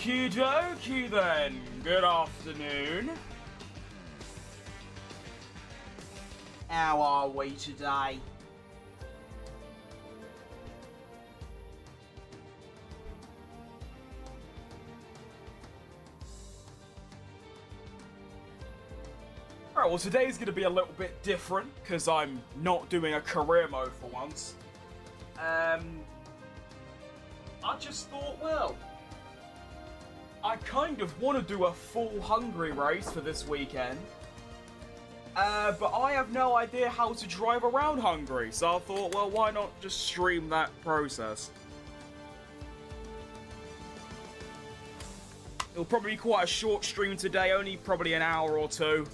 Okie dokie then. Good afternoon. How are we today? Alright, well today's going to be a little bit different because I'm not doing a career mode for once. I just thought, well, I kind of want to do a full Hungary race for this weekend. But I have no idea how to drive around Hungary, so I thought, well, why not just stream that process? It'll probably be quite a short stream today, only probably an hour or two.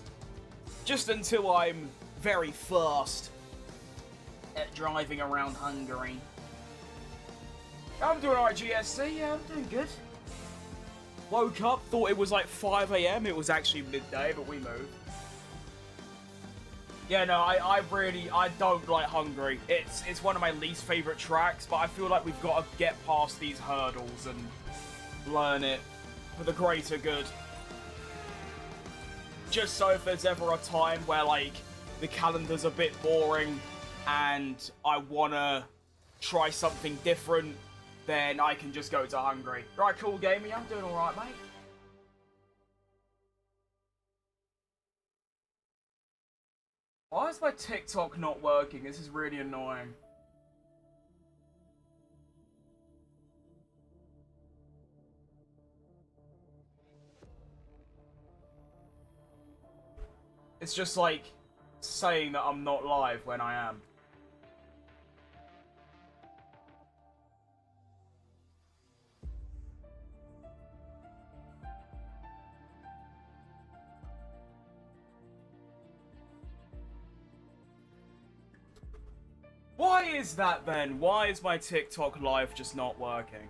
Just until I'm very fast at driving around Hungary. I'm doing alright, GSC, yeah, I'm doing good. Woke up, thought it was like 5 AM, it was actually midday, but we moved. Yeah, no, I don't like Hungary. It's one of my least favourite tracks, but I feel like we've got to get past these hurdles and learn it for the greater good. Just so if there's ever a time where, like, the calendar's a bit boring and I want to try something different, then I can just go to Hungary. Right, cool, gaming. I'm doing alright, mate. Why is my TikTok not working? This is really annoying. It's just like saying that I'm not live when I am. Why is that then? Why is my TikTok live just not working?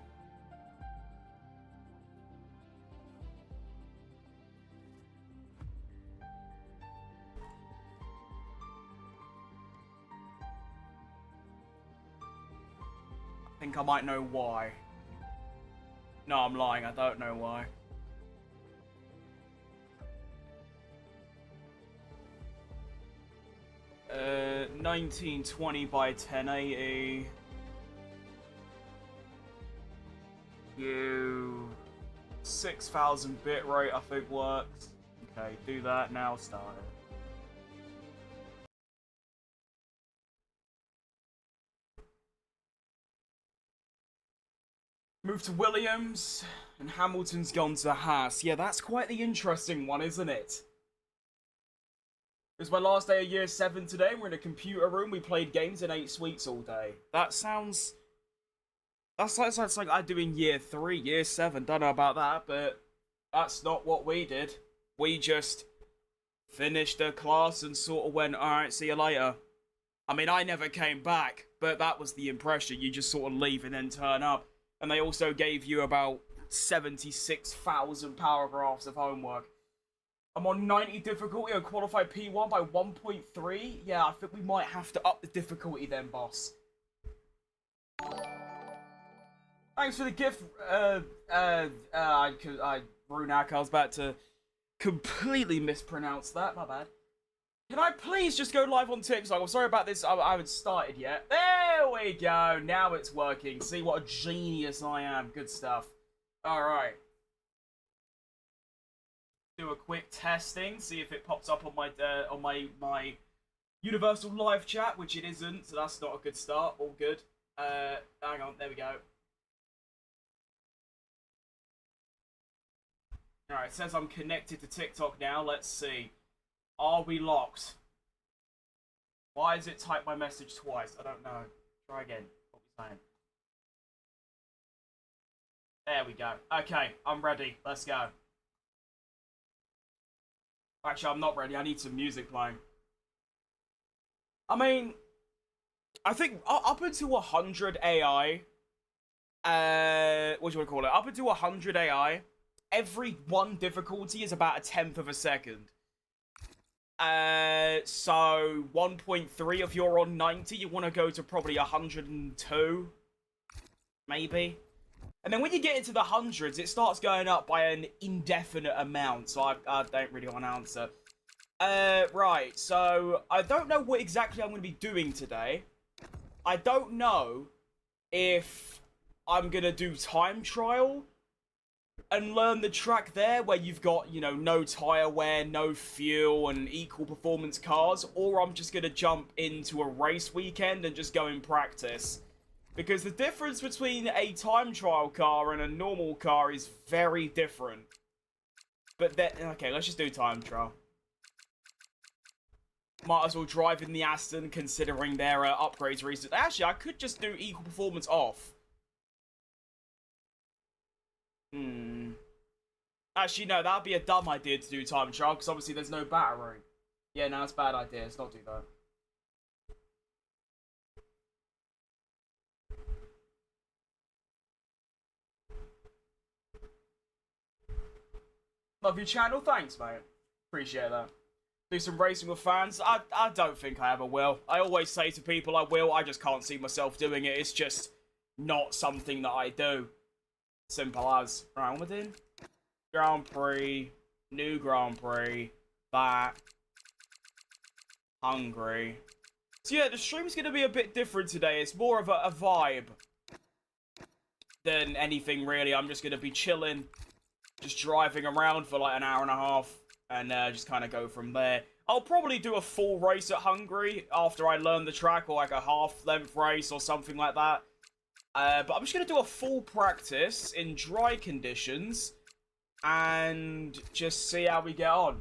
I think I might know why. No, I'm lying. I don't know why. Uh, 1920 by 1080. You 6,000 bitrate I think works. Okay, do that now. Start it. Move to Williams, and Hamilton's gone to Haas. Yeah, that's quite the interesting one, isn't it? It was my last day of year 7 today. We're in a computer room. We played games and ate sweets all day. That sounds... That's like I do in year 3, year 7. Don't know about that, but that's not what we did. We just finished the class and sort of went, alright, see you later. I mean, I never came back, but that was the impression. You just sort of leave and then turn up. And they also gave you about 76,000 paragraphs of homework. I'm on 90 difficulty and qualified P1 by 1.3. Yeah, I think we might have to up the difficulty then, boss. Thanks for the gift. Runak, I was about to completely mispronounce that. My bad. Can I please just go live on TikTok? I'm sorry about this. I haven't started yet. There we go. Now it's working. See what a genius I am. Good stuff. All right. Do a quick testing. See if it pops up on my universal live chat, which it isn't. So that's not a good start. All good. Hang on. There we go. All right. It says I'm connected to TikTok now. Let's see. Are we locked? Why does it type my message twice? I don't know. Try again. What are we saying? There we go. Okay, I'm ready. Let's go. Actually, I'm not ready. I need some music playing. I mean, I think up until 100 AI, what do you want to call it? Up until 100 AI, every one difficulty is about 1/10 of a second. So 1.3 if you're on 90, you want to go to probably 102, maybe. And then when you get into the hundreds, it starts going up by an indefinite amount. So I don't really want to answer. Right, so I don't know what exactly I'm going to be doing today. I don't know if I'm going to do time trial and learn the track there where you've got, you know, no tyre wear, no fuel, and equal performance cars, or I'm just going to jump into a race weekend and just go in practice. Because the difference between a time trial car and a normal car is very different. But then, okay, let's just do time trial. Might as well drive in the Aston, considering their upgrades recently. Actually, I could just do equal performance off. Actually, no, that'd be a dumb idea to do time trial, because obviously there's no battery. Yeah, no, it's a bad idea. Let's not do that. Love your channel. Thanks, mate. Appreciate that. Do some racing with fans. I don't think I ever will. I always say to people I will. I just can't see myself doing it. It's just not something that I do. Simple as. Right, what am I doing? Grand Prix. New Grand Prix. That. Hungary. So yeah, the stream's going to be a bit different today. It's more of a vibe than anything really. I'm just going to be chilling. Just driving around for like an hour and a half. And just kind of go from there. I'll probably do a full race at Hungary after I learn the track, or like a half-length race or something like that. But I'm just going to do a full practice in dry conditions and just see how we get on.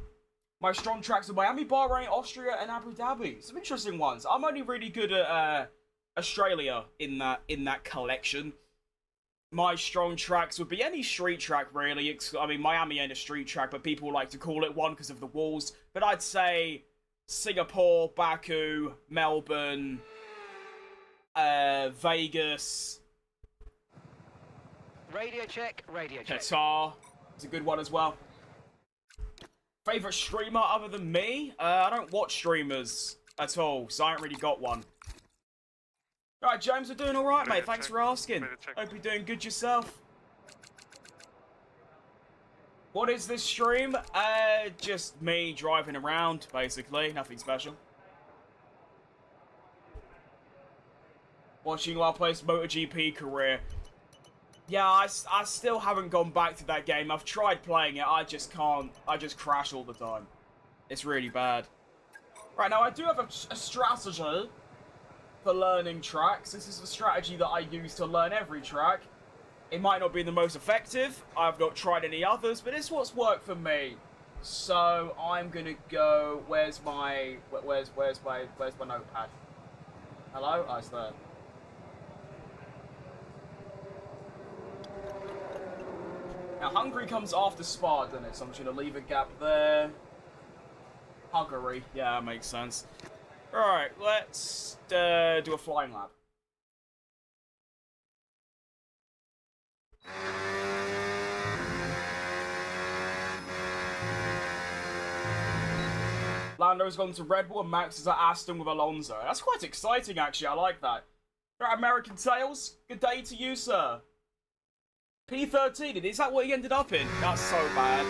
My strong tracks are Miami, Bahrain, Austria, and Abu Dhabi. Some interesting ones. I'm only really good at Australia in that collection. My strong tracks would be any street track, really. I mean, Miami ain't a street track, but people like to call it one because of the walls. But I'd say Singapore, Baku, Melbourne, Vegas. Radio check, radio check. Qatar is a good one as well. Favourite streamer other than me? I don't watch streamers at all, so I ain't really got one. Alright, James, we're doing alright, mate. Thanks for asking. Hope you're doing good yourself. What is this stream? Just me driving around, basically. Nothing special. Watching while I play MotoGP career. Yeah, I still haven't gone back to that game. I've tried playing it. I just can't. I just crash all the time. It's really bad. Right, now I do have a strategy for learning tracks. This is the strategy that I use to learn every track. It might not be the most effective. I've not tried any others, but it's what's worked for me. So I'm gonna go. Where's my notepad? Hello? Oh, it's there. Now Hungary comes after Spa, doesn't it? So I'm just gonna leave a gap there. Hungary, yeah, that makes sense. Alright, let's do a flying lap. Lando's gone to Red Bull and Max is at Aston with Alonso. That's quite exciting, actually. I like that. Alright, American Tales, good day to you, sir. P13, is that what he ended up in? That's so bad.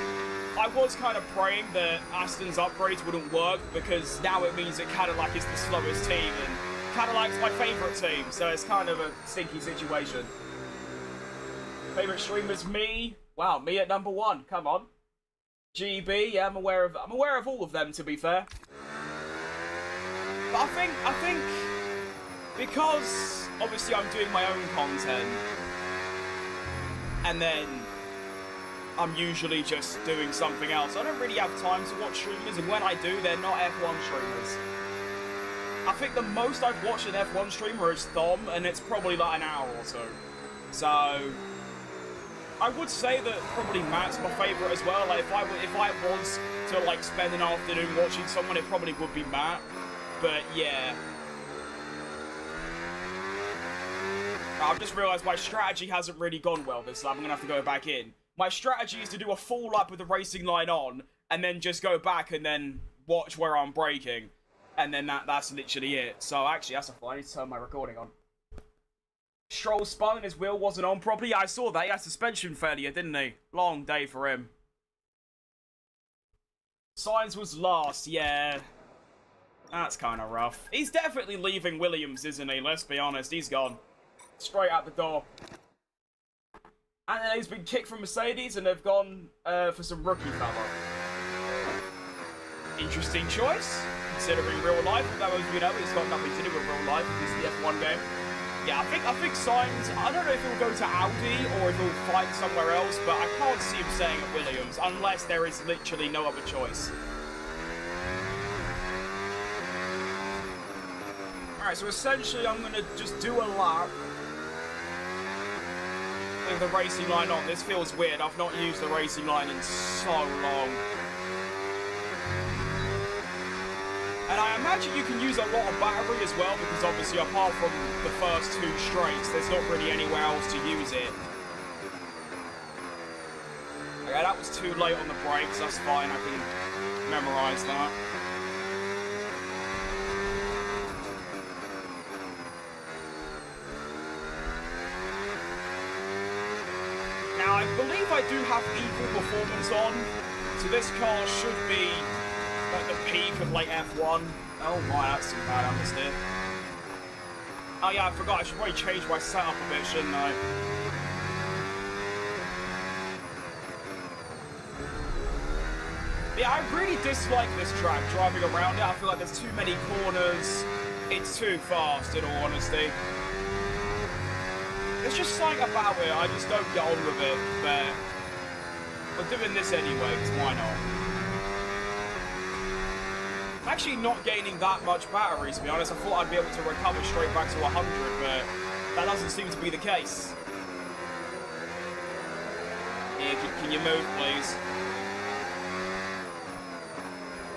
I was kind of praying that Aston's upgrades wouldn't work, because now it means that Cadillac is the slowest team, and Cadillac's my favourite team, so it's kind of a stinky situation. Favourite streamers, me. Wow, me at number 1. Come on. GB, yeah, I'm aware of all of them, to be fair. But I think because obviously I'm doing my own content, and then I'm usually just doing something else. I don't really have time to watch streamers, and when I do, they're not F1 streamers. I think the most I've watched an F1 streamer is Thom, and it's probably like an hour or so. So I would say that probably Matt's my favourite as well. Like if I was to like spend an afternoon watching someone, it probably would be Matt. But yeah. I've just realised my strategy hasn't really gone well this time. I'm going to have to go back in. My strategy is to do a full lap with the racing line on, and then just go back and then watch where I'm braking. And then that's literally it. So actually, that's a fine. I need to turn my recording on. Stroll spun and his wheel wasn't on properly. Yeah, I saw that. He had suspension failure, didn't he? Long day for him. Sainz was last, yeah. That's kind of rough. He's definitely leaving Williams, isn't he? Let's be honest, he's gone. Straight out the door. And then he's been kicked from Mercedes and they've gone for some rookie fella. Interesting choice, considering real life. That was, you know, it's got nothing to do with real life. This is the F1 game. Yeah, I think Sainz, I don't know if he'll go to Audi or if he'll fight somewhere else, but I can't see him staying at Williams unless there is literally no other choice. Alright, so essentially I'm going to just do a lap with the racing line on. This feels weird. I've not used the racing line in so long. And I imagine you can use a lot of battery as well, because obviously apart from the first two straights, there's not really anywhere else to use it. Okay, that was too late on the brakes, that's fine, I can memorise that. Now, I believe I do have equal performance on, so this car should be at the peak of like F1. Oh my, that's too bad, I missed it. Oh yeah, I forgot, I should probably change my setup a bit, shouldn't I? Yeah, I really dislike this track, driving around it. I feel like there's too many corners. It's too fast, in all honesty. There's just something about it, I just don't get on with it, but we're doing this anyway, because why not? I'm actually not gaining that much battery, to be honest. I thought I'd be able to recover straight back to 100, but that doesn't seem to be the case. Yeah, can you move, please?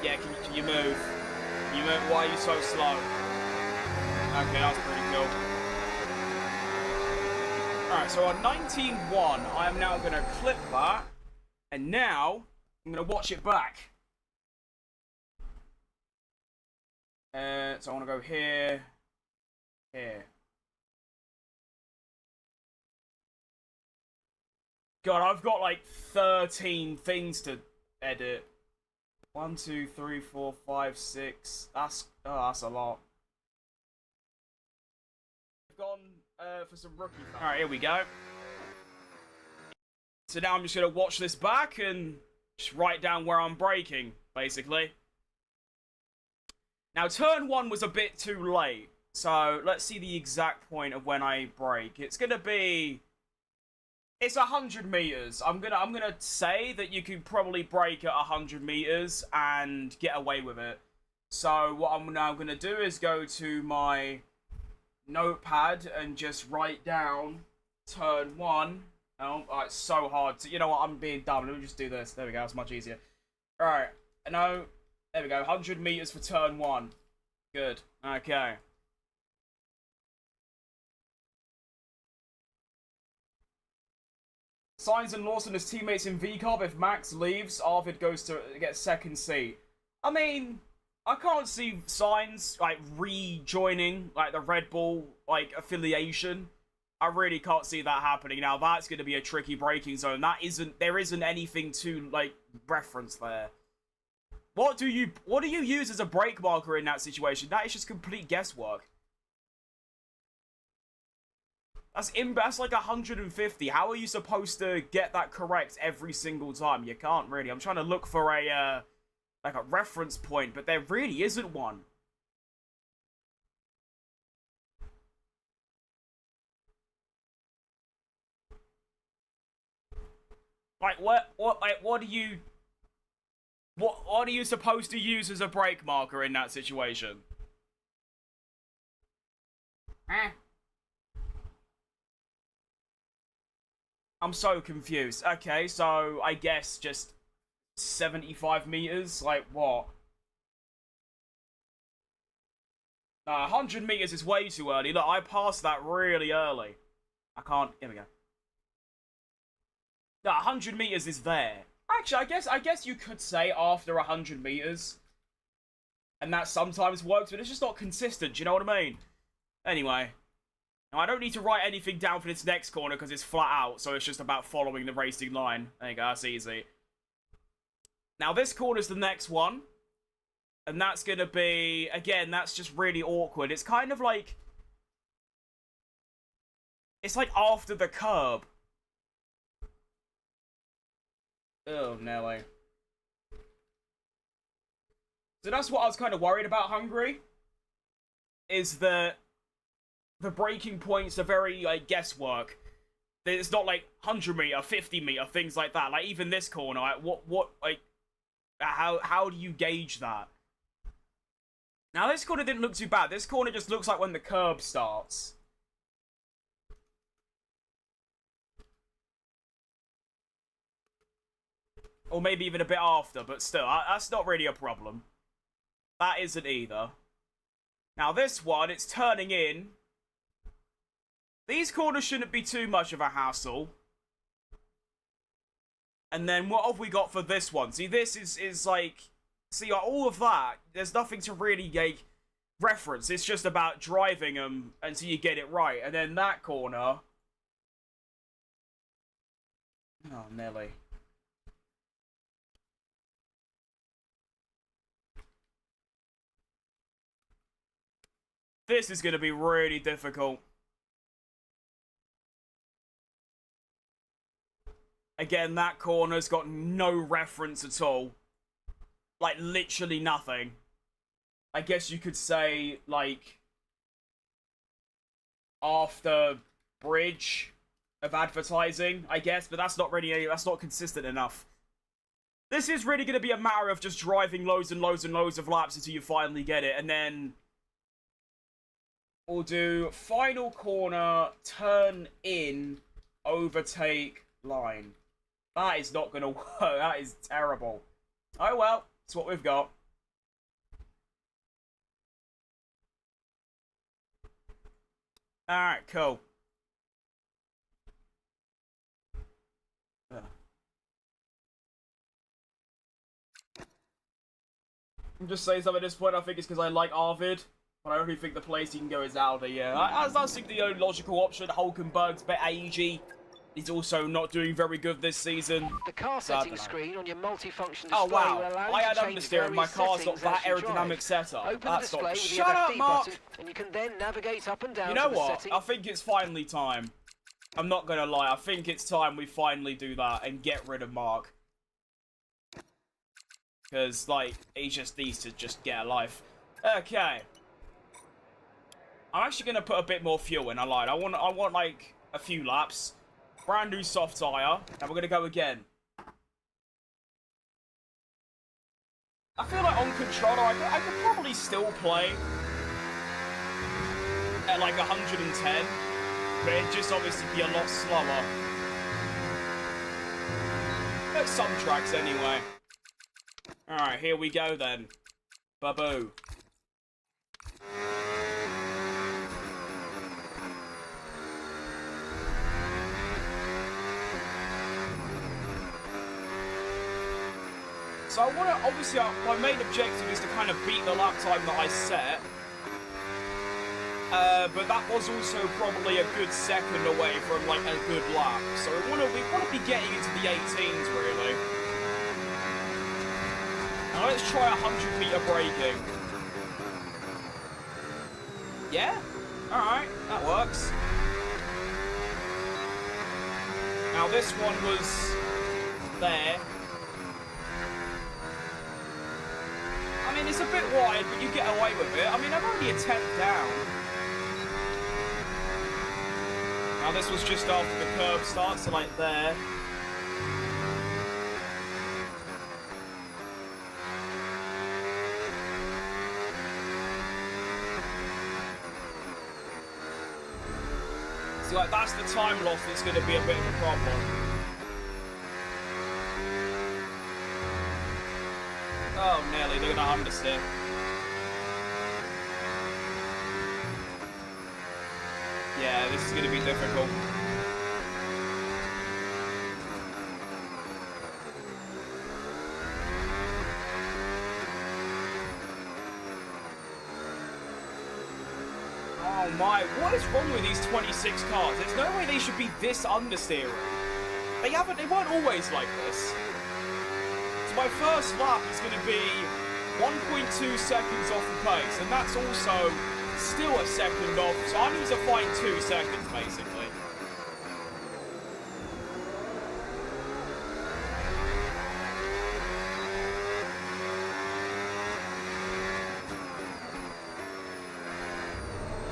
Yeah, can you move? Can you move? Why are you so slow? Okay, that was pretty cool. Alright, so on 19.1, I am now going to clip that, and now I'm going to watch it back. So I want to go here, here. God, I've got like 13 things to edit. 1, 2, 3, 4, 5, 6. That's a lot. I've gone for some rookie. All right, here we go. So now I'm just gonna watch this back and just write down where I'm braking, basically. Now, turn 1 was a bit too late, so let's see the exact point of when I brake. It's gonna be... It's 100 meters. I'm gonna say that you can probably brake at 100 meters and get away with it. So what I'm now gonna do is go to my notepad and just write down turn 1. Oh, it's so hard. You know what? I'm being dumb. Let me just do this. There we go. It's much easier. All right. No. There we go, 100 meters for turn 1. Good. Okay. Sainz and Lawson as teammates in V-Carb. If Max leaves, Arvid goes to get second seat. I mean, I can't see Sainz, like, rejoining, like, the Red Bull, like, affiliation. I really can't see that happening. Now, that's going to be a tricky braking zone. There isn't anything to, like, reference there. What do you use as a brake marker in that situation? That is just complete guesswork. That's like 150. How are you supposed to get that correct every single time? You can't really. I'm trying to look for a like a reference point, but there really isn't one. Like what are you What are you supposed to use as a brake marker in that situation? I'm so confused. Okay, so I guess just 75 meters? Like what? 100 meters is way too early. Look, I passed that really early. I can't. Here we go. No, 100 meters is there. Actually, I guess you could say after 100 meters. And that sometimes works, but it's just not consistent, do you know what I mean? Anyway. Now, I don't need to write anything down for this next corner because it's flat out, so it's just about following the racing line. There you go, that's easy. Now, this corner's the next one. And that's going to be, again, that's just really awkward. It's kind of like... It's like after the curb. Oh, Nelly. So that's what I was kind of worried about Hungary. Is that the braking points are very, like, guesswork. It's not like 100 meter, 50 meter, things like that. Like, even this corner, like, how do you gauge that? Now, this corner didn't look too bad. This corner just looks like when the curb starts. Or maybe even a bit after, but still, that's not really a problem. That isn't either. Now, this one, it's turning in. These corners shouldn't be too much of a hassle. And then, what have we got for this one? See, this is like... See, all of that, there's nothing to really, like, reference. It's just about driving them until you get it right. And then that corner... Oh, Nelly. This is going to be really difficult. Again, that corner's got no reference at all. Like, literally nothing. I guess you could say, like... After bridge of advertising, I guess. But that's not really... That's not consistent enough. This is really going to be a matter of just driving loads and loads and loads of laps until you finally get it. And then... We'll do final corner, turn in, overtake, line. That is not going to work. That is terrible. Oh well, it's what we've got. Alright, cool. I'm just saying something at this point. I think it's because I like Arvid. But I only think the place you can go is Aldi, yeah. That's the only logical option. Hulkenberg's bet AEG. He's also not doing very good this season. The car settings screen on your multifunction display will allow I had understeering. My car's got that aerodynamic setup. Open That's the display not... with Shut the up, Mark! button, and you can then navigate up and down. You know to the what? setting. I think it's finally time. I'm not gonna lie. I think it's time we finally do that and get rid of Mark. Because, like, he just needs to just get a life. Okay. I'm actually gonna put a bit more fuel in. I lied. I want like a few laps. Brand new soft tire. And we're gonna go again. I feel like on controller, I could probably still play at like 110, but it'd just obviously be a lot slower. At some tracks anyway. Alright, here we go then. Baboo. So I want to, obviously, my main objective is to kind of beat the lap time that I set. But that was also probably a good second away from, like, a good lap. So we want to be getting into the 18s, really. Now let's try 100-meter braking. Yeah? Alright, that works. Now this one was there. I mean, it's a bit wide, but you get away with it. I mean, I'm only a 10th down. Now, this was just after the curb start, so like there. So, like, that's the time loss that's going to be a bit of a problem. Oh, nearly. They're going to understeer. Yeah, this is going to be difficult. Oh my, what is wrong with these 26 cars? There's no way they should be this understeering. They weren't always like this. So my first lap is going to be 1.2 seconds off the pace, and that's also still a second off, so I need to find 2 seconds, basically.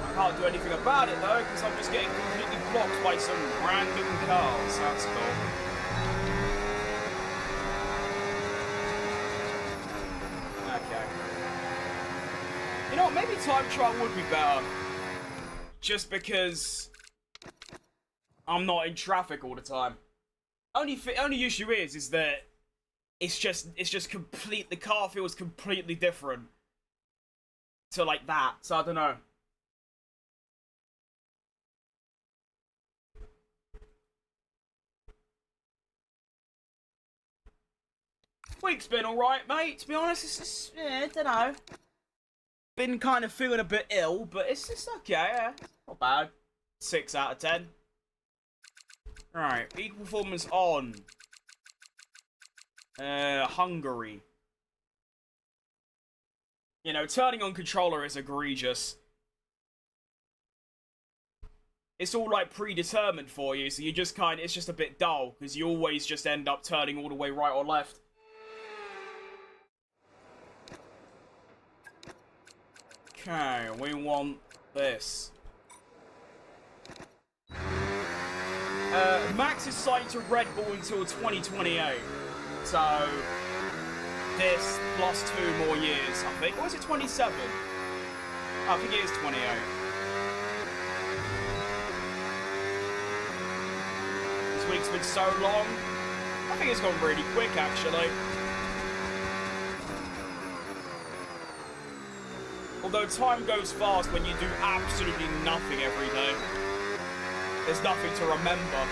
I can't do anything about it, though, because I'm just getting completely blocked by some random cars. That's cool. Okay. You know what, maybe time trial would be better. Just because I'm not in traffic all the time. Only issue is that it's just complete. The car feels completely different to like that. So I don't know. Week's been alright, mate. To be honest, it's just, yeah, I don't know. Been kind of feeling a bit ill, but it's just okay, yeah. Not bad. 6 out of 10. Alright, peak performance on. Hungary. You know, turning on controller is egregious. It's all, like, predetermined for you, so you just kind of, it's just a bit dull, because you always just end up turning all the way right or left. Okay, we want this. Max is signed to Red Bull until 2028. So, this plus 2 more years, I think. Or is it 27? I think it is 28. This week's been so long. I think it's gone really quick, actually. Although time goes fast when you do absolutely nothing every day. There's nothing to remember.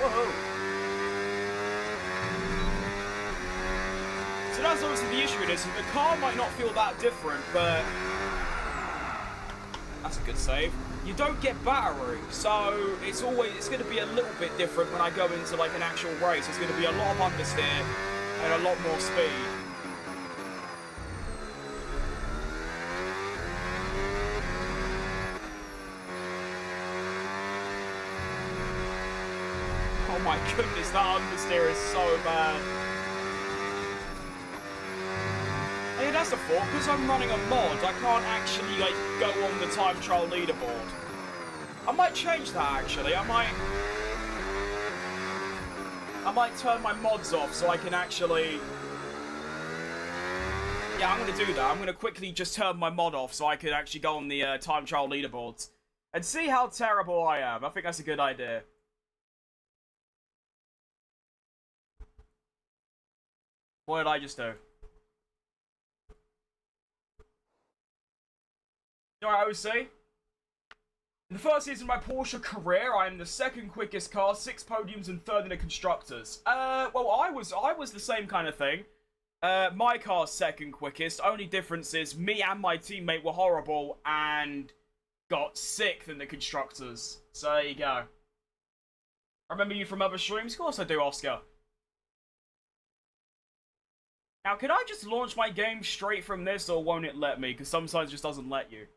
Whoa! So that's obviously the issue with this. The car might not feel that different, but that's a good save. You don't get battery, so it's going to be a little bit different when I go into like an actual race. It's going to be a lot of understeer and a lot more speed. Oh my goodness, that understeer is so bad. Yeah, that's the fault, because I'm running a mod, I can't actually, like, go on the time trial leaderboard. I might change that, actually. I might turn my mods off so I can actually... Yeah, I'm going to do that. I'm going to quickly just turn my mod off so I can actually go on the time trial leaderboards. And see how terrible I am. I think that's a good idea. What did I just do? Alright, OC. In the first season of my Porsche career, I am the second quickest car, 6 podiums and 3rd in the constructors. Well, I was the same kind of thing. My car's second quickest. Only difference is me and my teammate were horrible and got 6th in the constructors. So there you go. I remember you from other streams? Of course I do, Oscar. Now, can I just launch my game straight from this, or won't it let me? Because sometimes it just doesn't let you.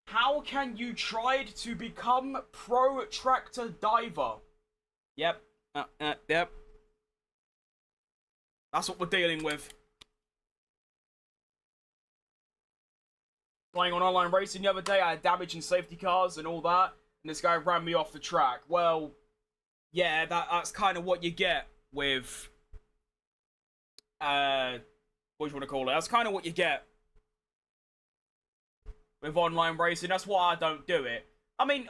How can you try to become pro tractor diver? Yep. Yep. That's what we're dealing with. Playing on online racing the other day, I had damage in safety cars and all that, and this guy ran me off the track. Well, yeah, that's kind of what you get with, what do you want to call it? That's kind of what you get with online racing. That's why I don't do it. I mean,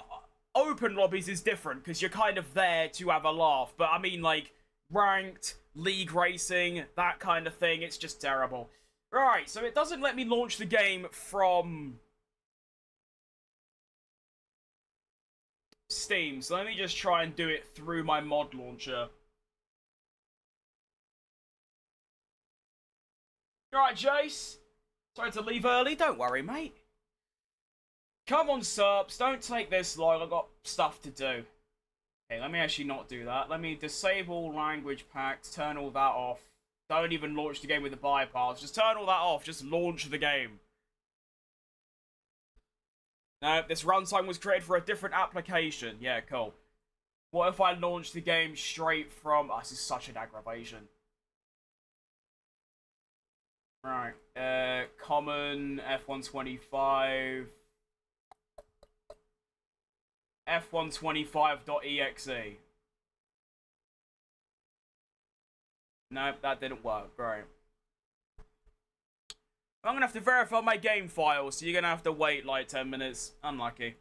open lobbies is different, because you're kind of there to have a laugh, but I mean, like, ranked, league racing, that kind of thing, it's just terrible. Right, so it doesn't let me launch the game from Steam, so let me just try and do it through my mod launcher. You alright, Jace? Sorry to leave early. Don't worry, mate. Come on, Serps. Don't take this long. I've got stuff to do. Okay, let me actually not do that. Let me disable language packs, turn all that off. Don't even launch the game with the bypass. Just turn all that off. Just launch the game. No, this runtime was created for a different application. Yeah, cool. What if I launch the game straight from... Oh, this is such an aggravation. Right. Common, F125... F125.exe. Nope, that didn't work. Great. I'm gonna have to verify my game file, so you're gonna have to wait like 10 minutes. Unlucky.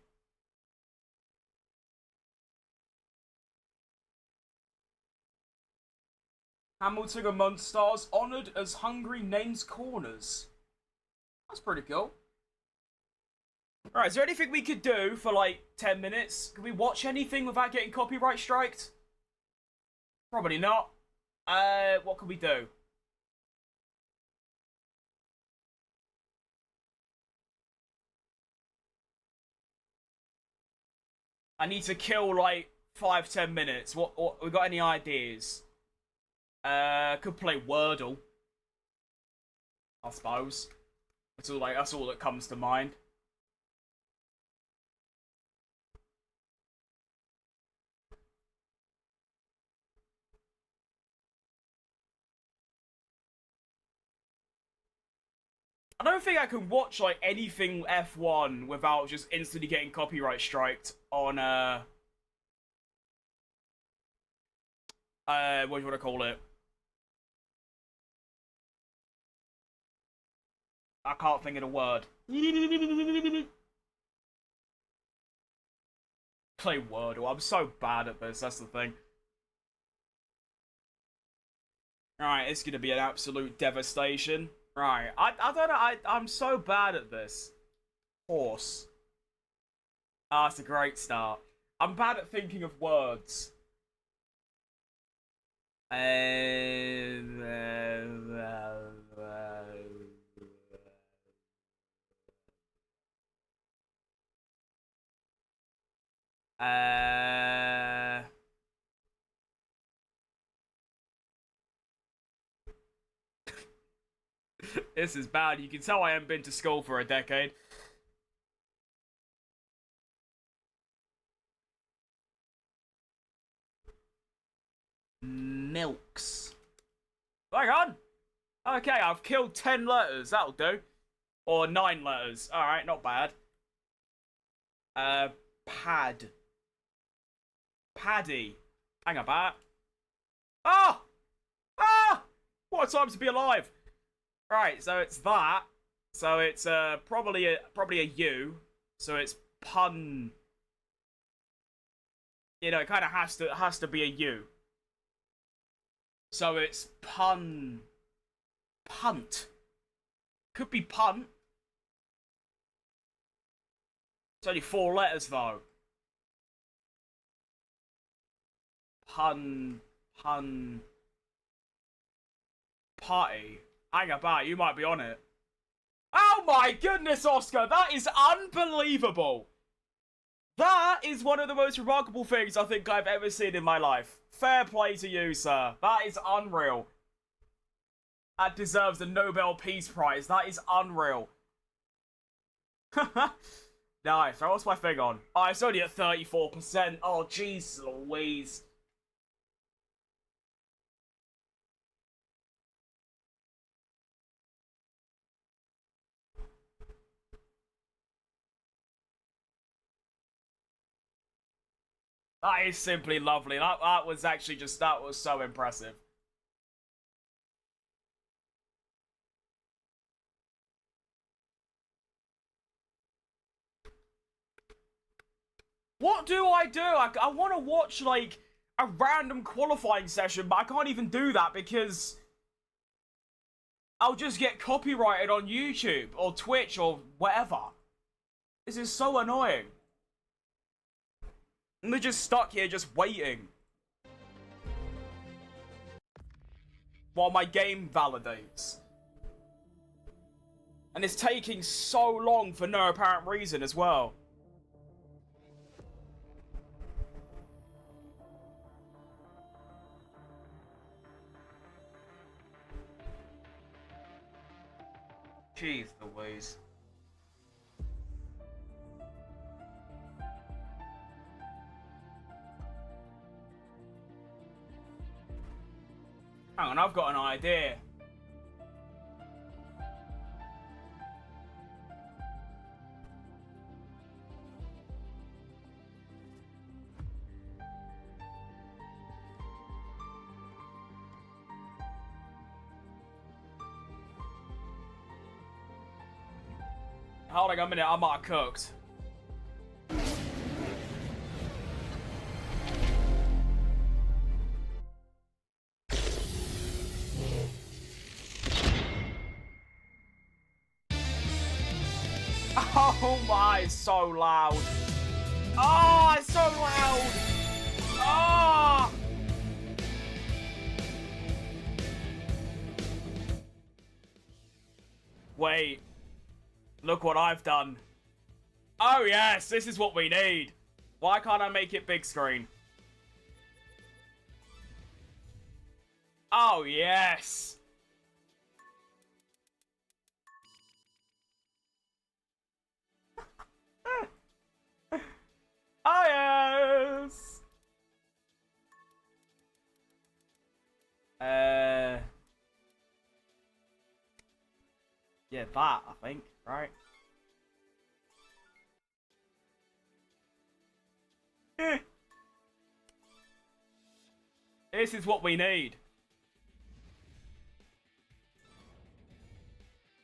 Hamilton and Munstars honoured as Hungary names corners. That's pretty cool. Alright, is there anything we could do for like 10 minutes? Can we watch anything without getting copyright striked? Probably not. What can we do? I need to kill like 5-10 minutes. What we got any ideas? Could play Wordle. I suppose. That's all that comes to mind. I don't think I can watch like anything F1 without just instantly getting copyright striked on what do you want to call it? I can't think of the word. Play Wordle. I'm so bad at this, that's the thing. Alright, it's gonna be an absolute devastation. Right, I don't know, I'm so bad at this. Horse. Ah, it's a great start. I'm bad at thinking of words. This is bad. You can tell I haven't been to school for a decade. Milks. Hang on. Okay, I've killed 10 letters. That'll do. Or 9 letters. Alright, not bad. Pad. Paddy. Hang about. Ah! Ah! What a time to be alive. Right, so it's that. So it's probably a U. So it's pun. You know, it kind of has to be a U. So it's punt. Could be punt. It's only 4 letters though. Party. Hang about, you might be on it. Oh my goodness, Oscar, that is unbelievable. That is one of the most remarkable things I think I've ever seen in my life. Fair play to you, sir. That is unreal. That deserves the Nobel Peace Prize. That is unreal. Nice. What's my thing on? Oh, it's only at 34%. Oh, jeez Louise. That is simply lovely. That was actually just, that was so impressive. What do? I want to watch, like, a random qualifying session, but I can't even do that because I'll just get copyrighted on YouTube or Twitch or whatever. This is so annoying. And they're just stuck here just waiting while my game validates. And it's taking so long for no apparent reason as well. Jeez Louise. Hang on, I've got an idea. Hold on a minute, I might have cooked. Oh my, it's so loud. Oh, it's so loud. Oh! Wait. Look what I've done. Oh yes, this is what we need. Why can't I make it big screen? Oh yes. Oh yes. Yeah, that, I think, right? This is what we need.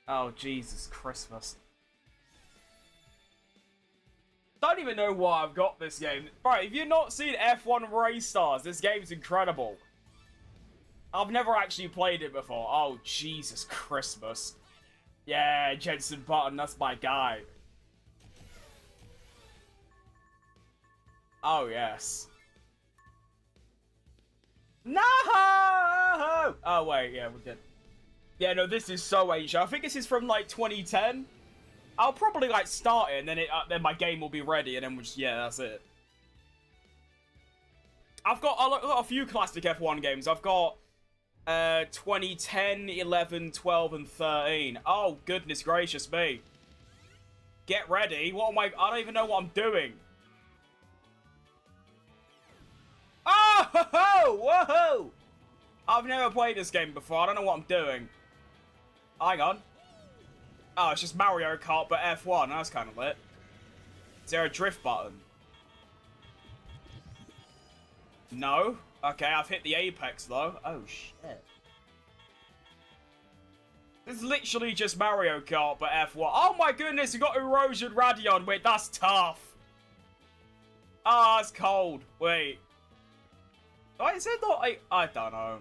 Oh, Jesus Christmas. Don't even know why I've got this game. Right, if you've not seen F1 Race Stars, this game's incredible. I've never actually played it before. Oh, Jesus Christmas. Yeah, Jensen Button, that's my guy. Oh, yes. No! Oh, wait, yeah, we did. Yeah, no, this is so ancient. I think this is from, like, 2010. I'll probably, like, start it, and then my game will be ready, and then we'll just, yeah, that's it. I've got a few classic F1 games. I've got 2010, 11, 12, and 13. Oh, goodness gracious me. Get ready. What am I don't even know what I'm doing. Oh, ho, ho, whoa! I've never played this game before. I don't know what I'm doing. Hang on. Oh, it's just Mario Kart, but F1. That's kind of lit. Is there a drift button? No. Okay, I've hit the apex, though. Oh, shit. This is literally just Mario Kart, but F1. Oh, my goodness, you got Erosion Radion. Wait, that's tough. Ah, it's cold. Wait. Is it not? I don't know.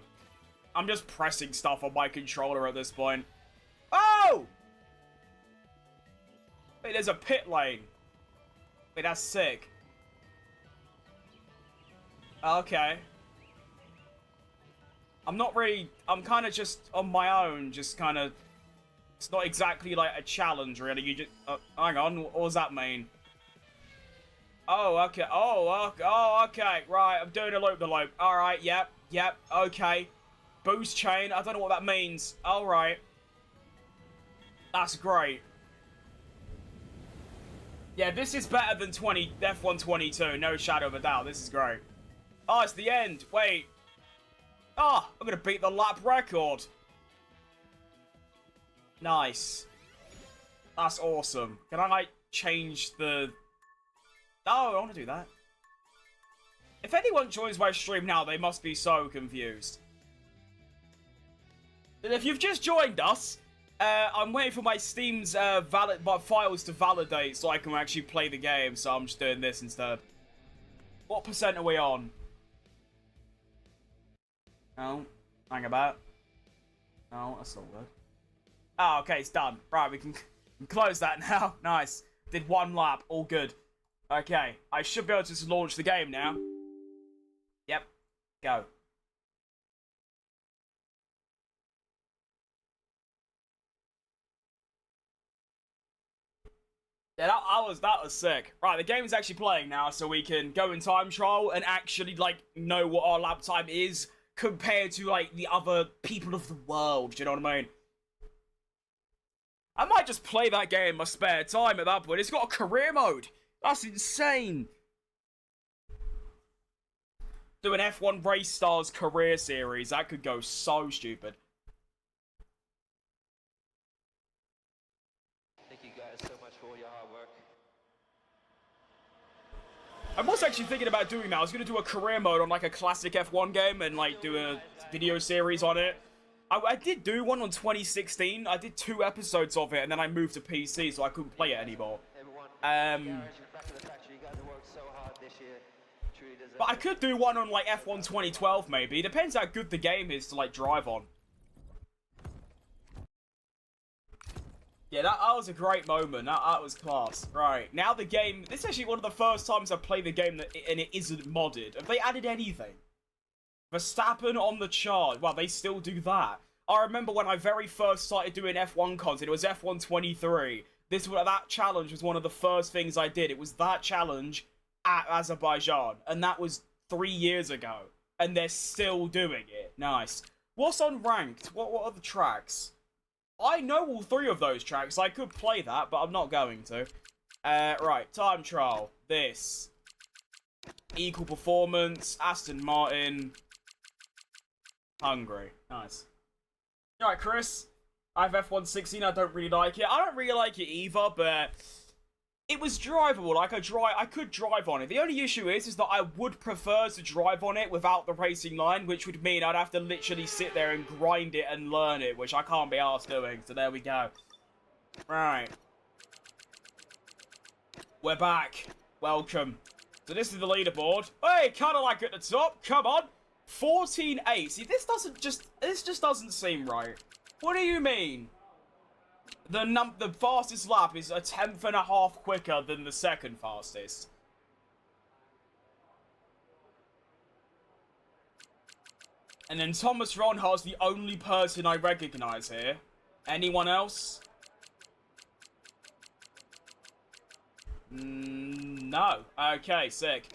I'm just pressing stuff on my controller at this point. Oh! Wait, there's a pit lane. Wait, that's sick. Okay. I'm kind of just on my own, just kind of... It's not exactly like a challenge, really. You just... hang on, what does that mean? Oh, okay. Oh, okay. Right, I'm doing a loop-the-loop. Alright, yep, okay. Boost chain, I don't know what that means. Alright. That's great. Yeah, this is better than F1 22, no shadow of a doubt. This is great. Oh, it's the end. Wait. Oh, I'm going to beat the lap record. Nice. That's awesome. Can I, like, change the... Oh, I want to do that. If anyone joins my stream now, they must be so confused. And if you've just joined us, I'm waiting for my Steam's files to validate so I can actually play the game, so I'm just doing this instead. What percent are we on? No, hang about. No, that's not good. Oh, okay, it's done. Right, we can close that now. Nice. Did one lap, all good. Okay, I should be able to just launch the game now. Yep, go. Yeah, that was sick. Right, the game's actually playing now, so we can go in time trial and actually, like, know what our lap time is compared to, like, the other people of the world. Do you know what I mean? I might just play that game in my spare time at that point. It's got a career mode. That's insane. Do an F1 Race Stars career series. That could go so stupid. Thank you guys so much for all your hard work. I'm also actually thinking about doing that. I was going to do a career mode on, like, a classic F1 game and, like, do a video series on it. I did do one on 2016. I did 2 episodes of it, and then I moved to PC, so I couldn't play it anymore. But I could do one on, like, F1 2012, maybe. It depends how good the game is to, like, drive on. Yeah, that was a great moment. That was class. Right, now the game... This is actually one of the first times I've played the game and it isn't modded. Have they added anything? Verstappen on the chart. Well, they still do that. I remember when I very first started doing F1 content, it was F1 23. That challenge was one of the first things I did. It was that challenge at Azerbaijan, and that was 3 years ago. And they're still doing it. Nice. What's on ranked? What are the tracks? I know all 3 of those tracks. I could play that, but I'm not going to. Right, time trial. This. Equal performance. Aston Martin. Hungary. Nice. Alright, Chris. I have F1 16. I don't really like it. I don't really like it either, but it was drivable. Like, I could drive on it. The only issue is that I would prefer to drive on it without the racing line, which would mean I'd have to literally sit there and grind it and learn it, which I can't be arsed doing. So there we go. Right. We're back. Welcome. So this is the leaderboard. Hey, kind of like at the top. Come on. 14-8. See, this just doesn't seem right. What do you mean? The fastest lap is 1/10.5 quicker than the second fastest. And then Thomas Ronhart's the only person I recognize here. Anyone else? No. Okay, sick.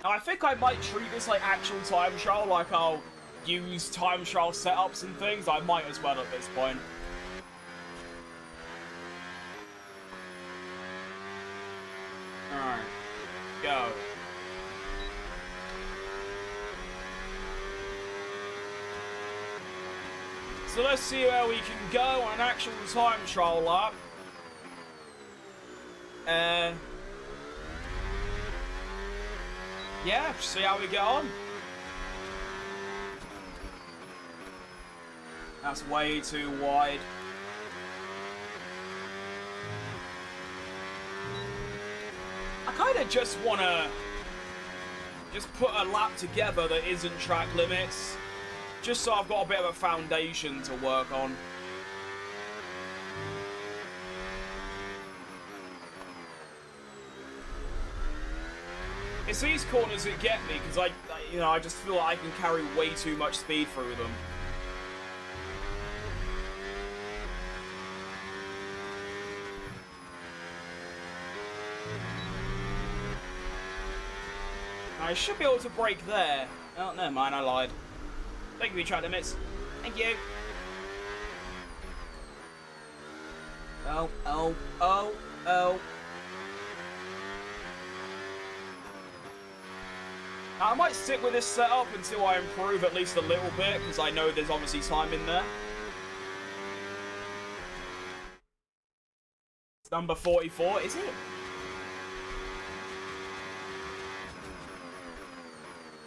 Now, I think I might treat this like actual time trial, like I'll use time trial setups and things. I might as well at this point. Alright. Go. So let's see where we can go on an actual time trial lap. Yeah, see how we get on. That's way too wide. I kind of just want to put a lap together that isn't track limits. Just so I've got a bit of a foundation to work on. It's these corners that get me, because I just feel like I can carry way too much speed through them. I should be able to brake there. Oh, never mind, I lied. Thank you, track limits. Thank you. Oh, oh, oh, oh. Now, I might stick with this setup until I improve at least a little bit, because I know there's obviously time in there. It's number 44, is it?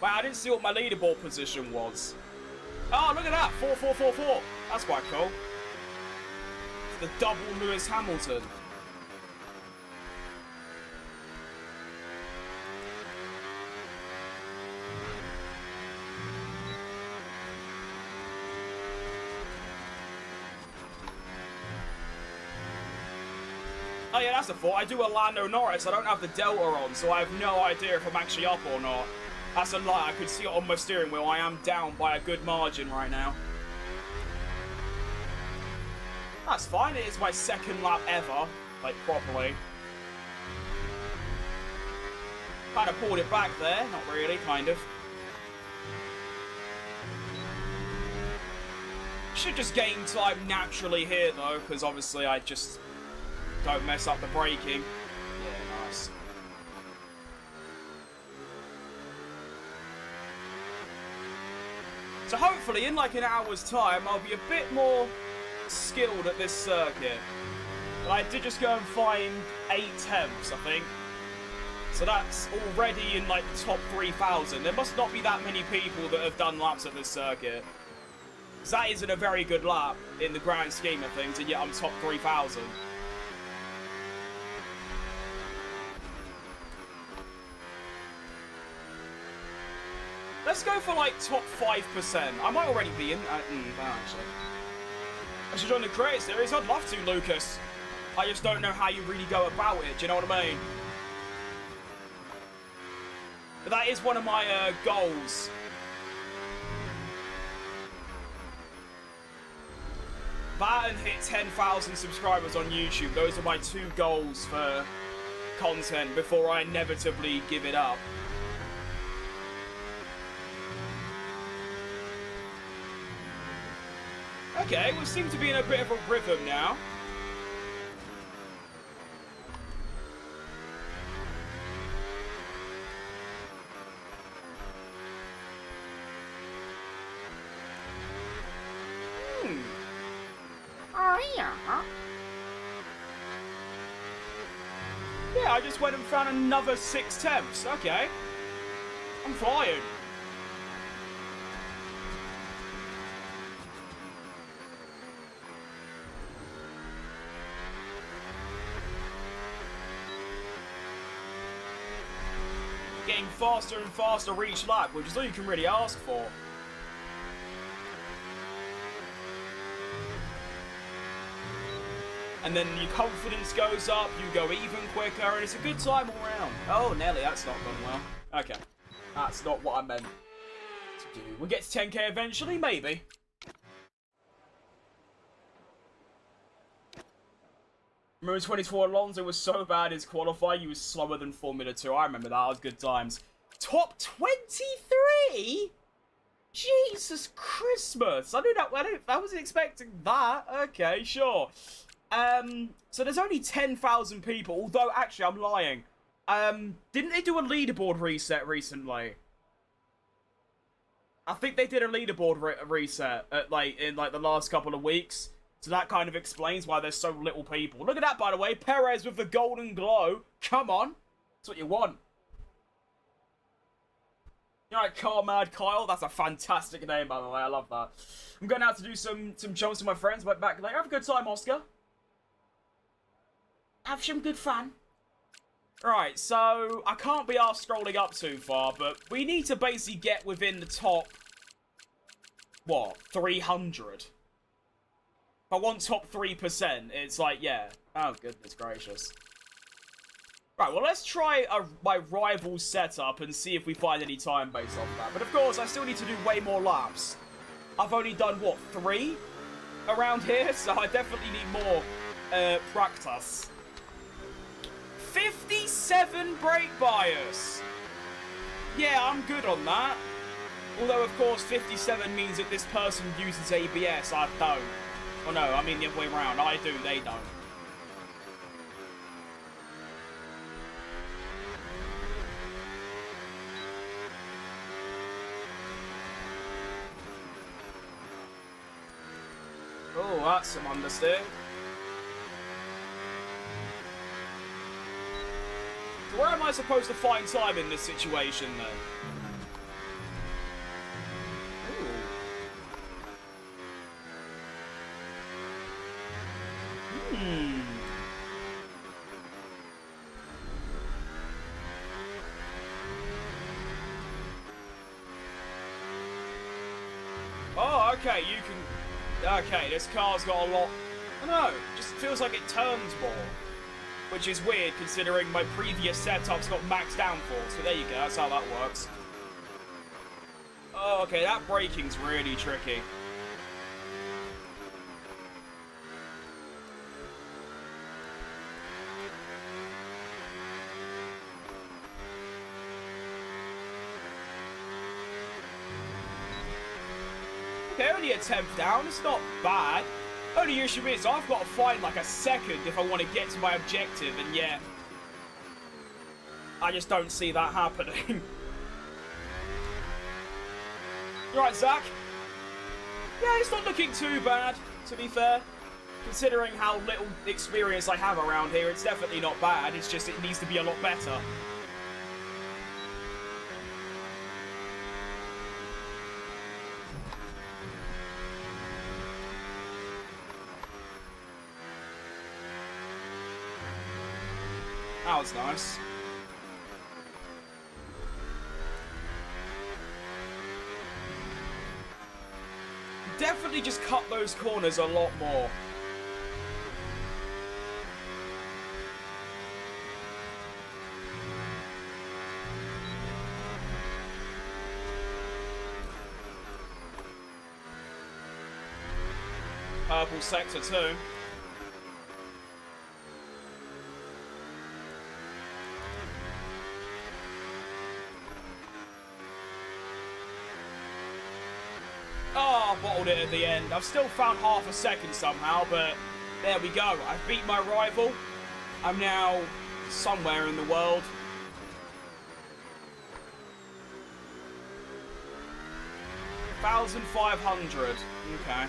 Wow, I didn't see what my leaderboard position was. Oh, look at that! 4-4-4-4. That's quite cool. It's the double Lewis Hamilton. Oh yeah, that's a thought. I do a Lando Norris. I don't have the Delta on, so I have no idea if I'm actually up or not. That's a lie. I could see it on my steering wheel. I am down by a good margin right now. That's fine. It is my second lap ever. like, properly. Kind of pulled it back there. Not really, kind of. Should just gain time naturally here, though, because obviously I just don't mess up the braking. Yeah, nice. So hopefully, in like an hour's time, I'll be a bit more skilled at this circuit. And I did just go and find 8 temps, I think. So that's already in like the top 3,000. There must not be that many people that have done laps at this circuit. Because that isn't a very good lap in the grand scheme of things, and yet I'm top 3,000. Let's go for like top 5%. I might already be in. Actually. I should join the creator series. I'd love to, Lucas. I just don't know how you really go about it. Do you know what I mean? But that is one of my goals. That and hit 10,000 subscribers on YouTube. Those are my 2 goals for content before I inevitably give it up. Okay, we seem to be in a bit of a rhythm now. Oh, yeah. Yeah, I just went and found another 6 temps. Okay. I'm flying. Getting faster and faster each lap, which is all you can really ask for. And then your confidence goes up, you go even quicker, and it's a good time all round. Oh, Nelly, that's not gone well. Okay. That's not what I meant to do. We'll get to 10k eventually, maybe. Remember 24 Alonso was so bad his qualifying, he was slower than Formula 2. I remember that, that was good times. Top 23? Jesus Christmas! I wasn't expecting that. Okay, sure. So there's only 10,000 people, although actually I'm lying. Didn't they do a leaderboard reset recently? I think they did a leaderboard reset at, in the last couple of weeks. So that kind of explains why there's so little people. Look at that, by the way. Perez with the golden glow. Come on. That's what you want. You alright, Car Mad Kyle? That's a fantastic name, by the way. I love that. I'm going out to do some jumps with my friends. But back later. Have a good time, Oscar. Have some good fun. Right, so I can't be arsed scrolling up too far, but we need to basically get within the top, what, 300? If I want top 3%, it's like, yeah. Oh, goodness gracious. Right, well, let's try my rival setup and see if we find any time based off that. But of course, I still need to do way more laps. I've only done, what, 3 around here? So I definitely need more practice. 57 brake bias. Yeah, I'm good on that. Although, of course, 57 means that this person uses ABS. I don't. Oh, no, I mean the other way around. I do, they don't. Oh, that's some understeer. So where am I supposed to find time in this situation, then? Oh, okay, you can... Okay, this car's got a lot... I don't know, just feels like it turns more. Which is weird, considering my previous setup's got max downforce. So there you go, that's how that works. Oh, okay, that braking's really tricky. Okay, only a 10th down. It's not bad. Only issue is I've got to find like a second if I want to get to my objective, and yeah, I just don't see that happening. You right, Zach? Yeah, it's not looking too bad, to be fair. Considering how little experience I have around here, it's definitely not bad. It's just it needs to be a lot better. That was nice. Definitely just cut those corners a lot more. Purple sector too. Oh, bottled it at the end. I've still found half a second somehow, but there we go. I've beat my rival. I'm now somewhere in the world. $1,500. Okay.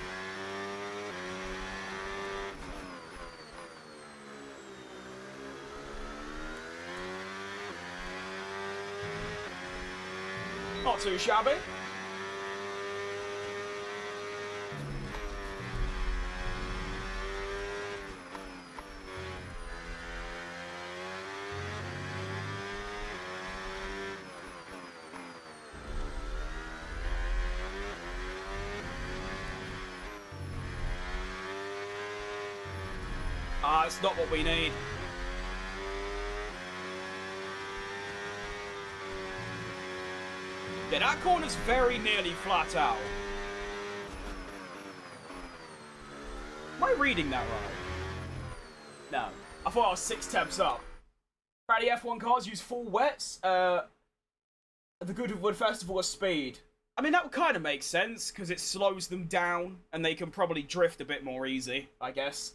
Not too shabby. It's not what we need. Yeah, that corner's very nearly flat out. Am I reading that right? No. I thought I was 6 temps up. Rally F1 cars use full wets. The Goodwood Festival of speed. I mean, that would kind of make sense, because it slows them down, and they can probably drift a bit more easy, I guess.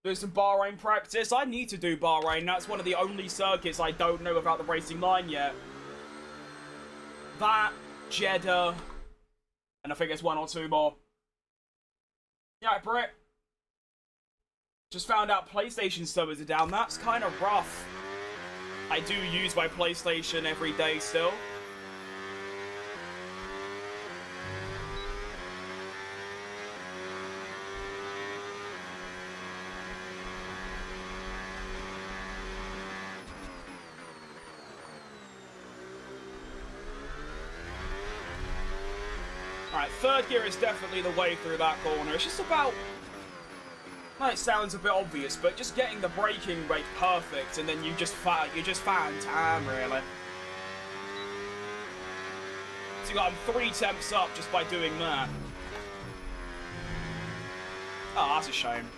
Do some Bahrain practice. I need to do Bahrain. That's one of the only circuits I don't know about the racing line yet. That, Jeddah, and I think there's 1 or 2 more. Yeah, Brett. Just found out PlayStation servers are down. That's kind of rough. I do use my PlayStation every day still. Alright, third gear is definitely the way through that corner. It's just about... Well, it sounds a bit obvious, but just getting the braking rate perfect, and then you just found time, really. So I'm 3 temps up just by doing that. Oh, that's a shame.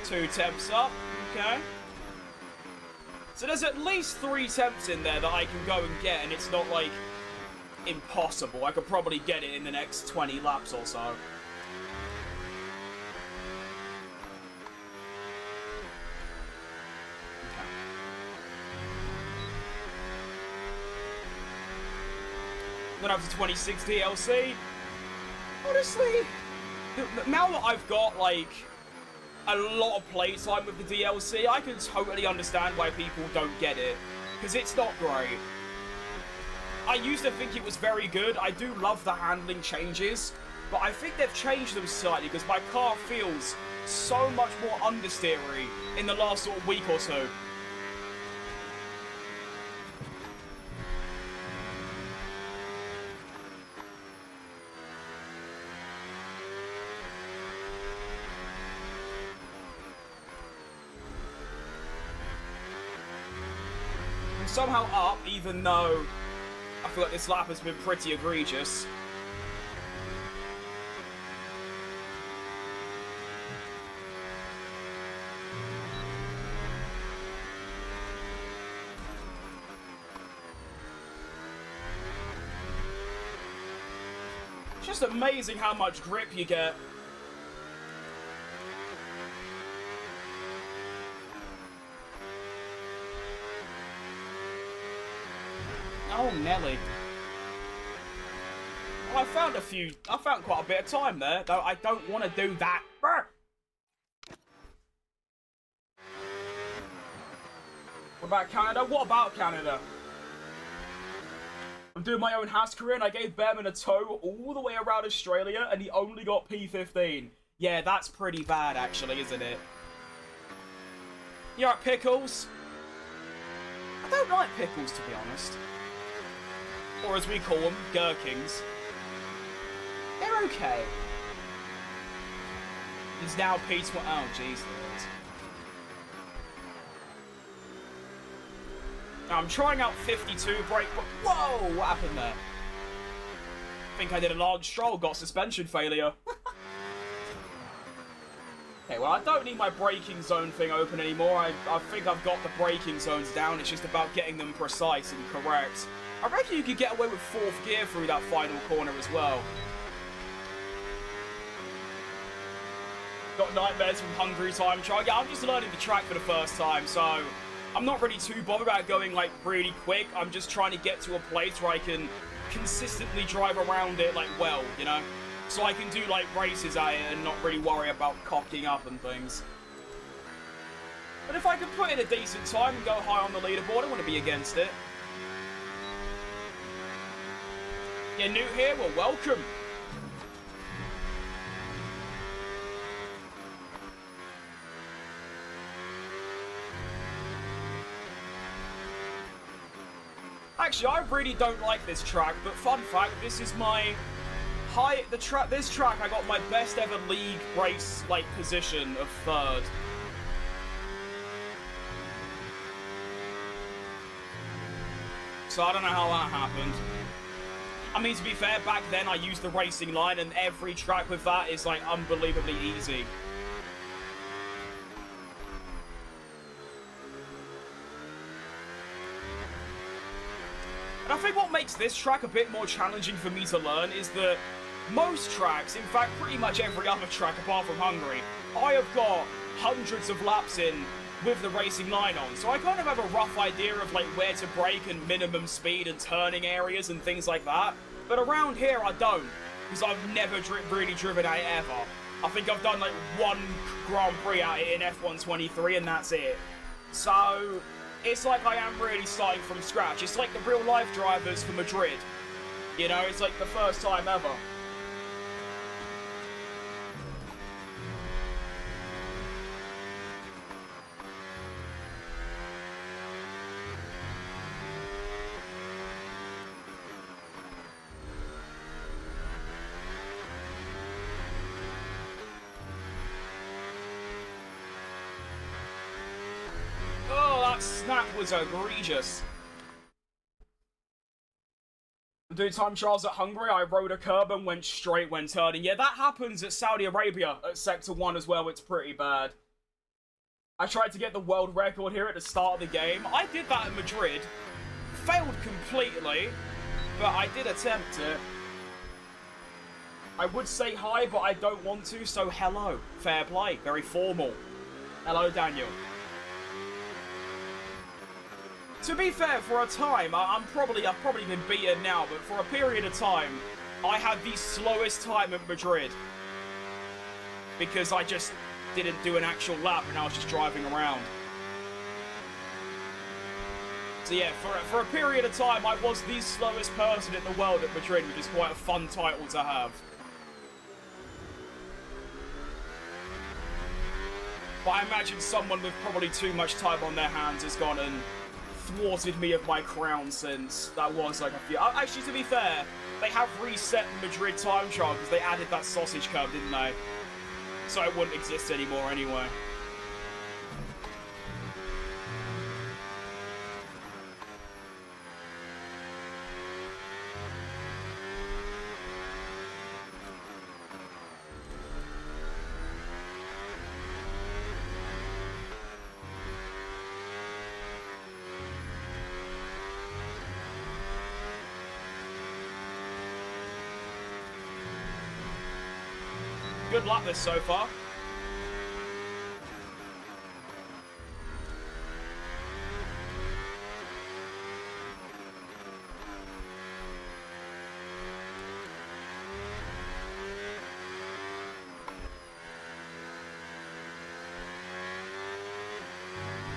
Two temps up, okay. So there's at least 3 temps in there that I can go and get, and it's not, like, impossible. I could probably get it in the next 20 laps or so. Okay. Then up to 26 DLC. Honestly, now that I've got, like, a lot of playtime with the DLC, I can totally understand why people don't get it, because it's not great. I used to think it was very good. I do love the handling changes, but I think they've changed them slightly, because my car feels so much more understeery in the last sort of week or so. somehow up, even though I feel like this lap has been pretty egregious. It's just amazing how much grip you get. Oh, Nelly. Well, I found quite a bit of time there, though I don't want to do that. What about Canada? What about Canada? I'm doing my own Haas career and I gave Behrman a tow all the way around Australia and he only got P15. Yeah, that's pretty bad actually, isn't it? You alright, Pickles? I don't like pickles, to be honest. Or as we call them, gherkins. They're okay. He's now P20. Oh, jeez, I'm trying out 52 brake, but whoa, what happened there? I think I did a large stroll, got suspension failure. Okay, well, I don't need my braking zone thing open anymore. I think I've got the braking zones down. It's just about getting them precise and correct. I reckon you could get away with 4th gear through that final corner as well. Got nightmares from Hungary time trial. Yeah, I'm just learning the track for the first time, so I'm not really too bothered about going, like, really quick. I'm just trying to get to a place where I can consistently drive around it, like, well, you know? So I can do, like, races at it and not really worry about cocking up and things. But if I can put in a decent time and go high on the leaderboard, I want to be against it. You're new here? Well, welcome. Actually, I really don't like this track, but fun fact, this is my this track I got my best ever league race, like, position of 3rd. So I don't know how that happened. I mean, to be fair, back then I used the racing line and every track with that is, like, unbelievably easy. And I think what makes this track a bit more challenging for me to learn is that most tracks, in fact pretty much every other track apart from Hungary, I have got hundreds of laps in with the racing line on, so I kind of have a rough idea of, like, where to brake and minimum speed and turning areas and things like that. But around here I don't, because I've never really driven at it ever. I think I've done, like, 1 Grand Prix at it in F123 and that's it. So it's like I am really starting from scratch. It's like the real life drivers for Madrid. You know, it's like the first time ever. Snap was egregious. Dude, time trials at Hungary, I rode a curb and went straight when turning. Yeah, that happens at Saudi Arabia at Sector 1 as well. It's pretty bad. I tried to get the world record here at the start of the game. I did that in Madrid. Failed completely, but I did attempt it. I would say hi, but I don't want to, so hello. Fair play. Very formal. Hello, Daniel. To be fair, for a time, I've probably been beaten now, but for a period of time, I had the slowest time at Madrid. Because I just didn't do an actual lap and I was just driving around. So yeah, for a period of time, I was the slowest person in the world at Madrid, which is quite a fun title to have. But I imagine someone with probably too much time on their hands has gone and thwarted me of my crown since that was like a few. Actually, to be fair, they have reset Madrid time trial because they added that sausage curve, didn't they? So it wouldn't exist anymore anyway. good lap this so far.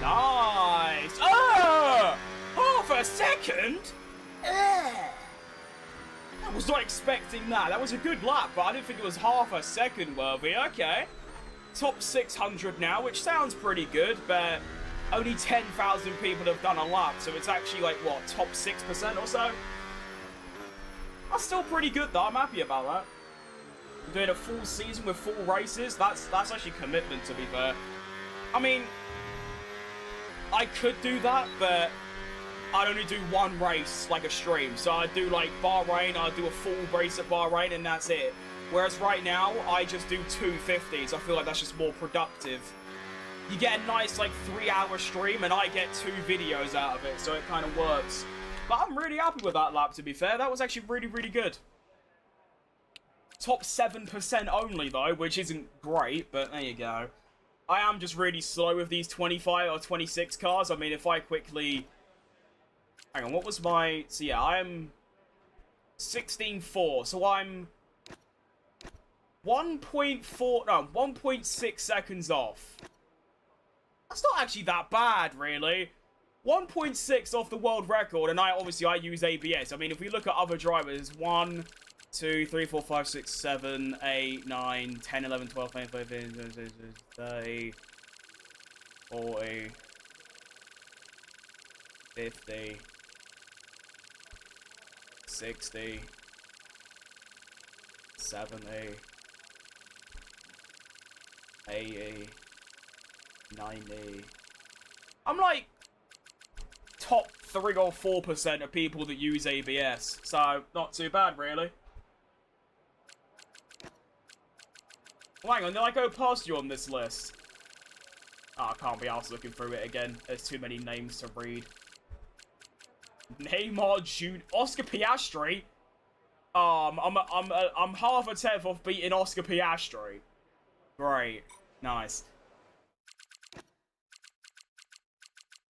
Nice! Oh! Half a second? I was not expecting that. That was a good lap, but I didn't think it was half a second worthy. Okay. Top 600 now, which sounds pretty good, but only 10,000 people have done a lap, so it's actually like, what, top 6% or so? That's still pretty good, though. I'm happy about that. Doing a full season with full races, that's actually commitment, to be fair. I mean, I could do that, but I'd only do one race, like a stream. So I'd do, like, Bahrain, I'd do a full race at Bahrain, and that's it. Whereas right now, I just do 250s. I feel like that's just more productive. You get a nice, like, 3-hour stream, and I get 2 videos out of it, so it kind of works. But I'm really happy with that lap, to be fair. That was actually really, really good. Top 7% only, though, which isn't great, but there you go. I am just really slow with these 25 or 26 cars. I mean, if I quickly... Hang on, what was my... So, yeah, I'm 16.4. So, I'm 1.4... No, 1.6 seconds off. That's not actually that bad, really. 1.6 off the world record, and obviously I use ABS. I mean, if we look at other drivers, 1, 2, 3, 4, 5, 6, 7, 8, 9, 10, 11, 12, 13, 14, 30, 40, 50, 60, 70, 80, 90. I'm like top 3 or 4% of people that use ABS, so not too bad, really. Well, hang on, did I go past you on this list? Oh, I can't be arsed looking through it again. There's too many names to read. Neymar Jr. Oscar Piastri? I'm half a tenth off beating Oscar Piastri. Great. Nice.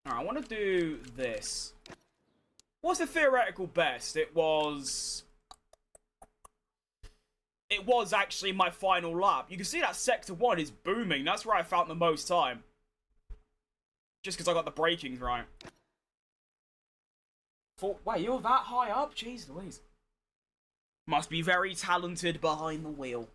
Alright, I want to do this. What's the theoretical best? It was actually my final lap. You can see that Sector 1 is booming. That's where I found the most time. Just because I got the brakings right. Wait, you're that high up? Jeez Louise. Must be very talented behind the wheel.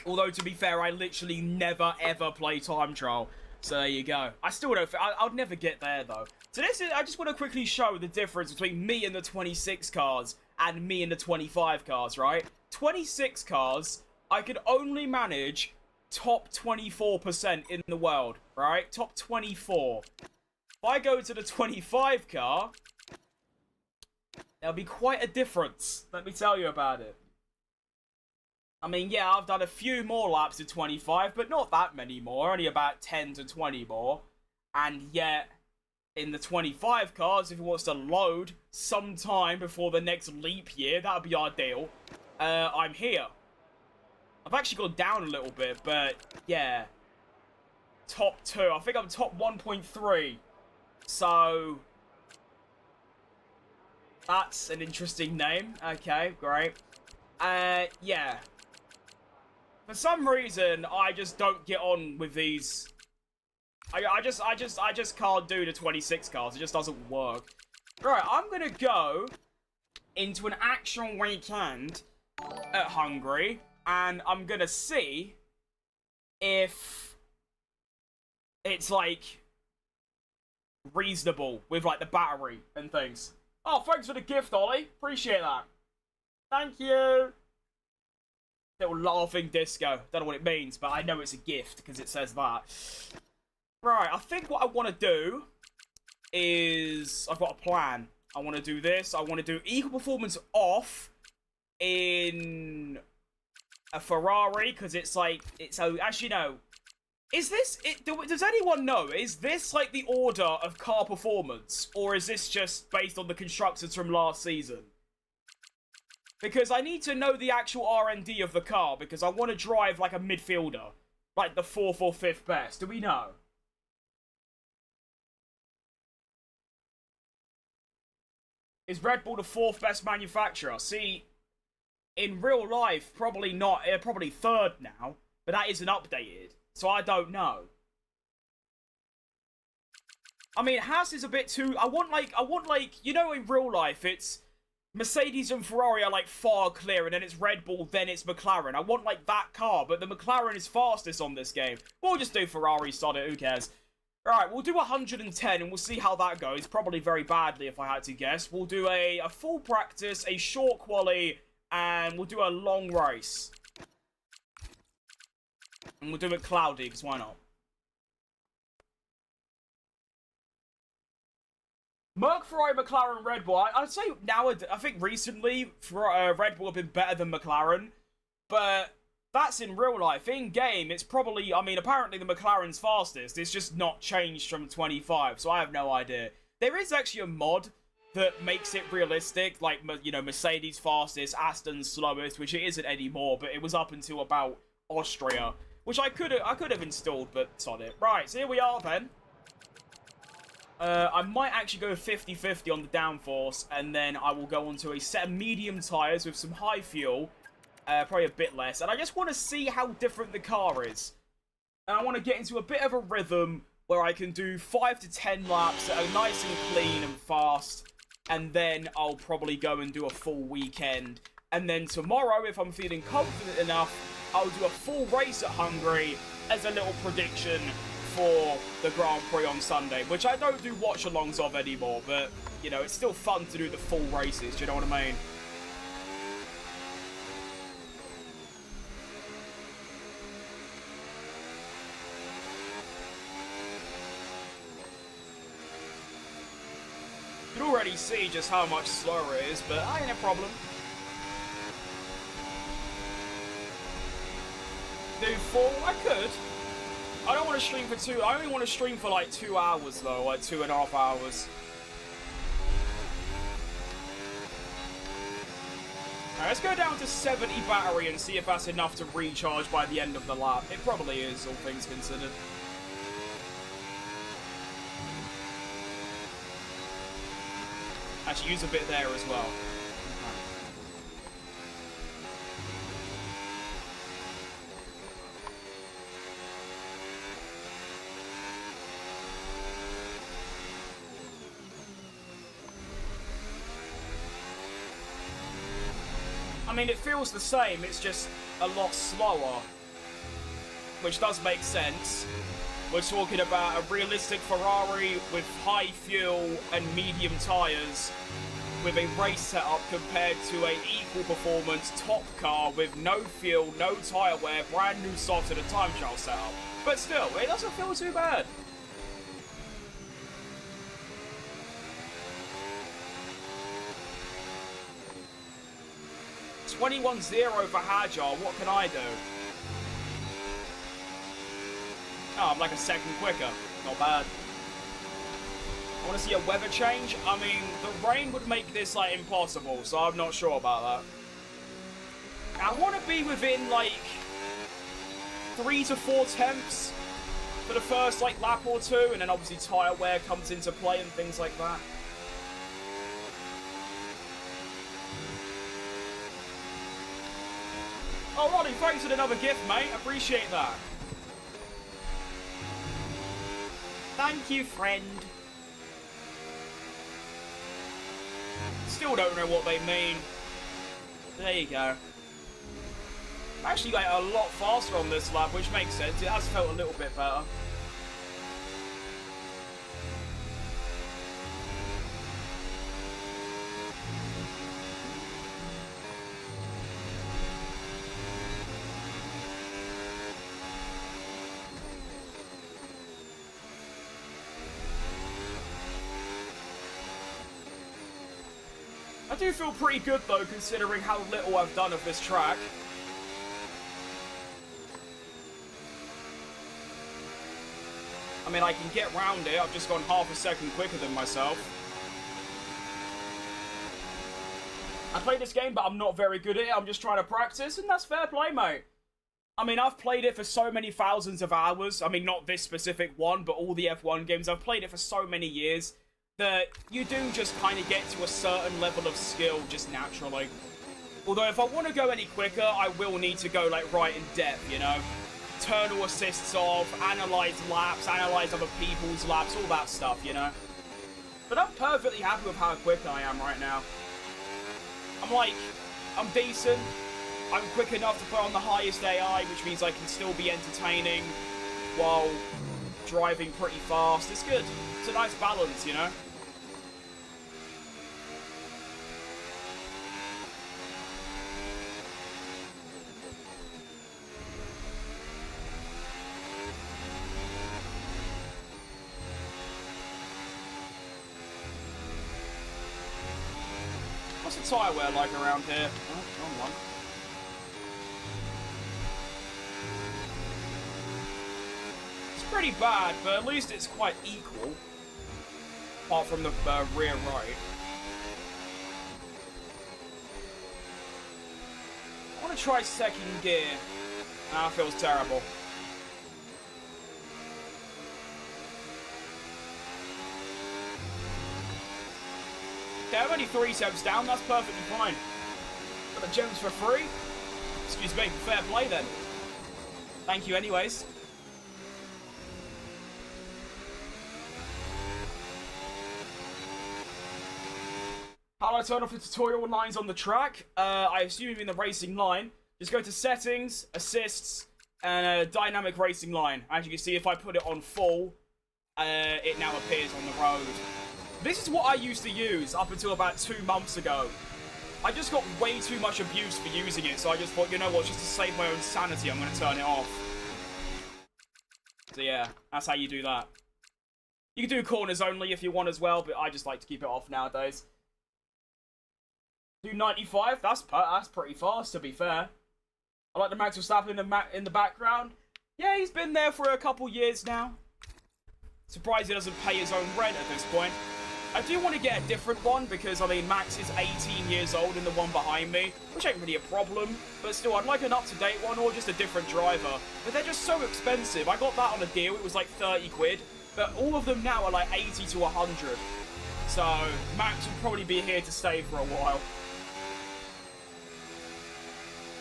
Although, to be fair, I literally never, ever play time trial. So there you go. I still don't... I'll never get there, though. So this is... I just want to quickly show the difference between me and the 26 cars and me and the 25 cars, right? 26 cars, I could only manage top 24% in the world, right? Top 24. If I go to the 25 car, there'll be quite a difference. Let me tell you about it. I mean, yeah, I've done a few more laps at 25, but not that many more. Only about 10 to 20 more. And yet, in the 25 cars, if it wants to load sometime before the next leap year, that would be ideal. I'm here. I've actually gone down a little bit, but yeah. Top 2. I think I'm top 1.3. So, that's an interesting name. Okay, great. Yeah. For some reason, I just don't get on with these. I just can't do the 26 cars. It just doesn't work. Right, I'm gonna go into an actual weekend at Hungary, and I'm gonna see if it's like reasonable with like the battery and things. Oh, thanks for the gift, Ollie. Appreciate that. Thank you. Little laughing disco. Don't know what it means, but I know it's a gift because it says that. Right, I think what I want to do is... I've got a plan. I want to do this. I want to do equal performance off in a Ferrari because it's like... So, actually, no. Is this... Does anyone know? Is this like the order of car performance? Or is this just based on the constructors from last season? Because I need to know the actual R&D of the car, because I want to drive like a midfielder. Like the 4th or 5th best. Do we know? Is Red Bull the 4th best manufacturer? See, in real life, probably not. Probably 3rd now. But that isn't updated. So I don't know. I mean, Haas is a bit too... I want like, you know, in real life, it's Mercedes and Ferrari are like far clear, and then it's Red Bull, then it's McLaren. I want like that car, but the McLaren is fastest on this game. We'll just do Ferrari, sod it, who cares? Alright, we'll do 110, and we'll see how that goes. Probably very badly, if I had to guess. We'll do a full practice, a short quali, and we'll do a long race. And we'll do it cloudy, because why not? Merc, Ferrari, McLaren, Red Bull. I'd say nowadays, I think recently, Red Bull have been better than McLaren. But that's in real life. In game, it's probably, I mean, apparently the McLaren's fastest. It's just not changed from 25, so I have no idea. There is actually a mod that makes it realistic, like, you know, Mercedes fastest, Aston's slowest, which it isn't anymore, but it was up until about Austria, which I could have installed, but sod it. Right, so here we are then. I might actually go 50-50 on the downforce, and then I will go onto a set of medium tyres with some high fuel, probably a bit less, and I just want to see how different the car is. And I want to get into a bit of a rhythm where I can do 5 to 10 laps that are nice and clean and fast, and then I'll probably go and do a full weekend. And then tomorrow, if I'm feeling confident enough, I'll do a full race at Hungary as a little prediction for the Grand Prix on Sunday, which I don't do watch-alongs of anymore, but, you know, it's still fun to do the full races, do you know what I mean? You can already see just how much slower it is, but I ain't a problem. Do 4? I could. I don't want to stream for 2. I only want to stream for like 2 hours though, like 2.5 hours. Alright, let's go down to 70 battery and see if that's enough to recharge by the end of the lap. It probably is, all things considered. Actually, use a bit there as well. I mean, it feels the same, it's just a lot slower. Which does make sense. We're talking about a realistic Ferrari with high fuel and medium tyres with a race setup compared to a equal performance top car with no fuel, no tyre wear, brand new soft and a time trial setup. But still, it doesn't feel too bad. $21.0 for Hajar, what can I do? Oh, I'm like a second quicker. Not bad. I want to see a weather change. I mean, the rain would make this, like, impossible, so I'm not sure about that. I want to be within, like, 3 to 4 temps for the first, like, lap or two, and then obviously tyre wear comes into play and things like that. Oh, Roddy, thanks for another gift, mate. Appreciate that. Thank you, friend. Still don't know what they mean. There you go. I'm actually like a lot faster on this lap, which makes sense. It has felt a little bit better. I do feel pretty good though, considering how little I've done of this track. I mean, I can get round it, I've just gone half a second quicker than myself. I play this game, but I'm not very good at it. I'm just trying to practice, and that's fair play, mate. I mean, I've played it for so many thousands of hours. I mean, not this specific one, but all the F1 games. I've played it for so many years that you do just kind of get to a certain level of skill just naturally. Although, if I want to go any quicker, I will need to go, like, right in depth, you know? Turn all assists off, analyze laps, analyze other people's laps, all that stuff, you know? But I'm perfectly happy with how quick I am right now. I'm decent. I'm quick enough to put on the highest AI, which means I can still be entertaining while driving pretty fast. It's good. It's a nice balance, you know? What's the tyre wear like around here? Oh, wrong one. It's pretty bad, but at least it's quite equal. Apart from the rear right. I want to try second gear. Ah, feels terrible. Okay, I'm only 3 steps down, that's perfectly fine. Got the gems for free? Excuse me, fair play then. Thank you anyways. How do I turn off the tutorial lines on the track? I assume you mean the racing line. Just go to settings, assists, and dynamic racing line. As you can see, if I put it on full, it now appears on the road. This is what I used to use up until about 2 months ago. I just got way too much abuse for using it, so I just thought, you know what, just to save my own sanity, I'm going to turn it off. So yeah, that's how you do that. You can do corners only if you want as well, but I just like to keep it off nowadays. Do 95, that's pretty fast, to be fair. I like the Max Verstappen in the background. Yeah, he's been there for a couple years now. Surprised he doesn't pay his own rent at this point. I do want to get a different one because, I mean, Max is 18 years old in the one behind me, which ain't really a problem, but still, I'd like an up-to-date one or just a different driver. But they're just so expensive. I got that on a deal, it was like 30 quid, but all of them now are like 80 to 100. So, Max will probably be here to stay for a while.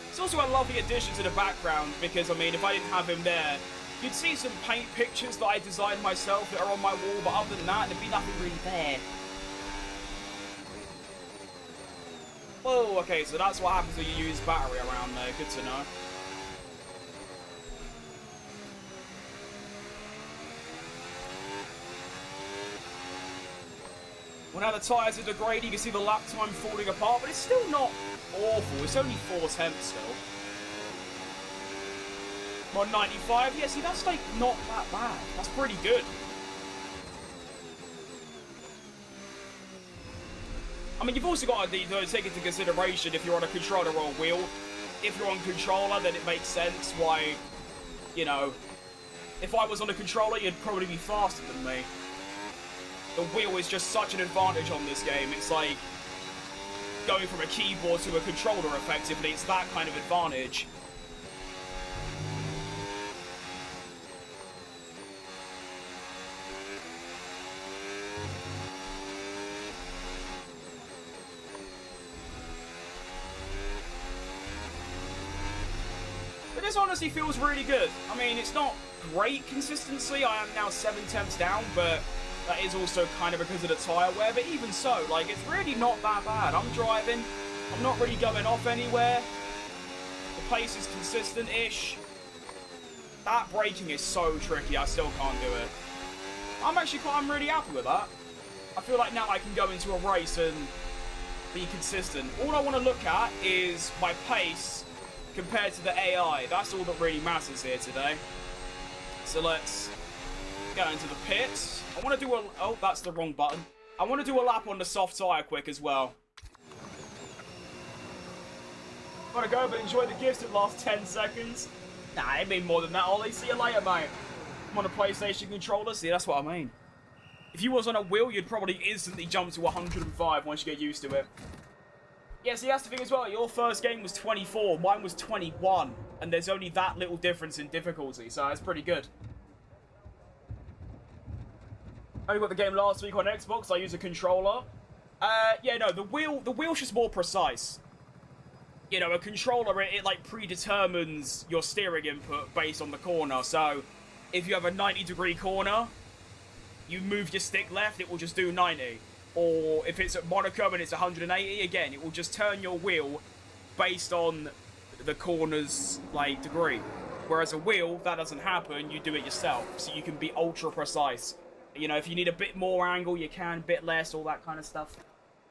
It's also a lovely addition to the background because, I mean, if I didn't have him there, you'd see some paint pictures that I designed myself that are on my wall, but other than that, there'd be nothing really there. Oh, okay, so that's what happens when you use battery around there. Good to know. Well, now the tyres are degrading, you can see the lap time falling apart, but it's still not awful. It's only 4 tenths still. 195, yeah, see, that's like not that bad. That's pretty good. I mean, you've also got to take into consideration if you're on a controller or a wheel. If you're on controller, then it makes sense why, you know, if I was on a controller, you'd probably be faster than me. The wheel is just such an advantage on this game. It's like going from a keyboard to a controller, effectively. It's that kind of advantage. This honestly feels really good. I mean, it's not great consistency. I am now 7 tenths down, but that is also kind of because of the tyre wear. But even so, like, it's really not that bad. I'm driving. I'm not really going off anywhere. The pace is consistent-ish. That braking is so tricky. I still can't do it. I'm really happy with that. I feel like now I can go into a race and be consistent. All I want to look at is my pace compared to the AI. That's all that really matters here today. So let's go into the pits. I want to do a... Oh, that's the wrong button. I want to do a lap on the soft tyre quick as well. Gotta go, but enjoy the gifts that last 10 seconds. Nah, it mean more than that, Ollie. See you later, mate. I'm on a PlayStation controller. See, that's what I mean. If you was on a wheel, you'd probably instantly jump to 105 once you get used to it. Yeah, see, that's the thing as well. Your first game was 24, mine was 21, and there's only that little difference in difficulty, so that's pretty good. I got the game last week on Xbox. I use a controller. Yeah, no, the wheel's just more precise. You know, a controller, it like predetermines your steering input based on the corner. So, if you have a 90-degree corner, you move your stick left, it will just do 90. Or if it's at Monaco and it's 180, again, it will just turn your wheel based on the corner's, like, degree. Whereas a wheel, that doesn't happen, you do it yourself. So you can be ultra precise. You know, if you need a bit more angle, you can, a bit less, all that kind of stuff.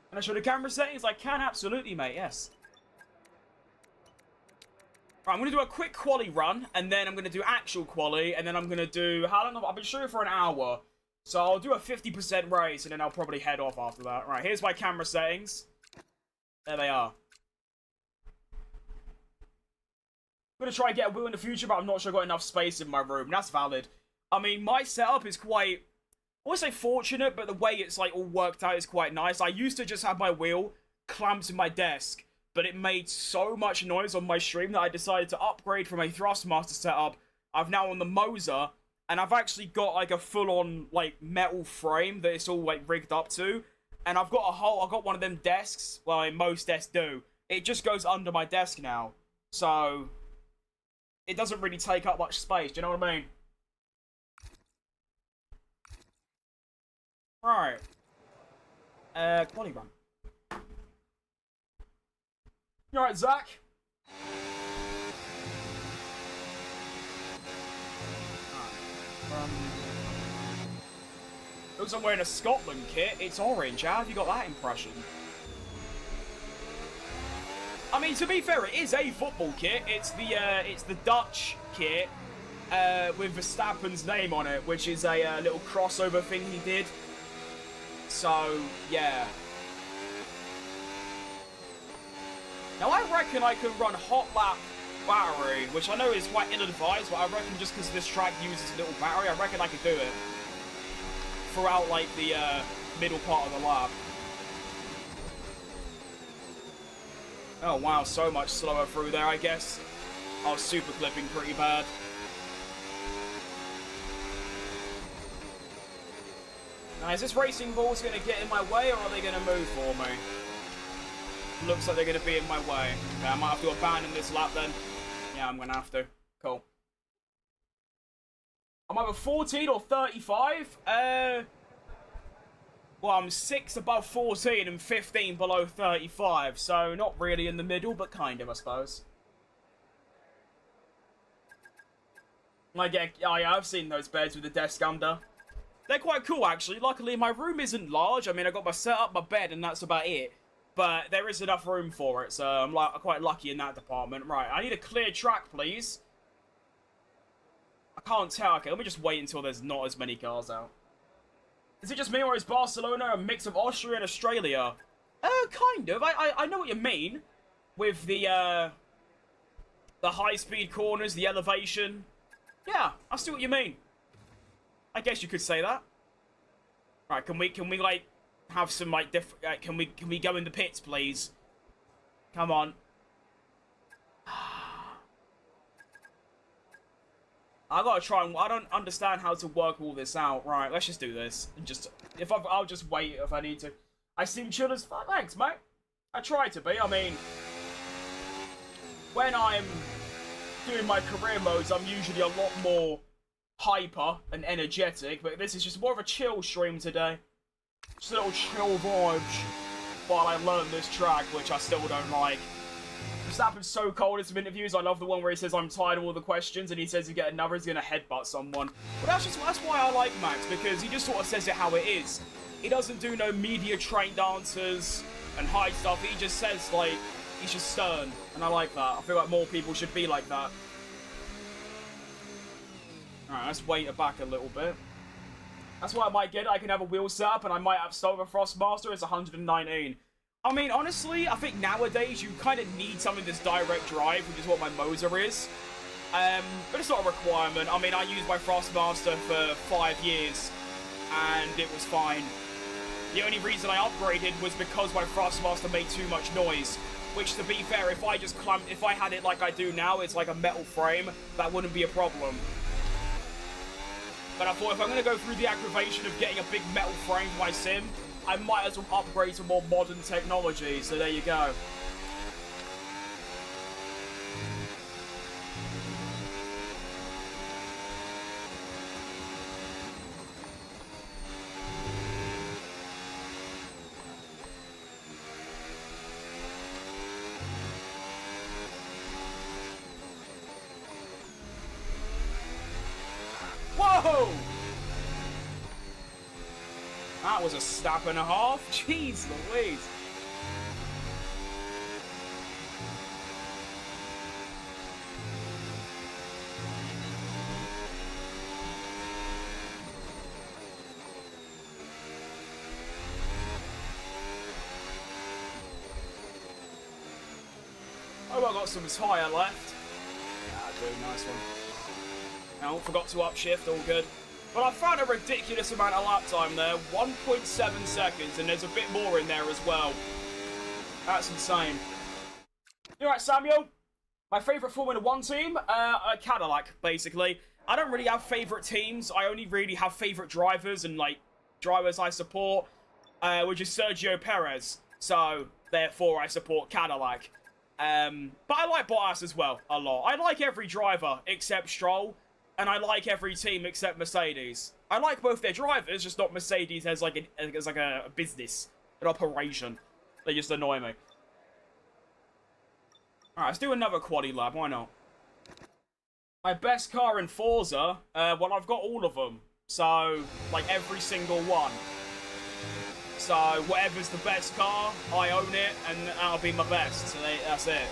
Can I show the camera settings? I can, absolutely, mate, yes. Right, I'm going to do a quick quali run, and then I'm going to do actual quali, and then I'm going to do... How long? I've been shooting for an hour. So I'll do a 50% race, and then I'll probably head off after that. Right, here's my camera settings. There they are. I'm going to try and get a wheel in the future, but I'm not sure I've got enough space in my room. That's valid. I mean, my setup is quite... I wouldn't say fortunate, but the way it's like all worked out is quite nice. I used to just have my wheel clamped to my desk, but it made so much noise on my stream that I decided to upgrade from a Thrustmaster setup. I've now on the Moser, and I've actually got like a full-on like metal frame that it's all like rigged up to, and I've got one of them desks. Well, I mean, most desks do. It just goes under my desk now, so it doesn't really take up much space. Do you know what I mean? Right. Quali run. You alright, Zach? Looks like I'm wearing a Scotland kit. It's orange. How have you got that impression? I mean, to be fair, it is a football kit. It's the Dutch kit with Verstappen's name on it, which is a little crossover thing he did. So, yeah. Now, I reckon I can run hot lap battery, which I know is quite ill-advised, but I reckon just because this track uses a little battery, I reckon I could do it throughout, like, the middle part of the lap. Oh, wow, so much slower through there, I guess. I was super clipping pretty bad. Now, is this racing balls going to get in my way, or are they going to move for me? Looks like they're going to be in my way. Okay, I might have to abandon this lap then. Yeah, I'm going to have to. Cool. I'm either 14 or 35. Well, I'm 6 above 14 and 15 below 35. So, not really in the middle, but kind of, I suppose. Like, yeah, I've seen those beds with the desk under. They're quite cool, actually. Luckily, my room isn't large. I mean, I got my setup, my bed, and that's about it. But there is enough room for it, so I'm quite lucky in that department. Right, I need a clear track, please. I can't tell. Okay, let me just wait until there's not as many cars out. Is it just me, or is Barcelona a mix of Austria and Australia? Kind of. I know what you mean. With the high-speed corners, the elevation. Yeah, I see what you mean. I guess you could say that. Right, can we like have some like different? Can we go in the pits, please? Come on. I gotta try and I don't understand how to work all this out. Right, let's just do this. I'll just wait if I need to. I seem chill as fuck. Thanks, mate. I try to be. I mean, when I'm doing my career modes, I'm usually a lot more hyper and energetic, but this is just more of a chill stream today. Just a little chill vibes while I learn this track, which I still don't like. Verstappen's so cold in some interviews. I love the one where he says, I'm tired of all the questions, and he says you get another, he's going to headbutt someone. But that's why I like Max, because he just sort of says it how it is. He doesn't do no media-trained answers and high stuff. He just says, like, he's just stern, and I like that. I feel like more people should be like that. Alright, let's wait it back a little bit. That's what I might get. I can have a wheel setup, and I might have Silver Frostmaster. It's 119. I mean, honestly, I think nowadays you kind of need something that's direct drive, which is what my Moser is. But it's not a requirement. I mean, I used my Frostmaster for 5 years, and it was fine. The only reason I upgraded was because my Thrustmaster made too much noise. Which, to be fair, if I had it like I do now, it's like a metal frame, that wouldn't be a problem. But I thought if I'm going to go through the aggravation of getting a big metal frame for my sim, I might as well upgrade to more modern technology, so there you go. Whoa! That was a step and a half. Jeez Louise. Oh, I got some tyre left. Ah, dude, nice one. Oh, forgot to upshift, all good. But I found a ridiculous amount of lap time there, 1.7 seconds, and there's a bit more in there as well. That's insane. You alright, Samuel? My favourite Formula 1 team? Cadillac, basically. I don't really have favourite teams, I only really have favourite drivers, and, like, drivers I support, which is Sergio Perez. So, therefore, I support Cadillac. But I like Bottas as well, a lot. I like every driver, except Stroll. And I like every team except Mercedes. I like both their drivers, just not Mercedes as like a business, an operation. They just annoy me. Alright, let's do another quaddy lab, why not? My best car in Forza, well, I've got all of them. So, like, every single one. So, whatever's the best car, I own it, and that'll be my best. So, that's it.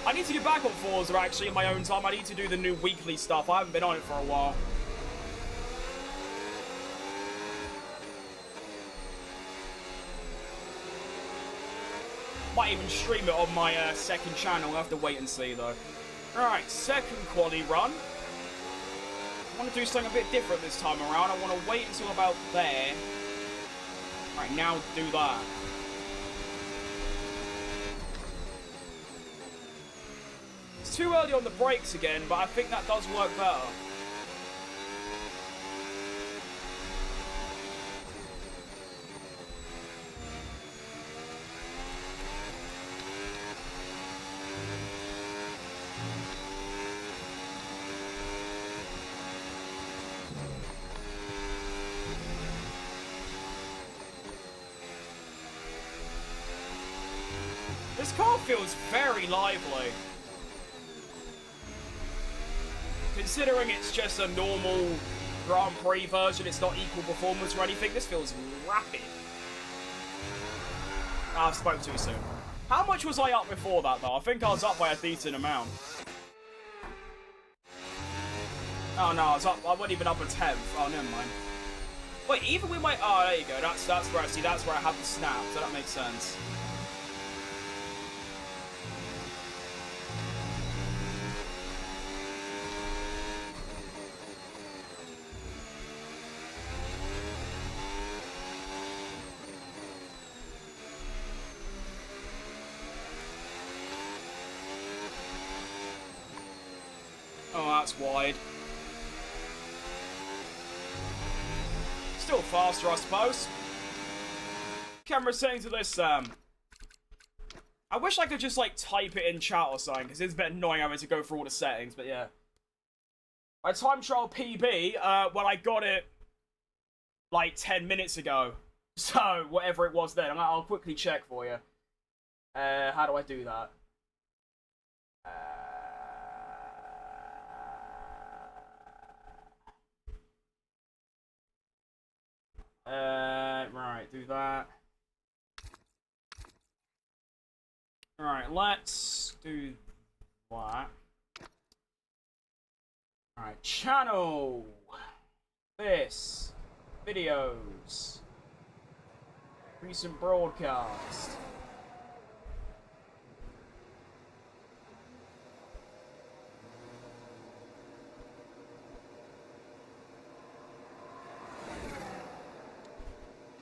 I need to get back on Forza, actually, in my own time. I need to do the new weekly stuff. I haven't been on it for a while. Might even stream it on my second channel. I'll have to wait and see, though. Alright, second quali run. I want to do something a bit different this time around. I want to wait until about there. Alright, now do that. It's too early on the brakes again, but I think that does work better. This car feels very lively. Considering it's just a normal Grand Prix version, it's not equal performance or anything, this feels rapid. I've spoke too soon. How much was I up before that, though? I think I was up by a decent amount. Oh, no, I wasn't even up a tenth. Oh, never mind. Wait, even with my... Oh, there you go. That's where I see. That's where I have the snap, so that makes sense. Oh, that's wide. Still faster, I suppose. Camera settings to this, I wish I could just, like, type it in chat or something, because it's a bit annoying having to go through all the settings, but yeah. My time trial PB, well, I got it, like, 10 minutes ago. So, whatever it was then. I'll quickly check for you. How do I do that? Right, do that. Alright, let's do that. Alright, channel. This. Videos. Recent broadcast.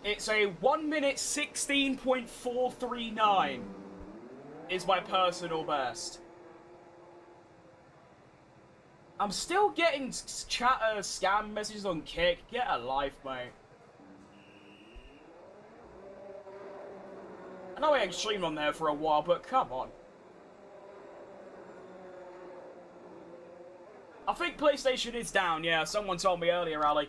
It's a 1 minute 16.439 is my personal best. I'm still getting chatter scam messages on Kick. Get a life, mate. I know I ain't streamed on there for a while, but come on. I think PlayStation is down, yeah. Someone told me earlier, Ali.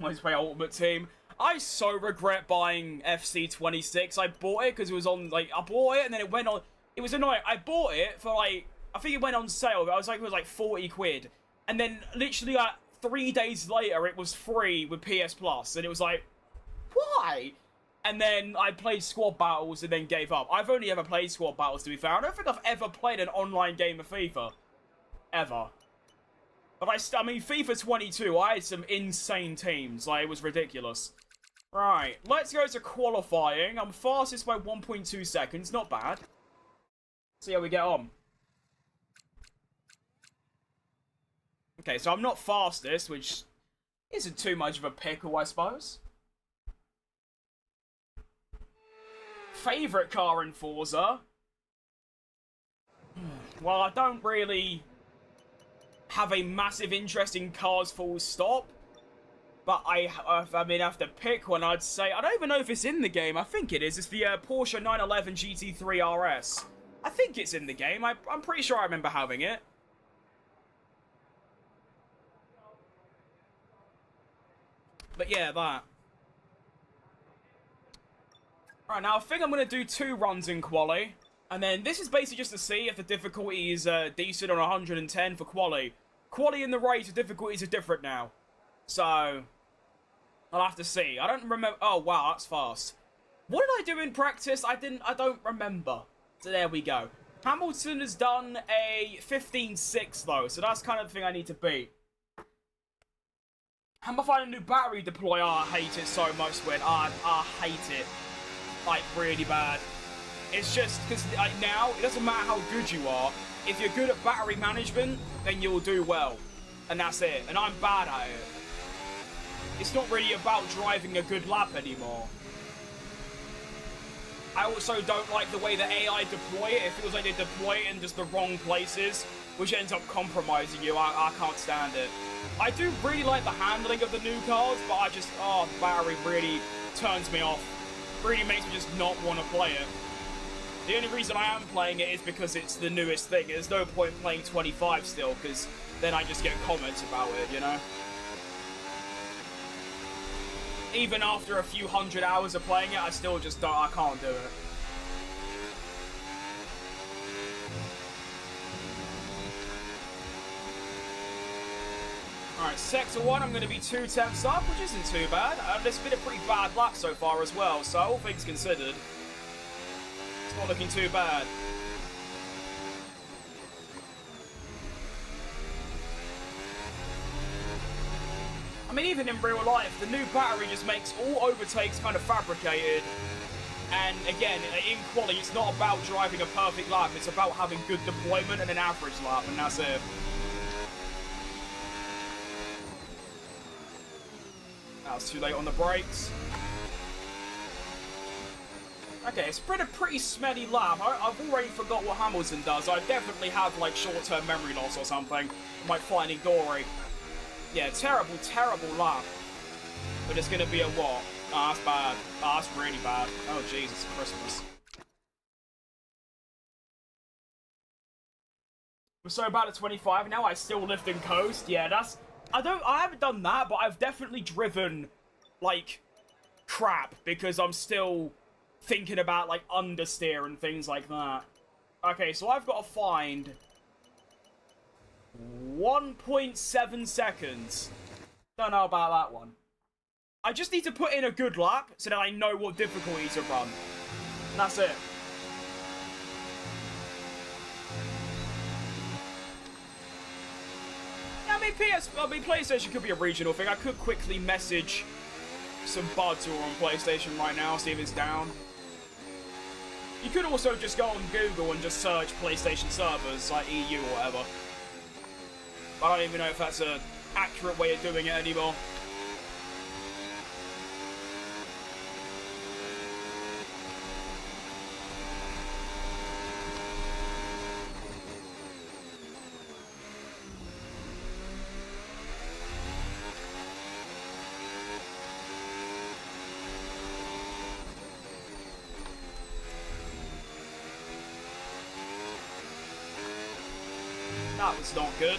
Let's play Ultimate Team. I so regret buying FC26. I bought it because it was on, like, I bought it and then it went on. It was annoying. I bought it for, like, I think it went on sale. I was like, it was like 40 quid. And then literally, like, 3 days later, it was free with PS Plus. And it was like, why? And then I played Squad Battles and then gave up. I've only ever played Squad Battles, to be fair. I don't think I've ever played an online game of FIFA. Ever. But I mean, FIFA 22, I had some insane teams. Like, it was ridiculous. Right, let's go to qualifying. I'm fastest by 1.2 seconds. Not bad. See how we get on. Okay, so I'm not fastest, which isn't too much of a pickle, I suppose. Favorite car in Forza? Well, I don't really have a massive interest in cars full stop. But I mean, I have to pick one, I'd say. I don't even know if it's in the game. I think it is. It's the Porsche 911 GT3 RS. I think it's in the game. I'm pretty sure I remember having it. But yeah, that. Right, now I think I'm going to do 2 runs in quali. And then this is basically just to see if the difficulty is decent on 110 for quali. Quali in the race, the difficulties are different now. So I'll have to see. I don't remember. Oh, wow, that's fast. What did I do in practice? I don't remember. So there we go. Hamilton has done a 15.6 though, so that's kind of the thing I need to beat. How am I finding a new battery deploy? Oh, I hate it so much, Squid. I hate it. Like, really bad. It's just, because now, it doesn't matter how good you are. If you're good at battery management, then you'll do well. And that's it. And I'm bad at it. It's not really about driving a good lap anymore. I also don't like the way the AI deploy it. It feels like they deploy it in just the wrong places, which ends up compromising you. I can't stand it. I do really like the handling of the new cars, but I just, the battery really turns me off. Really makes me just not want to play it. The only reason I am playing it is because it's the newest thing. There's no point playing 25 still, because then I just get comments about it, you know? Even after a few hundred hours of playing it, I still just don't, I can't do it. Alright, sector 1, I'm going to be 2 tenths up, which isn't too bad. It's been a pretty bad lap so far as well, so all things considered, it's not looking too bad. I mean, even in real life, the new battery just makes all overtakes kind of fabricated. And again, in quali, it's not about driving a perfect lap, it's about having good deployment and an average lap, and that's it. That was too late on the brakes. Okay, it's been a pretty smelly lap. I've already forgot what Hamilton does. I definitely have, like, short-term memory loss or something. Like Finding Dory. Yeah, terrible, terrible lap. But it's gonna be a what? Oh, that's bad. Oh, that's really bad. Oh, Jesus, Christmas. We're so bad at 25 now, I still lift and coast. Yeah, that's... I haven't done that, but I've definitely driven, like, crap, because I'm still thinking about, like, understeer and things like that. Okay, so I've got to find 1.7 seconds. Don't know about that one. I just need to put in a good lap, so that I know what difficulty to run. And that's it. I mean, PlayStation could be a regional thing. I could quickly message some buds who are on PlayStation right now, see if it's down. You could also just go on Google and just search PlayStation servers, like EU or whatever. I don't even know if that's an accurate way of doing it anymore. That was not good.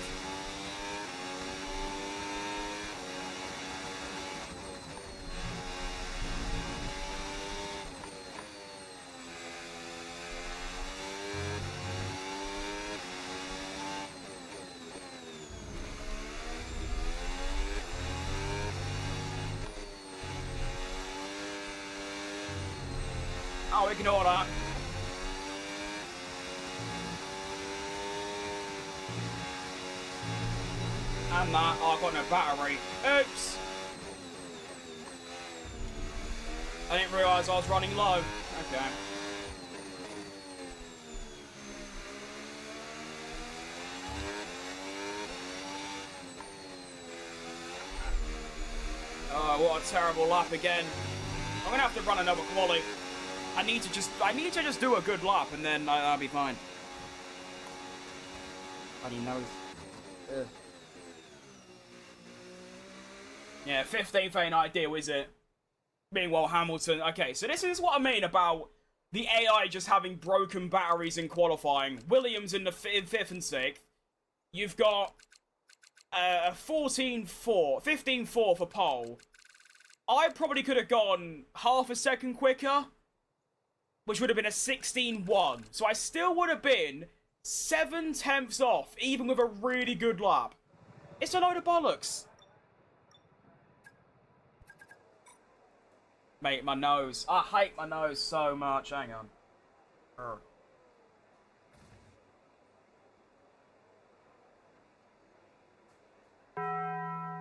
Oh, ignore that. And that. Oh, I've got no battery. Oops! I didn't realise I was running low. Okay. Oh, what a terrible lap again. I'm gonna have to run another quali. I need to just do a good lap and then I'll be fine. Bloody nose. Ugh. Yeah, 15th ain't ideal, is it? Meanwhile, Hamilton... Okay, so this is what I mean about the AI just having broken batteries in qualifying. Williams in the 5th and 6th. You've got a 14-4, 15-4 for pole. I probably could have gone half a second quicker, which would have been a 16-1. So I still would have been 7/10 off, even with a really good lap. It's a load of bollocks. Mate, my nose. I hate my nose so much. Hang on. Urgh.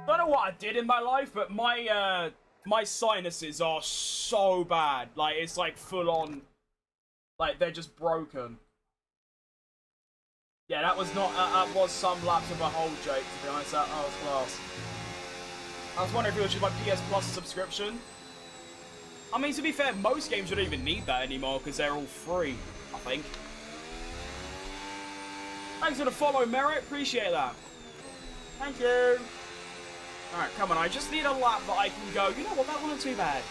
Don't know what I did in my life, but my my sinuses are so bad. Like, it's like full on. Like, they're just broken. Yeah, that was not. That was some laps of a hole, Jake, to be honest. That was class. I was wondering if it was just my PS Plus subscription. I mean, to be fair, most games don't even need that anymore because they're all free, I think. Thanks for the follow, Merritt. Appreciate that. Thank you. Alright, come on. I just need a lap that I can go, you know what, that wasn't too bad.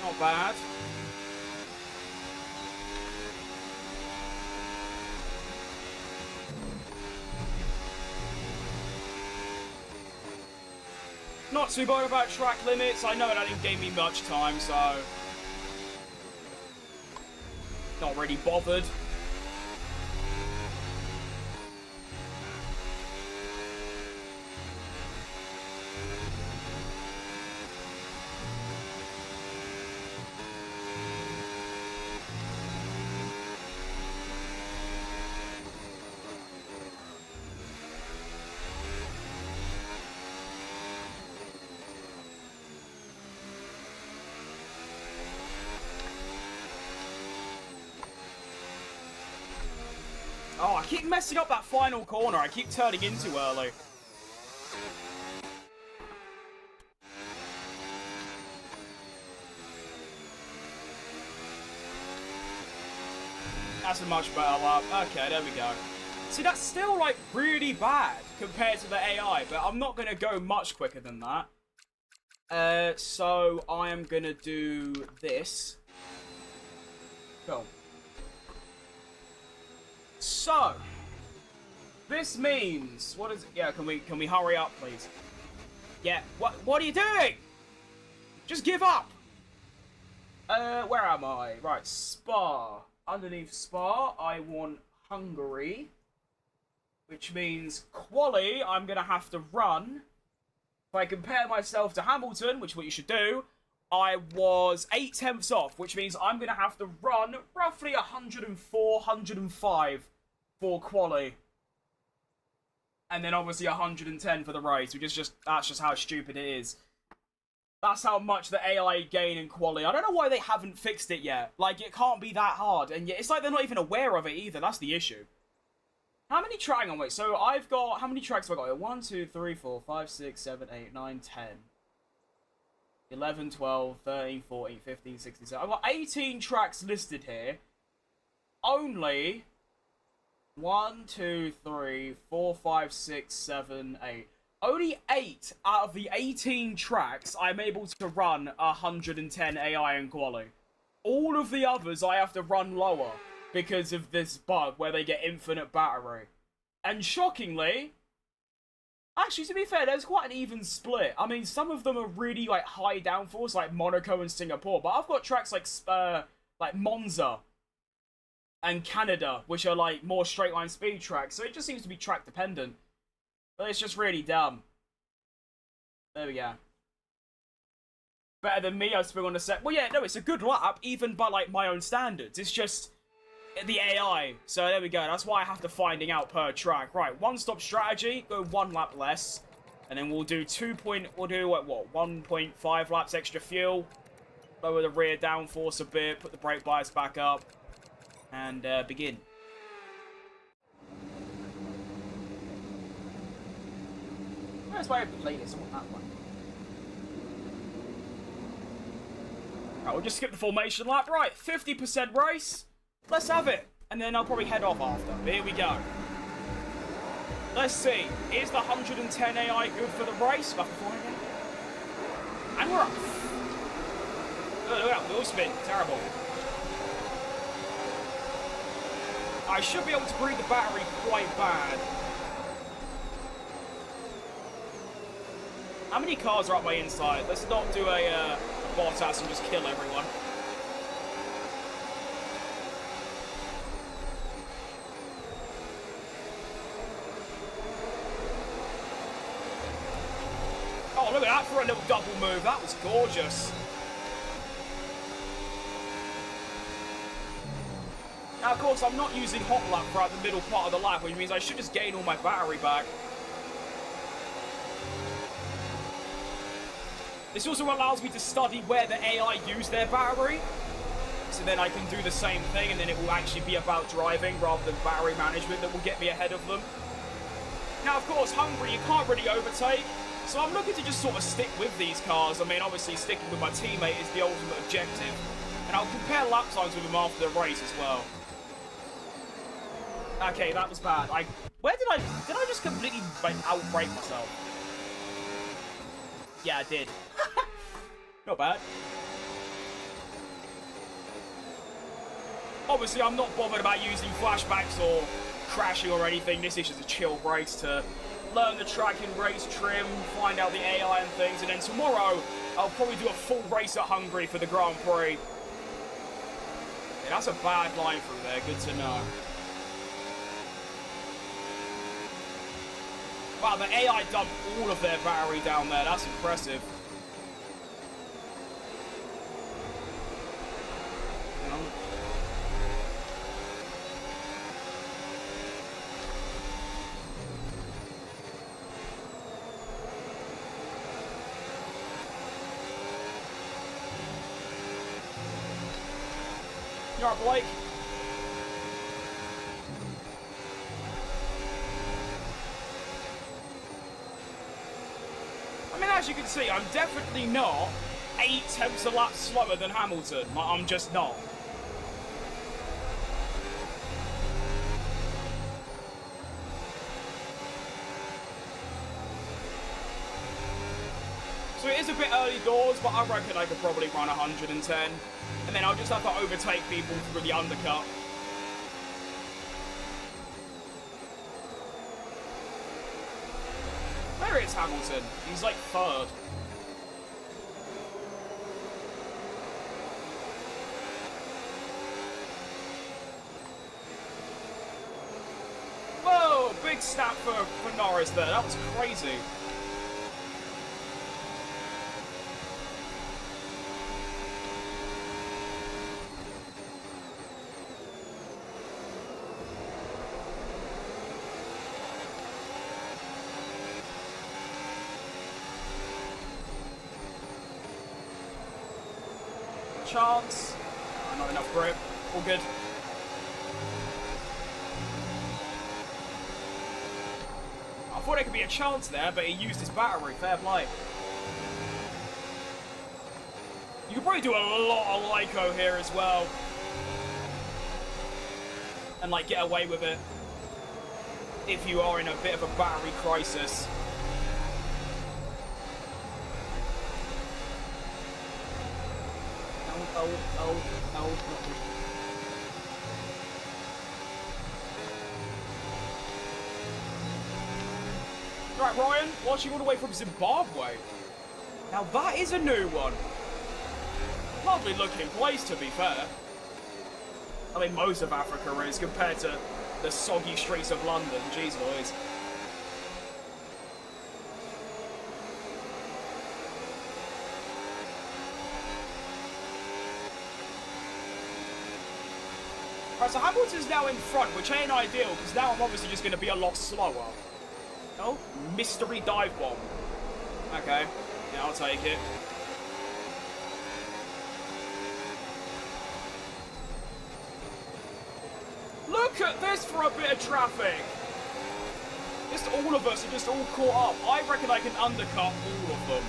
Not bad. Not too bad about track limits. I know it didn't give me much time, so... Not really bothered. Oh, I keep messing up that final corner. I keep turning in too early. That's a much better lap. Okay, there we go. See, that's still, like, really bad compared to the AI, but I'm not going to go much quicker than that. So I am going to do this. Cool. So, this means, what is it? Yeah, can we hurry up, please? Yeah, what are you doing? Just give up. Where am I? Right, Spa. Underneath Spa, I want Hungary, which means quali, I'm gonna have to run if I compare myself to Hamilton, which is what you should do, I was 8/10 off, which means I'm going to have to run roughly 104, 105 for quali. And then obviously 110 for the race, which is that's just how stupid it is. That's how much the AI gain in quali. I don't know why they haven't fixed it yet. Like, it can't be that hard. And yet, it's like they're not even aware of it either. That's the issue. How many tracks on? Wait, so I've got... How many tracks have I got? 1, 2, 3, 4, 5, 6, 7, 8, 9, 10. 11, 12, 13, 14, 15, 16, 17. I've got 18 tracks listed here. Only 1, 2, 3, 4, 5, 6, 7, 8. Only 8 out of the 18 tracks I'm able to run 110 AI in quali. All of the others I have to run lower because of this bug where they get infinite battery. And shockingly, actually, to be fair, there's quite an even split. I mean, some of them are really, like, high downforce, like Monaco and Singapore. But I've got tracks like Monza and Canada, which are, like, more straight-line speed tracks. So it just seems to be track-dependent. But it's just really dumb. There we go. Better than me, I spring on the set. Well, yeah, no, it's a good lap, even by, like, my own standards. It's just the AI. So there we go. That's why I have to finding out per track. Right, one-stop strategy. Go 1 lap less. And then we'll do 1.5 laps extra fuel. Lower the rear downforce a bit. Put the brake bias back up. And begin. That's why I played this. I want that one. Right, we'll just skip the formation lap. Right, 50% race. Let's have it. And then I'll probably head off after. Here we go. Let's see. Is the 110 AI good for the race? Back before again. And we're off. Look at that wheel spin. Terrible. I should be able to breathe the battery quite bad. How many cars are up my inside? Let's not do a Bottas and just kill everyone. Oh, look at that for a little double move. That was gorgeous. Now, of course, I'm not using hot lap throughout the middle part of the lap, which means I should just gain all my battery back. This also allows me to study where the AI use their battery. So then I can do the same thing, and then it will actually be about driving rather than battery management that will get me ahead of them. Now, of course, Hungary, you can't really overtake. So I'm looking to just sort of stick with these cars. I mean, obviously, sticking with my teammate is the ultimate objective. And I'll compare lap times with him after the race as well. Okay, that was bad. Did I just completely, like, outbrake myself? Yeah, I did. Not bad. Obviously, I'm not bothered about using flashbacks or crashing or anything. This is just a chill race to learn the track in race trim, find out the AI and things, and then tomorrow, I'll probably do a full race at Hungary for the Grand Prix. Yeah, that's a bad line through there. Good to know. Wow, the AI dumped all of their battery down there. That's impressive. You alright, Blake? I mean, as you can see, I'm definitely not 8/10 a lap slower than Hamilton. Like, I'm just not. So it is a bit early doors, but I reckon I could probably run 110. And then I'll just have to overtake people through the undercut. Where is Hamilton? He's like 3rd. Whoa! Big snap for Norris there. That was crazy. chance. Not enough grip. All good. I thought there could be a chance there, but he used his battery. Fair play. You could probably do a lot of Lyco here as well. And, like, get away with it. If you are in a bit of a battery crisis. Oh. Right, Ryan, watching all the way from Zimbabwe. Now that is a new one. Lovely looking place, to be fair. I mean, most of Africa is compared to the soggy streets of London. Jeez Louise. Right, so Hamilton's now in front, which ain't ideal, because now I'm obviously just going to be a lot slower. Oh, mystery dive bomb. Okay, yeah, I'll take it. Look at this for a bit of traffic. Just all of us are just all caught up. I reckon I can undercut all of them.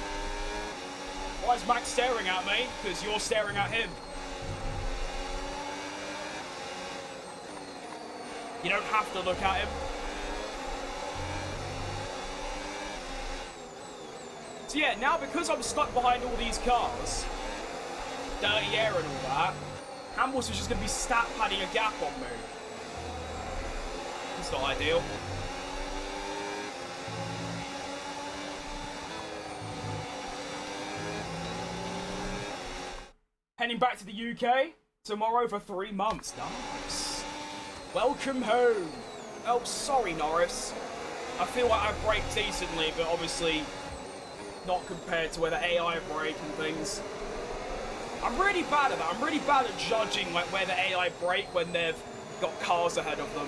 Why is Max staring at me? Because you're staring at him. You don't have to look at him. So yeah, now because I'm stuck behind all these cars, dirty air and all that, Hamilton's just going to be stat padding a gap on me. It's not ideal. Heading back to the UK tomorrow for 3 months. Nice. Welcome home. Oh, sorry, Norris. I feel like I brake decently, but obviously not compared to where the AI brake and things. I'm really bad at that. I'm really bad at judging like where the AI brake when they've got cars ahead of them.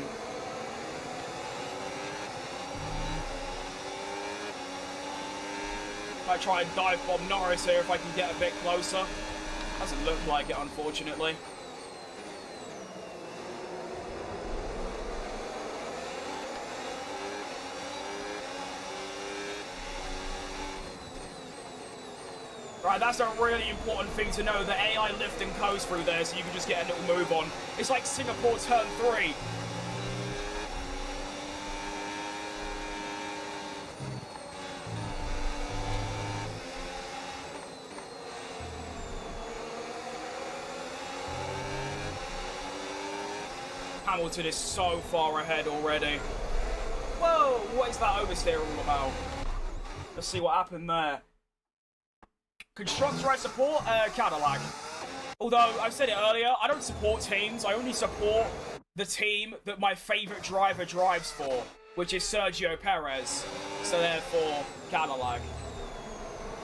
I try and dive bomb Norris here if I can get a bit closer. Doesn't look like it, unfortunately. Right, that's a really important thing to know. The AI lift and coast through there, so you can just get a little move on. It's like Singapore Turn 3. Hamilton is so far ahead already. Whoa, what is that oversteer all about? Let's see what happened there. Constructor I support, Cadillac. Although, I've said it earlier, I don't support teams. I only support the team that my favourite driver drives for, which is Sergio Perez. So therefore, Cadillac.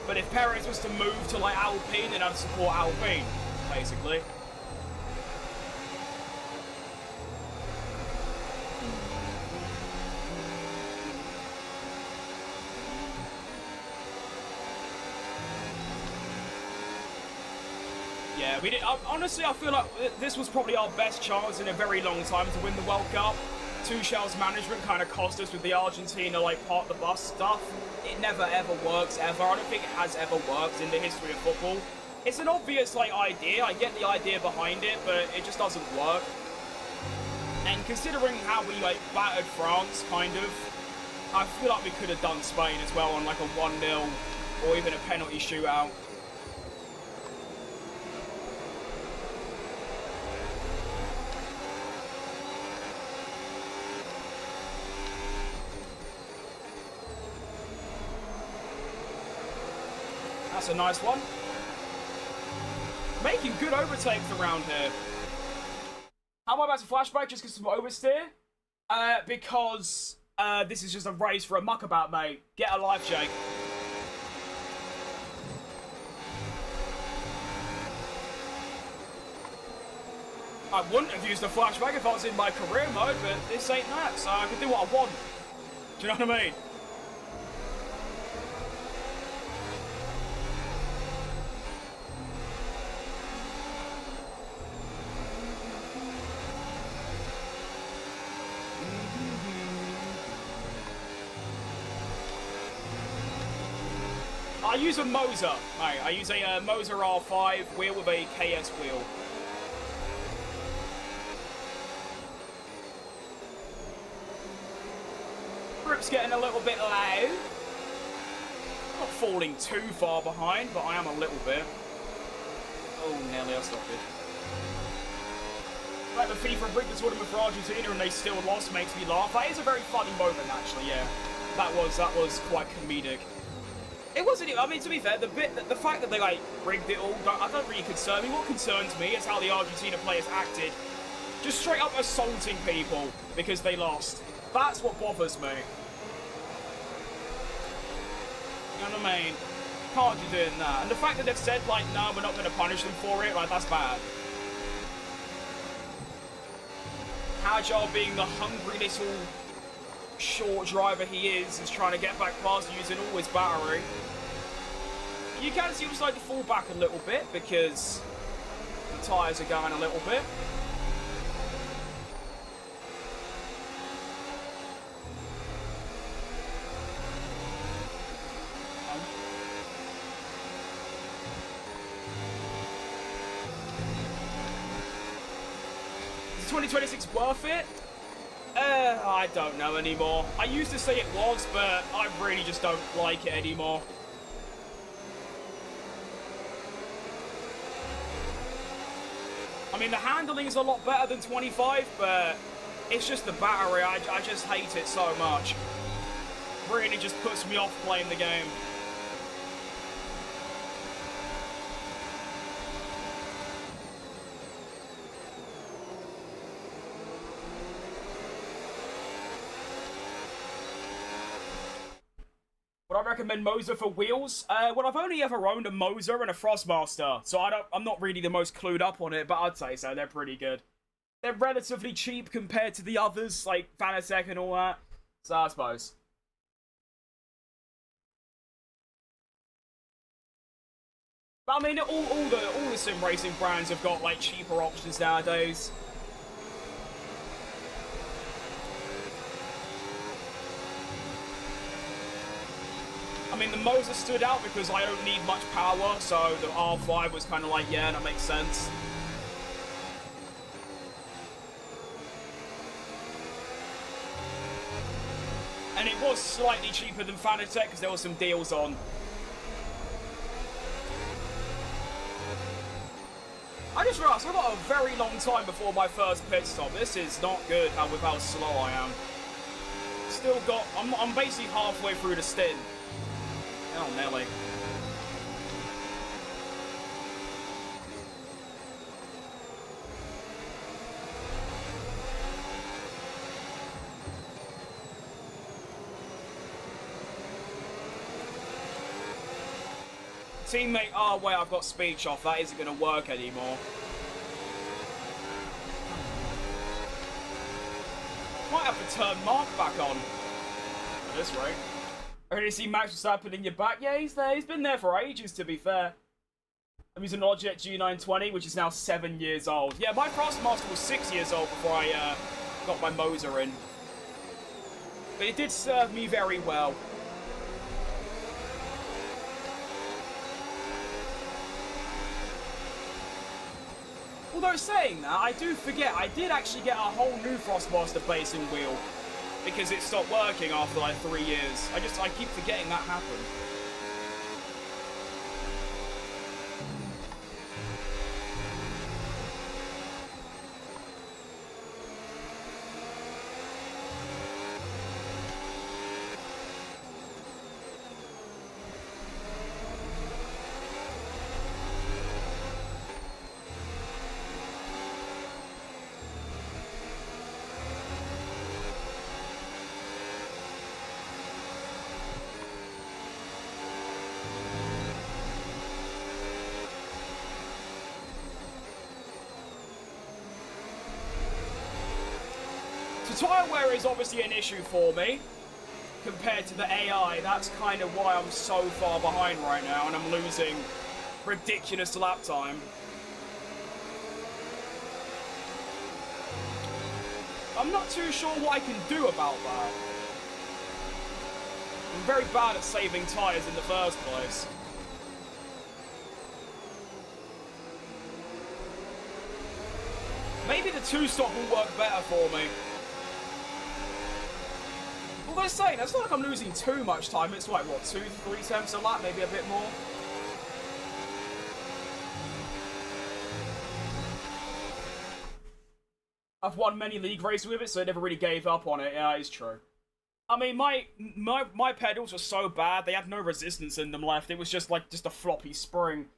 But if Perez was to move to like Alpine, then I'd support Alpine, basically. Yeah, we did. Honestly, I feel like this was probably our best chance in a very long time to win the World Cup. Tuchel's management kind of cost us with the Argentina, like, park the bus stuff. It never ever works, ever. I don't think it has ever worked in the history of football. It's an obvious, like, idea. I get the idea behind it, but it just doesn't work. And considering how we, like, battered France, kind of, I feel like we could have done Spain as well on, like, a 1-0 or even a penalty shootout. That's a nice one. Making good overtakes around here. How am I about to flashback just because of oversteer? Because this is just a race for a muckabout, mate. Get a life, Jake. I wouldn't have used a flashback if I was in my career mode, but this ain't that, so I can do what I want. Do you know what I mean? I use a Moser. Right, I use a Moser R5 wheel with a KS wheel. Grip's getting a little bit low. Not falling too far behind, but I am a little bit. Oh, nearly I stopped it. Like the FIFA rigged the tournament for Argentina and they still lost makes me laugh. That is a very funny moment, actually. Yeah, that was quite comedic. It wasn't. I mean, to be fair, the fact that they like rigged it all, I don't really concern me. What concerns me is how the Argentina players acted, just straight up assaulting people because they lost. That's what bothers me. You know what I mean? Can't be doing that. And the fact that they've said like, no, we're not going to punish them for it, like that's bad. Hajar, being the hungry little short driver he is trying to get back past using all his battery. You can see him decide to fall back a little bit because the tyres are going a little bit. Is 2026 worth it? I don't know anymore. I used to say it was, but I really just don't like it anymore. I mean, the handling is a lot better than 25, but it's just the battery. I just hate it so much. Really just puts me off playing the game. Would I recommend Moser for wheels? Well, I've only ever owned a Moser and a Frostmaster, so I'm not really the most clued up on it, but I'd say so. They're pretty good. They're relatively cheap compared to the others, like Fanatec and all that. So I suppose. But I mean, all the sim racing brands have got like cheaper options nowadays. I mean, the Moser stood out because I don't need much power, so the R5 was kind of like, yeah, that makes sense. And it was slightly cheaper than Fanatec because there were some deals on. I just realised I've got a very long time before my first pit stop. This is not good with how slow I am. Still got... I'm basically halfway through the stint. Oh, Nelly. Teammate, oh wait, I've got speech off. That isn't going to work anymore. Might have to turn Mark back on. At this rate. I already see Max Verstappen in your back. Yeah, he's there. He's been there for ages, to be fair. I'm using an Logitech G920, which is now 7 years old. Yeah, my Frostmaster was 6 years old before I got my Moser in. But it did serve me very well. Although saying that, I do forget, I did actually get a whole new Frostmaster basing wheel. Because it stopped working after like 3 years. I keep forgetting that happened. So tyre wear is obviously an issue for me compared to the AI. That's kind of why I'm so far behind right now and I'm losing ridiculous lap time. I'm not too sure what I can do about that. I'm very bad at saving tyres in the first place. Maybe the 2-stop will work better for me. Although saying, it's not like I'm losing too much time. It's like, what, 2-3 tenths a lap? Maybe a bit more. I've won many league races with it, so I never really gave up on it. Yeah, it's true. I mean, my pedals were so bad, they had no resistance in them left. It was just like, just a floppy spring.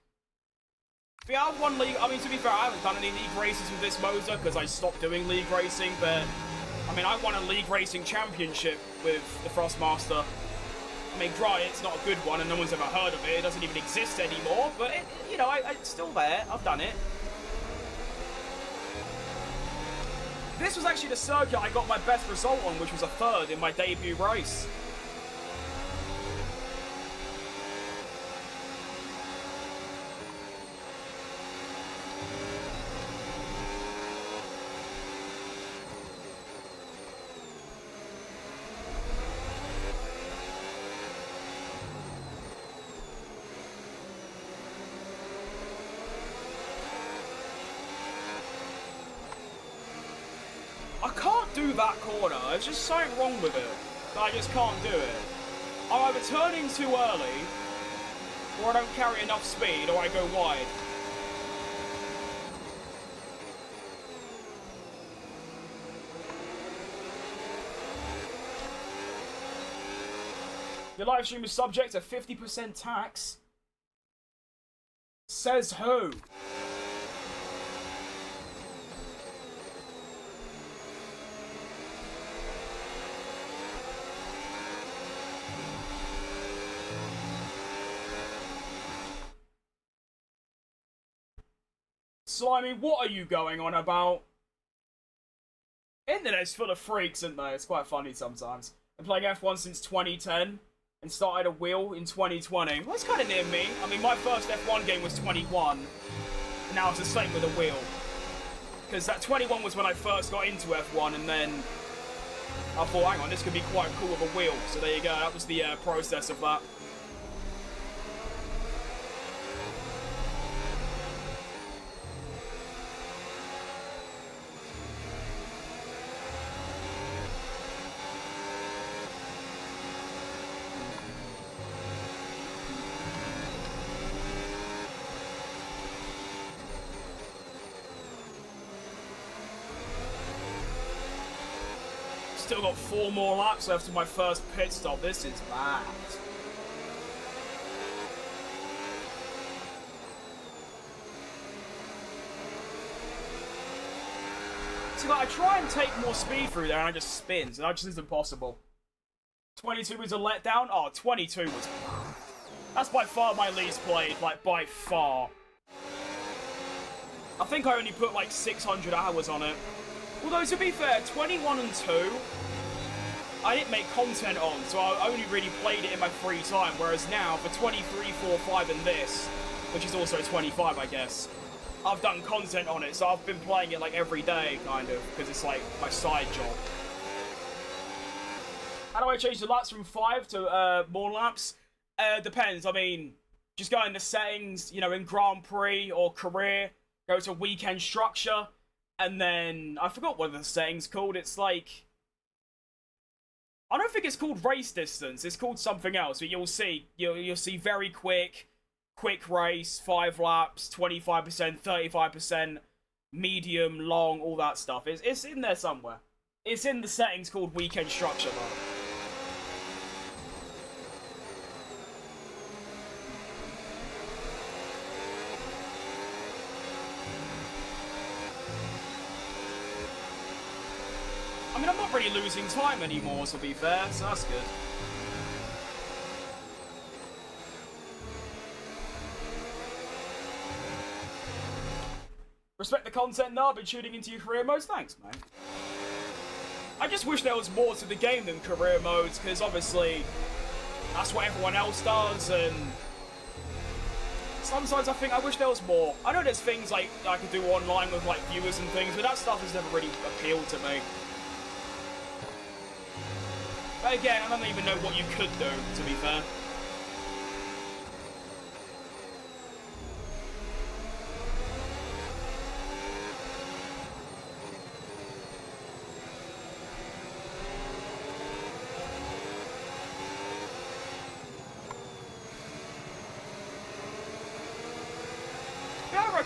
But yeah, I've won league, I mean, to be fair, I haven't done any league races with this motor, because I stopped doing league racing, but, I mean, I won a league racing championship with the Thrustmaster. I mean, granted, it's not a good one, and no one's ever heard of it. It doesn't even exist anymore, but, you know, it's still there. I've done it. This was actually the circuit I got my best result on, which was a 3rd in my debut race. I can't do that corner. There's just something wrong with it. I just can't do it. I'm either turning too early, or I don't carry enough speed, or I go wide. Your live stream is subject to 50% tax. Says who? Slimy, what are you going on about? Internet's full of freaks, isn't there? It's quite funny sometimes. I've been playing F1 since 2010 and started a wheel in 2020. Well, that's kind of near me. I mean, my first F1 game was 21, and now it's the same with a wheel. Because that 21 was when I first got into F1, and then I thought, hang on, this could be quite cool with a wheel. So there you go, that was the process of that. Still got 4 more laps left to my first pit stop. This is bad. See, like, I try and take more speed through there and I just spins, and that just isn't possible. 22 was a letdown? Oh, 22 was... That's by far my least played, like, by far. I think I only put, like, 600 hours on it. Although, to be fair, 21 and 2, I didn't make content on, so I only really played it in my free time, whereas now, for 23, 4, 5 and this, which is also 25, I guess, I've done content on it, so I've been playing it, like, every day, kind of, because it's, like, my side job. How do I change the laps from 5 to, more laps? Depends, I mean, just go into settings, you know, in Grand Prix or Career, go to Weekend Structure, and then, I forgot what the setting's called, it's like... I don't think it's called Race Distance, it's called something else, but you'll see very quick race, 5 laps, 25%, 35%, medium, long, all that stuff. It's in there somewhere. It's in the settings called Weekend Structure, though. I mean, I'm not really losing time anymore, to be fair, so that's good. Respect the content, though. I've been tuning into your career modes. Thanks, man. I just wish there was more to the game than career modes, because obviously that's what everyone else does, and sometimes I think I wish there was more. I know there's things like I could do online with like viewers and things, but that stuff has never really appealed to me. But again, I don't even know what you could do, to be fair.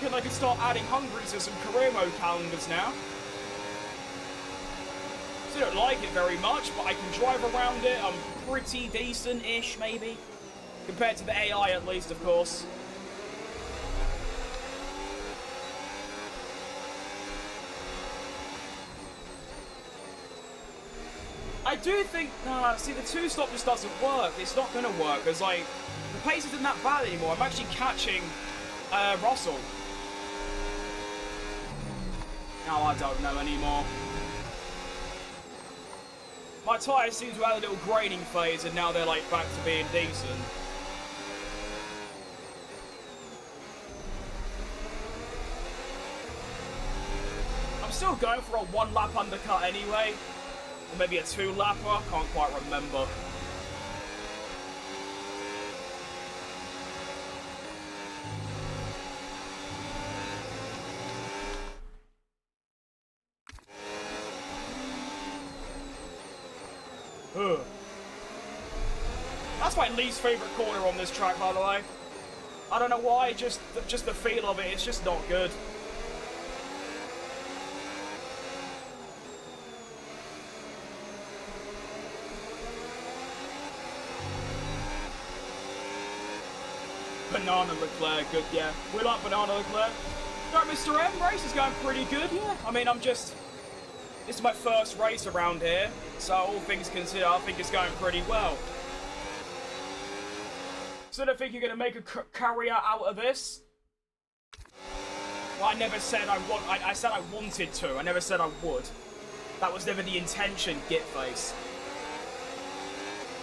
reckon I could start adding Hungary to some career mode calendars now. I don't like it very much, but I can drive around it. I'm pretty decent-ish, maybe. Compared to the AI, at least, of course. I do think, see, the two-stop just doesn't work. It's not going to work, because, like, the pace isn't that bad anymore. I'm actually catching Russell. Now I don't know anymore. My tyres seem to have a little grading phase, and now they're, like, back to being decent. I'm still going for a one-lap undercut anyway. Or maybe a two-lapper, can't quite remember. Ugh. That's my least favourite corner on this track, by the way. I don't know why, just the feel of it, it's just not good. Banana Leclerc, good, yeah. We like Banana Leclerc. No, Mr. M, race is going pretty good, yeah. I mean, this is my first race around here, so all things considered, I think it's going pretty well. So I don't think you're going to make a career out of this. Well, I never said I said I wanted to, I never said I would. That was never the intention, Gitface.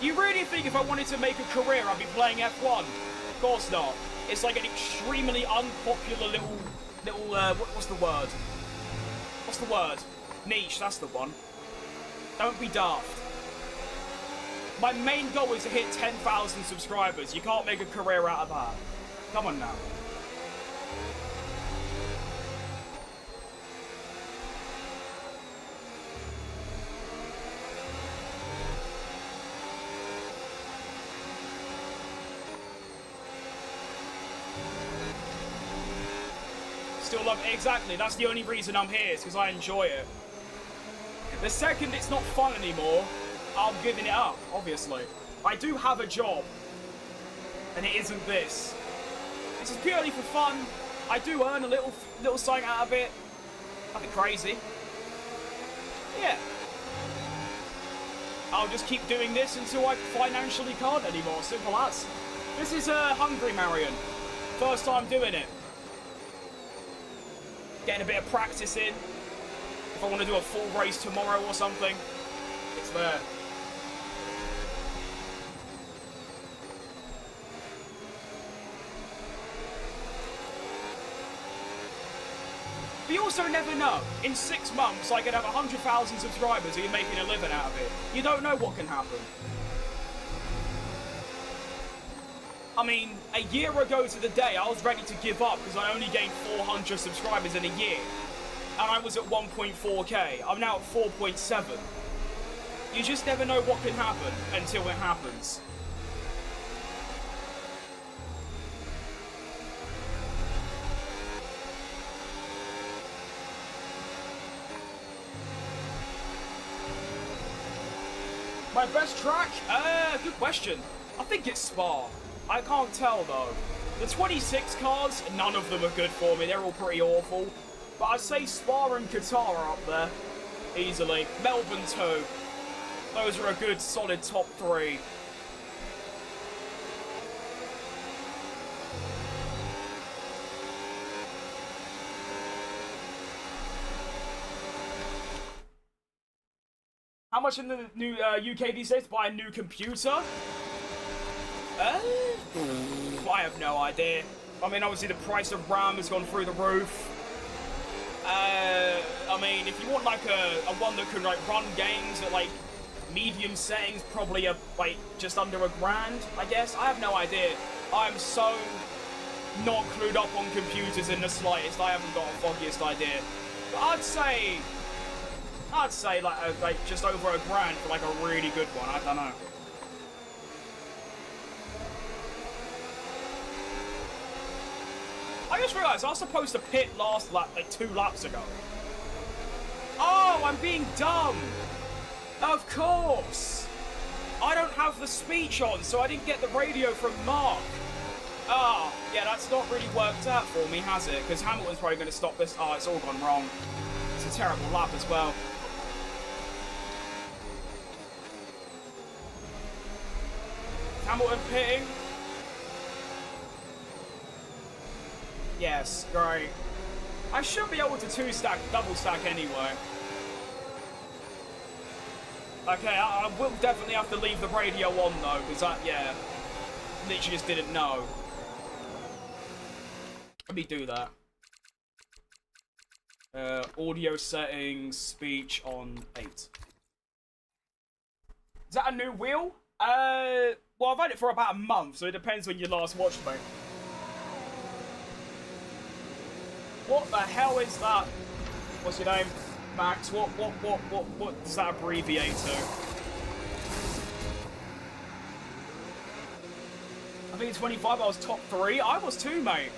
You really think if I wanted to make a career, I'd be playing F1? Of course not. It's like an extremely unpopular little what's the word? What's the word? Niche, that's the one. Don't be daft. My main goal is to hit 10,000 subscribers. You can't make a career out of that. Come on now. Still love it. Exactly, that's the only reason I'm here, is because I enjoy it. The second it's not fun anymore, I'm giving it up, obviously. I do have a job, and it isn't this. This is purely for fun. I do earn a little something out of it. Nothing crazy. Yeah. I'll just keep doing this until I financially can't anymore, simple as. This is Hungary, Marion. First time doing it. Getting a bit of practice in. If I want to do a full race tomorrow or something, it's there. But you also never know. In 6 months, I could have 100,000 subscribers and you're making a living out of it. You don't know what can happen. I mean, a year ago to the day, I was ready to give up because I only gained 400 subscribers in a year. And I was at 1.4k. I'm now at 4.7. You just never know what can happen until it happens. My best track? Good question. I think it's Spa. I can't tell though. The 26 cars, none of them are good for me. They're all pretty awful. But I'd say Spa and Qatar are up there. Easily. Melbourne too. Those are a good solid top 3. How much in the new UK these days to buy a new computer? I have no idea. I mean, obviously the price of RAM has gone through the roof. I mean, if you want like a one that can like run games at like medium settings, probably like just under $1,000, I guess. I have no idea. I am so not clued up on computers in the slightest. I haven't got the foggiest idea. But I'd say like just over $1,000 for like a really good one. I don't know. I just realised I was supposed to pit last lap, like 2 laps ago. Oh, I'm being dumb. Of course. I don't have the speech on, so I didn't get the radio from Mark. Ah, yeah, that's not really worked out for me, has it? Because Hamilton's probably going to stop this. Oh, it's all gone wrong. It's a terrible lap as well. Hamilton pitting. Yes, great. I should be able to two-stack, double-stack anyway. Okay, I will definitely have to leave the radio on, though, because that, yeah, literally just didn't know. Let me do that. Audio settings, speech on 8. Is that a new wheel? Well, I've had it for about a month, so it depends when you last watched me. What the hell is that? What's your name? Max, what does that abbreviate to? I think in 25 I was top 3. I was too, mate.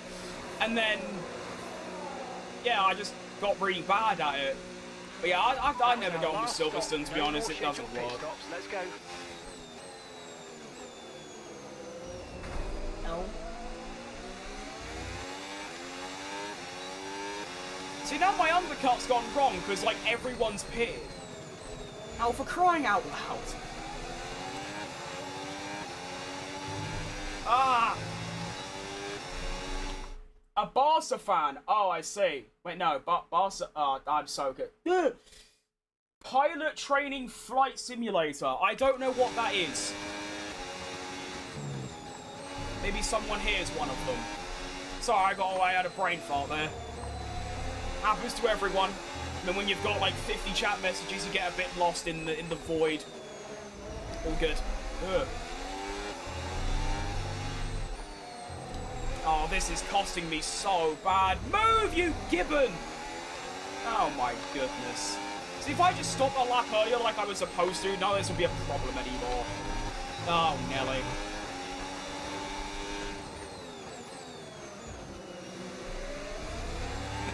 And then, yeah, I just got really bad at it. But yeah, I never go on with Silverstone, to be honest. It doesn't work. Let's go. No. See, now my undercut's gone wrong, because, like, everyone's pitted. Oh, for crying out loud. Ah! A Barca fan. Oh, I see. Wait, no. Barca... Oh, I'm so good. Ugh. Pilot Training Flight Simulator. I don't know what that is. Maybe someone here is one of them. Sorry, I had a brain fart there. Happens to everyone. And then when you've got like 50 chat messages, you get a bit lost in the void. All good. Ugh. Oh, this is costing me so bad. Move, you gibbon! Oh my goodness. See, if I just stopped a lap earlier like I was supposed to, none of this would be a problem anymore. Oh, Nelly.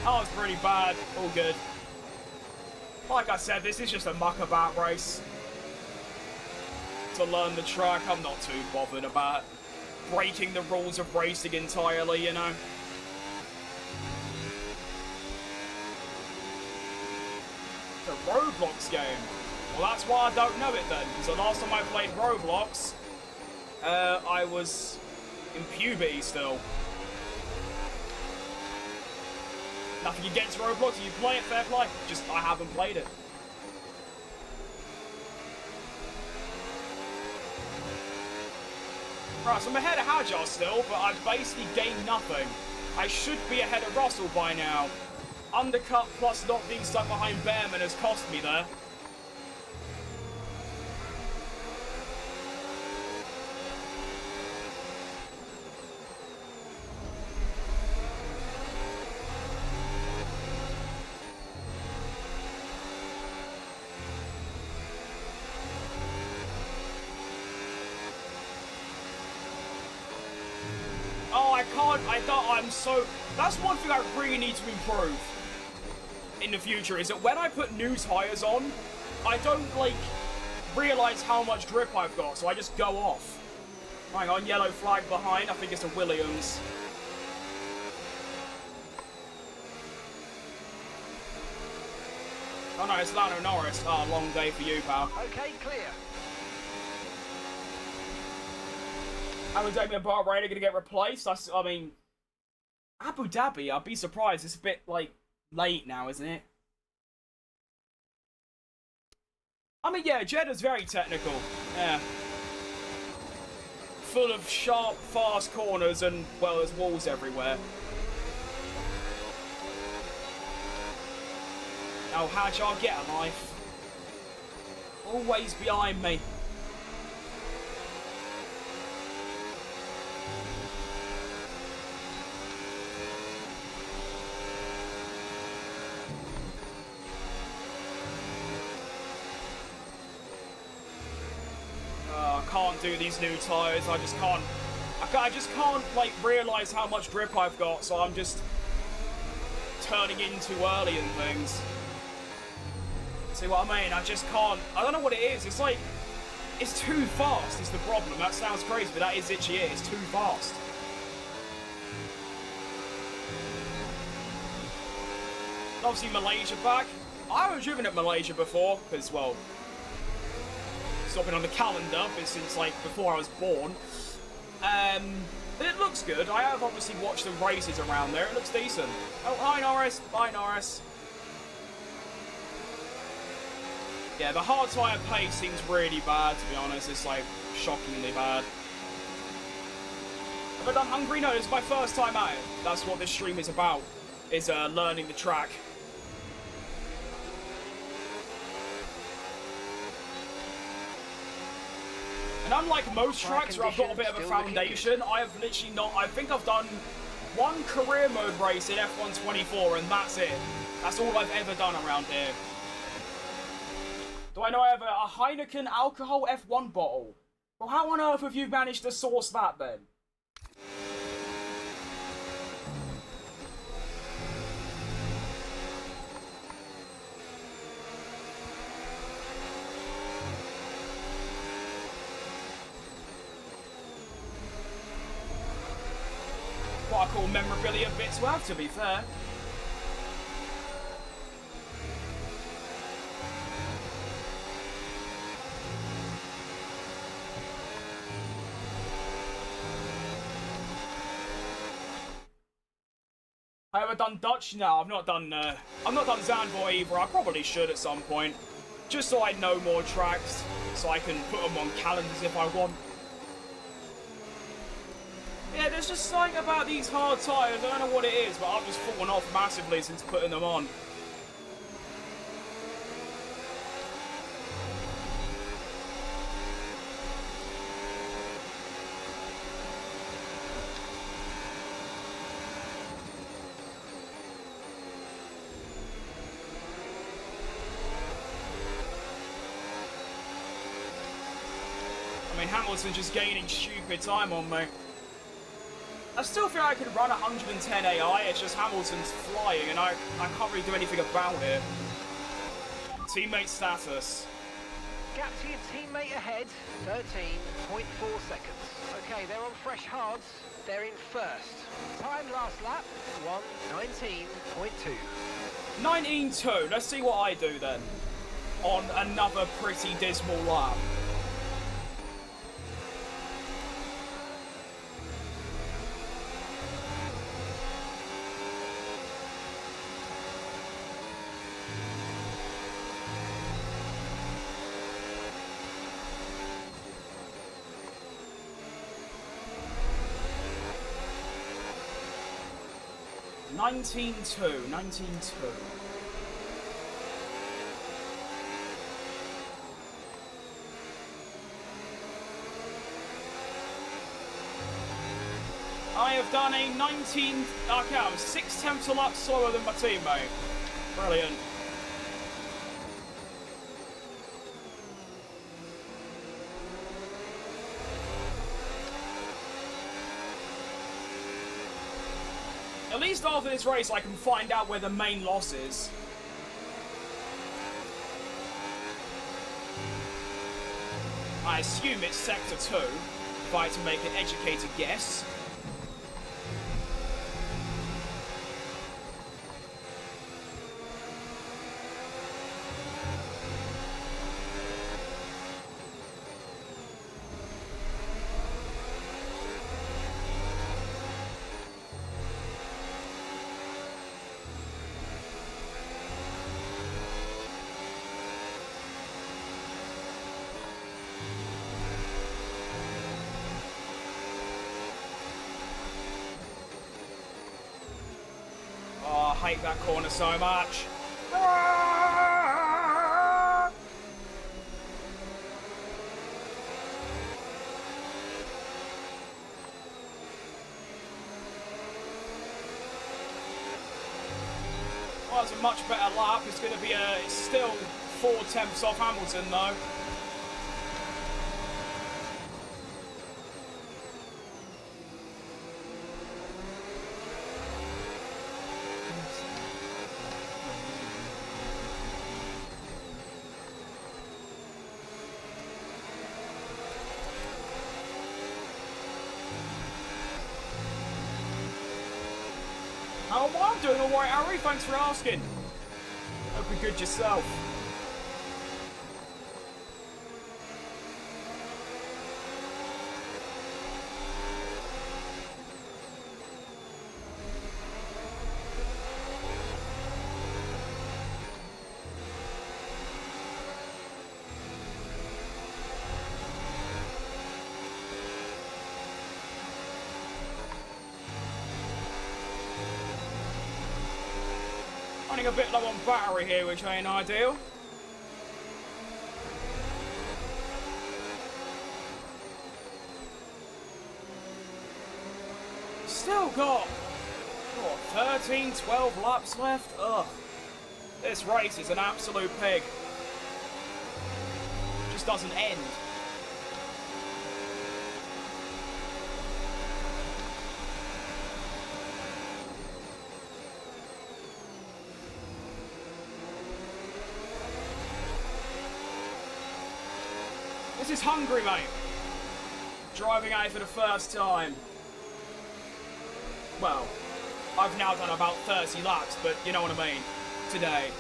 Oh, it's pretty bad. All good. Like I said, this is just a muckabout race. To learn the track, I'm not too bothered about breaking the rules of racing entirely, you know. It's a Roblox game. Well, that's why I don't know it then, because the last time I played Roblox, I was in puberty still. Nothing against Roblox, you play it, fair play. Just, I haven't played it. Right, so I'm ahead of Hajar still, but I've basically gained nothing. I should be ahead of Russell by now. Undercut plus not being stuck behind Behrman has cost me there. That's one thing I really need to improve in the future, is that when I put new tyres on, I don't, like, realise how much grip I've got, so I just go off. Hang on, yellow flag behind, I think it's a Williams. Oh no, it's Lando Norris. Oh, long day for you, pal. Okay, clear. Abu Dhabi and Bahrain are going to get replaced. I mean, Abu Dhabi, I'd be surprised. It's a bit, like, late now, isn't it? I mean, yeah, Jeddah's very technical. Yeah. Full of sharp, fast corners and, well, there's walls everywhere. Oh, Hajar, get a life. Always behind me. I can't do these new tyres. I just can't I just can't, like, realise how much grip I've got, so I'm just turning in too early and things. See what I mean? I just can't. I don't know what it is. It's like, it's too fast is the problem. That sounds crazy, but that is literally it. It's too fast. Obviously, Malaysia back. I haven't driven at Malaysia before, because, well, it's not been on the calendar but since, like, before I was born. But it looks good. I have obviously watched the races around there. It looks decent. Oh, hi, Norris. Bye, Norris. Yeah, the hard tyre pace seems really bad, to be honest. It's, like, shockingly bad. Have I done Hungary? No, it's my first time out. That's what this stream is about, is learning the track. And unlike most tracks where I've got a bit of a foundation, I have literally not... I think I've done one career mode race in F1 24, and that's it. That's all I've ever done around here. Do I know I have a Heineken alcohol F1 bottle? Well, how on earth have you managed to source that, then? What I call memorabilia bits worth, to be fair. I ever done Dutch? No, I've not done Zandvoort either. I probably should at some point. Just so I know more tracks, so I can put them on calendars if I want. Yeah, there's just something about these hard tyres, I don't know what it is, but I've just fallen off massively since putting them on. I mean, Hamilton's just gaining stupid time on me. I still feel I could run 110 AI, it's just Hamilton's flying and I can't really do anything about it. Teammate status. Gap to your teammate ahead, 13.4 seconds. Okay, they're on fresh hards, they're in first. Time last lap, 1:19.2. 19.2, let's see what I do then. On another pretty dismal lap. Nineteen two. I have done a 19... Okay, I'm 6/10 a lap slower than my teammate. Brilliant. At least after this race, I can find out where the main loss is. I assume it's Sector 2, if I had to make an educated guess. I hate that corner so much. Well, it's a much better lap. It's going to be it's still 4/10 off Hamilton though. Oh, well, I'm doing alright, Harry. Thanks for asking. Hope you're good yourself. Running a bit low on battery here, which ain't ideal. Still got, what, 13, 12 laps left? Ugh. This race is an absolute pig. Just doesn't end. This is Hungary, mate. Driving out for the first time. Well, I've now done about 30 laps, but you know what I mean. Today.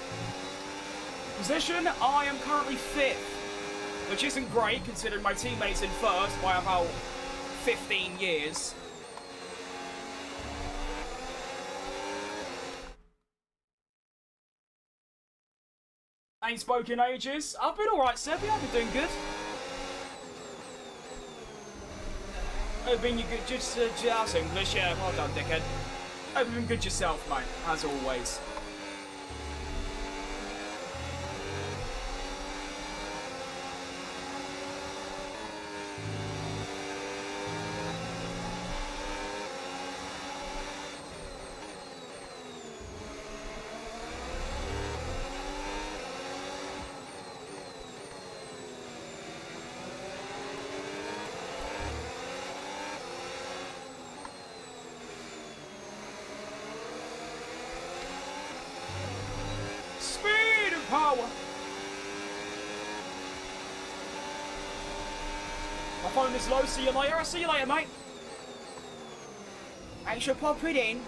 Position, I am currently 5th. Which isn't great, considering my teammate's in 1st by about 15 years. Ain't spoken ages. I've been alright, Sebby. I've been doing good. I've been good. Just English, yeah. Well done, dickhead. I've been good yourself, mate. As always. Power. My phone is low. See you later. I'll see you later, mate. I should pop it in.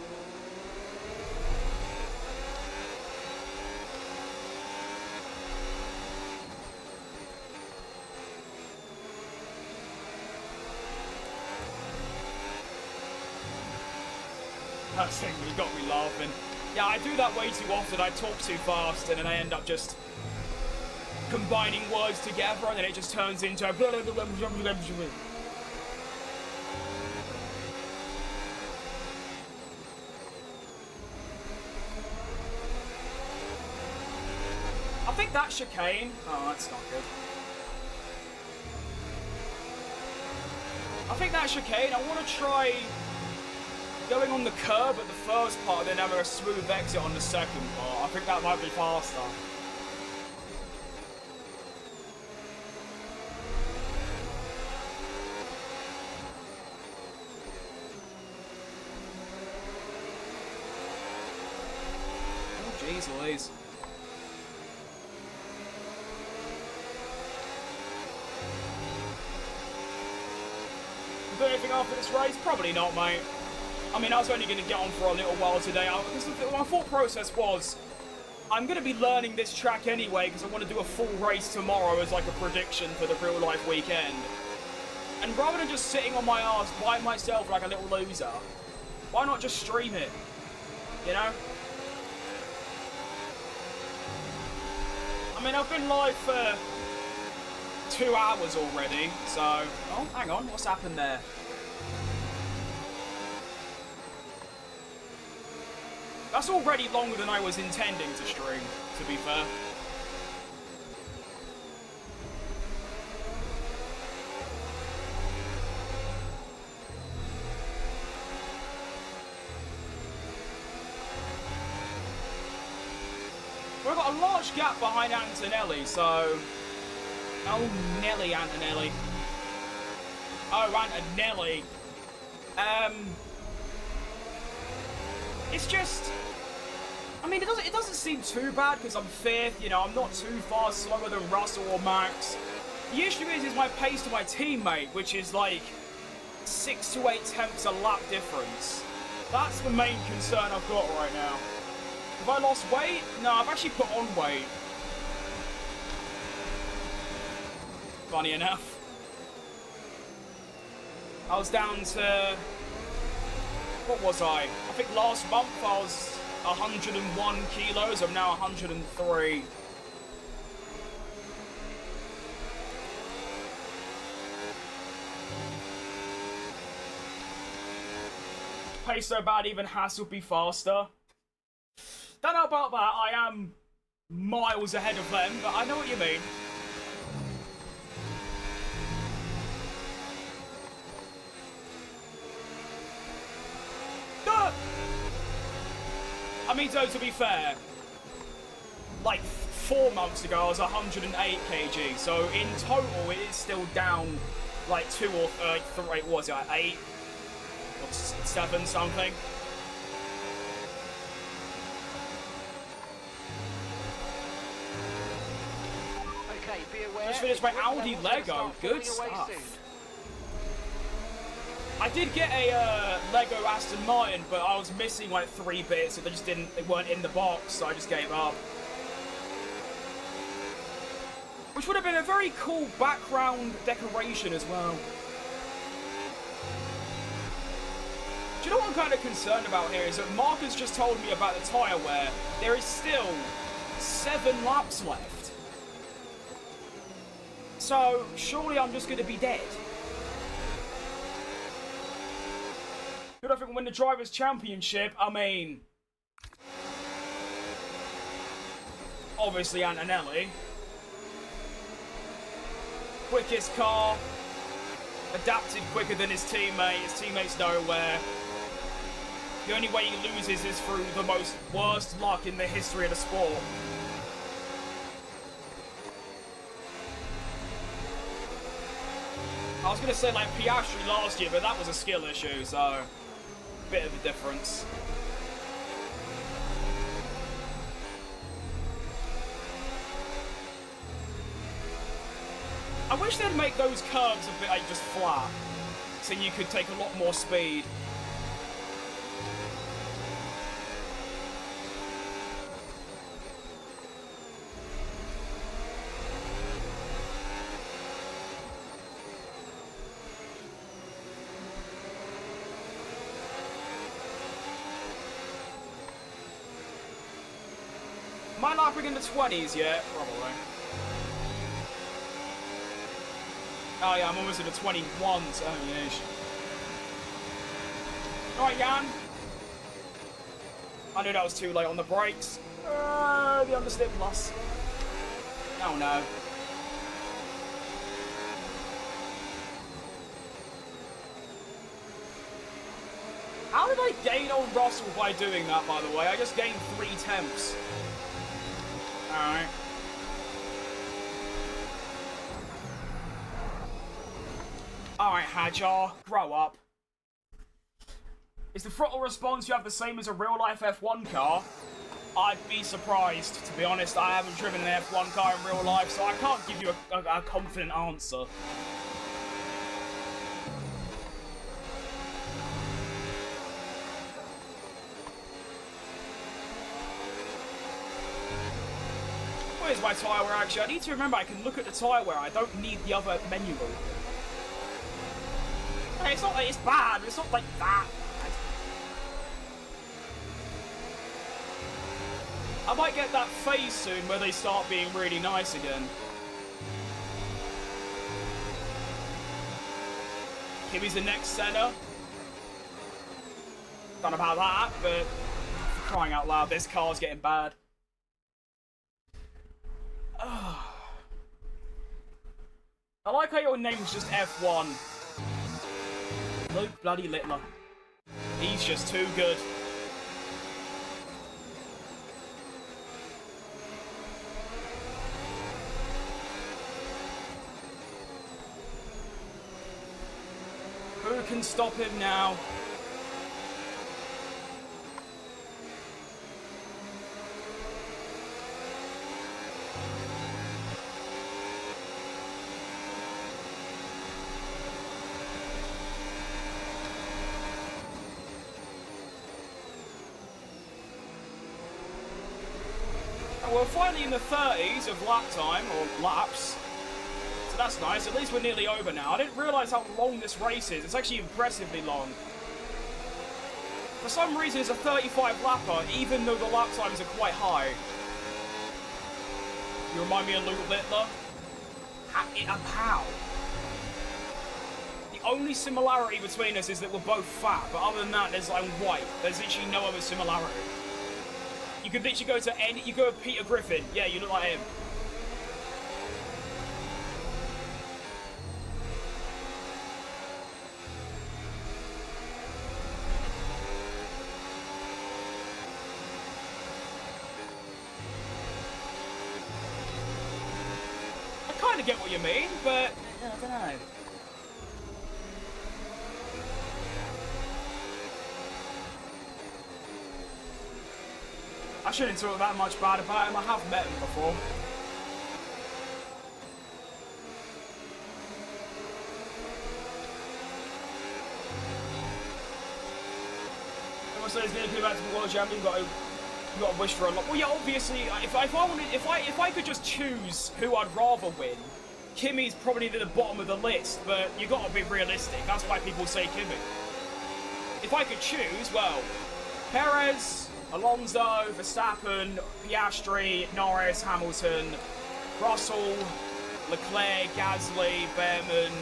That thing got me laughing. Yeah, I do that way too often. I talk too fast, and then I end up just combining words together, and then it just turns into blah, blah, blah, blah, blah, blah, blah. I think that's chicane. Oh, that's not good. I think that's chicane. I want to try going on the curb at the first part and then having a smooth exit on the second part. I think that might be faster. Oh, jeez Louise. Do anything after this race? Probably not, mate. I mean, I was only going to get on for a little while today. My thought process was, I'm going to be learning this track anyway because I want to do a full race tomorrow as like a prediction for the real life weekend. And rather than just sitting on my arse by myself like a little loser, why not just stream it? You know? I mean, I've been live for 2 hours already, so... Oh, hang on, what's happened there? That's already longer than I was intending to stream, to be fair. We've got a large gap behind Antonelli, so... Oh, Nelly Antonelli. Oh, Antonelli. It's just... I mean, it doesn't seem too bad because I'm 5th, you know, I'm not too far slower than Russell or Max. The issue is my pace to my teammate, which is like 6 to 8 tenths a lap difference. That's the main concern I've got right now. Have I lost weight? No, I've actually put on weight. Funny enough. I was down to... What was I? I think last month I was 101 kilos. I'm now 103. Pace so bad, even Haas would be faster. Don't know about that. I am miles ahead of them, but I know what you mean. I mean, though, to be fair, like 4 months ago, I was 108 kg. So in total, it is still down like 2 or 3. What was it? Like 8 or 7 something. Okay, be aware. Just finished my Audi Lego. Good stuff. I did get a Lego Aston Martin, but I was missing like 3 bits, so they weren't in the box, so I just gave up. Which would have been a very cool background decoration as well. Do you know what I'm kind of concerned about here is that Mark has just told me about the tyre wear. There is still 7 laps left. So surely I'm just going to be dead. Who do I think will win the Drivers' Championship? I mean, obviously Antonelli. Quickest car, adapted quicker than his teammate. His teammate's nowhere. The only way he loses is through the worst luck in the history of the sport. I was going to say like Piastri last year, but that was a skill issue, so bit of a difference. I wish they'd make those curves a bit like just flat, so you could take a lot more speed. Am I lapping in the 20s yet? Probably. Oh yeah, I'm almost in the 21s. Oh yeesh. Alright, Jan. I knew that was too late on the brakes. The understeer plus. Oh no. How did I gain on Russell by doing that, by the way? I just gained 3/10. Alright. Alright, Hajar, grow up. Is the throttle response you have the same as a real-life F1 car? I'd be surprised, to be honest. I haven't driven an F1 car in real life, so I can't give you a confident answer. Where's my tyre wear actually? I need to remember I can look at the tyre wear. I don't need the other menu. Hey, it's not like it's bad. It's not like that bad. I might get that phase soon where they start being really nice again. Kimmy's the next Senna. Don't know about that, but for crying out loud, this car's getting bad. I like how your name's just F1. Luke bloody Littler. He's just too good. Who can stop him now? And we're finally in the 30s of lap time, or laps. So that's nice. At least we're nearly over now. I didn't realise how long this race is. It's actually impressively long. For some reason, it's a 35 lapper, even though the lap times are quite high. You remind me of Luke Littler. A pow. The only similarity between us is that we're both fat, but other than that, I'm white. There's literally no other similarity. You could literally go to any. You go with Peter Griffin. Yeah, you look like him. I kind of get what you mean, but I don't know. I shouldn't talk that much bad about him. I have met him before. Everyone says he's going to go back to the World Champion. You got to wish for a lot. Well, yeah, obviously, if I could just choose who I'd rather win, Kimmy's probably at the bottom of the list. But you got to be realistic. That's why people say Kimmy. If I could choose, well, Perez, Alonso, Verstappen, Piastri, Norris, Hamilton, Russell, Leclerc, Gasly, Behrman,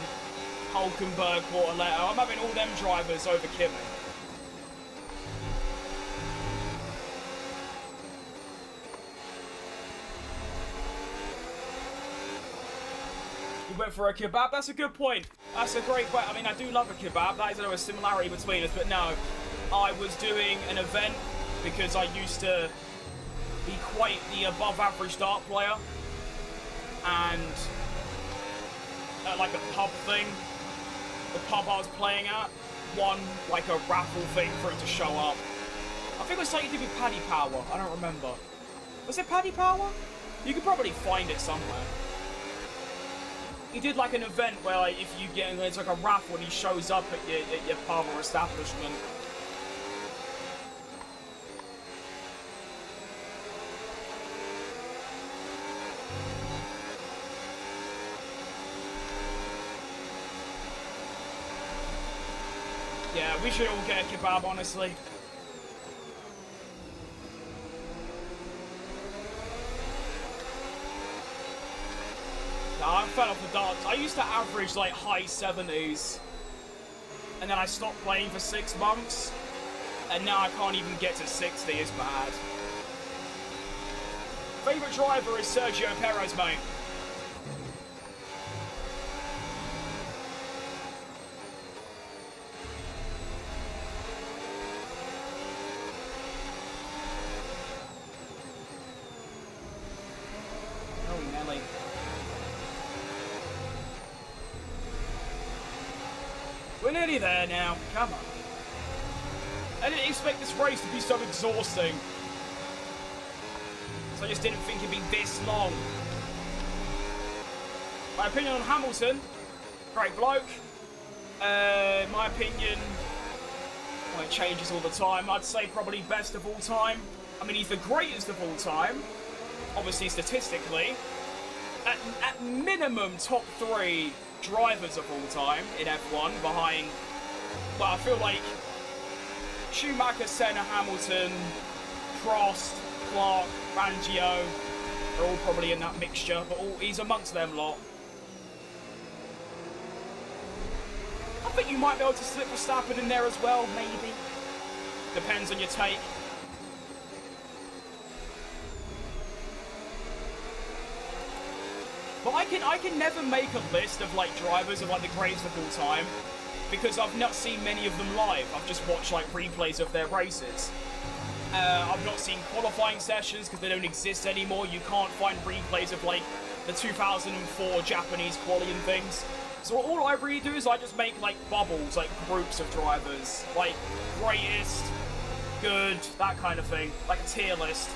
Hulkenberg, Bortoletto. I'm having all them drivers over Kimi. You went for a kebab? That's a good point. That's a great point. I mean, I do love a kebab. That is a similarity between us, but no. I was doing an event because I used to be quite the above-average dart player, and at like a pub thing, the pub I was playing at won like a raffle thing for it to show up. I think it was something to do with Paddy Power. I don't remember. Was it Paddy Power? You could probably find it somewhere. He did like an event where like, if you get, it's like a raffle and he shows up at your pub or establishment. Yeah, we should all get a kebab, honestly. Nah, I fell off the darts. I used to average like high 70s. And then I stopped playing for 6 months. And now I can't even get to 60, it's bad. Favourite driver is Sergio Perez, mate. We're nearly there now. Come on. I didn't expect this race to be so exhausting. So I just didn't think it'd be this long. My opinion on Hamilton. Great bloke. My opinion... well, it changes all the time. I'd say probably best of all time. I mean, he's the greatest of all time. Obviously, statistically. At minimum, top 3 drivers of all time in F1 behind, well, I feel like Schumacher, Senna, Hamilton, Prost, Clark, Fangio are all probably in that mixture, but he's amongst them lot. I think you might be able to slip Verstappen in there as well, maybe. Depends on your take. But I can never make a list of like drivers of like the greatest of all time because I've not seen many of them live. I've just watched like replays of their races. I've not seen qualifying sessions because they don't exist anymore. You can't find replays of like the 2004 Japanese qualifying things. So all I really do is I just make like bubbles, like groups of drivers, like greatest, good, that kind of thing, like a tier list.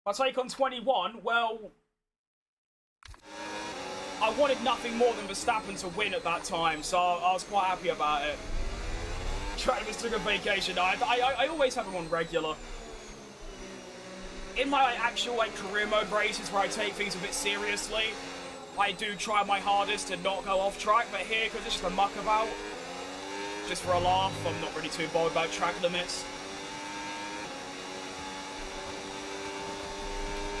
My take on 21, well, wanted nothing more than Verstappen to win at that time, so I was quite happy about it. Travis took a vacation. I always have him on regular. In my actual career mode races where I take things a bit seriously, I do try my hardest to not go off track, but here, because it's just a muck about, just for a laugh, I'm not really too bothered about track limits.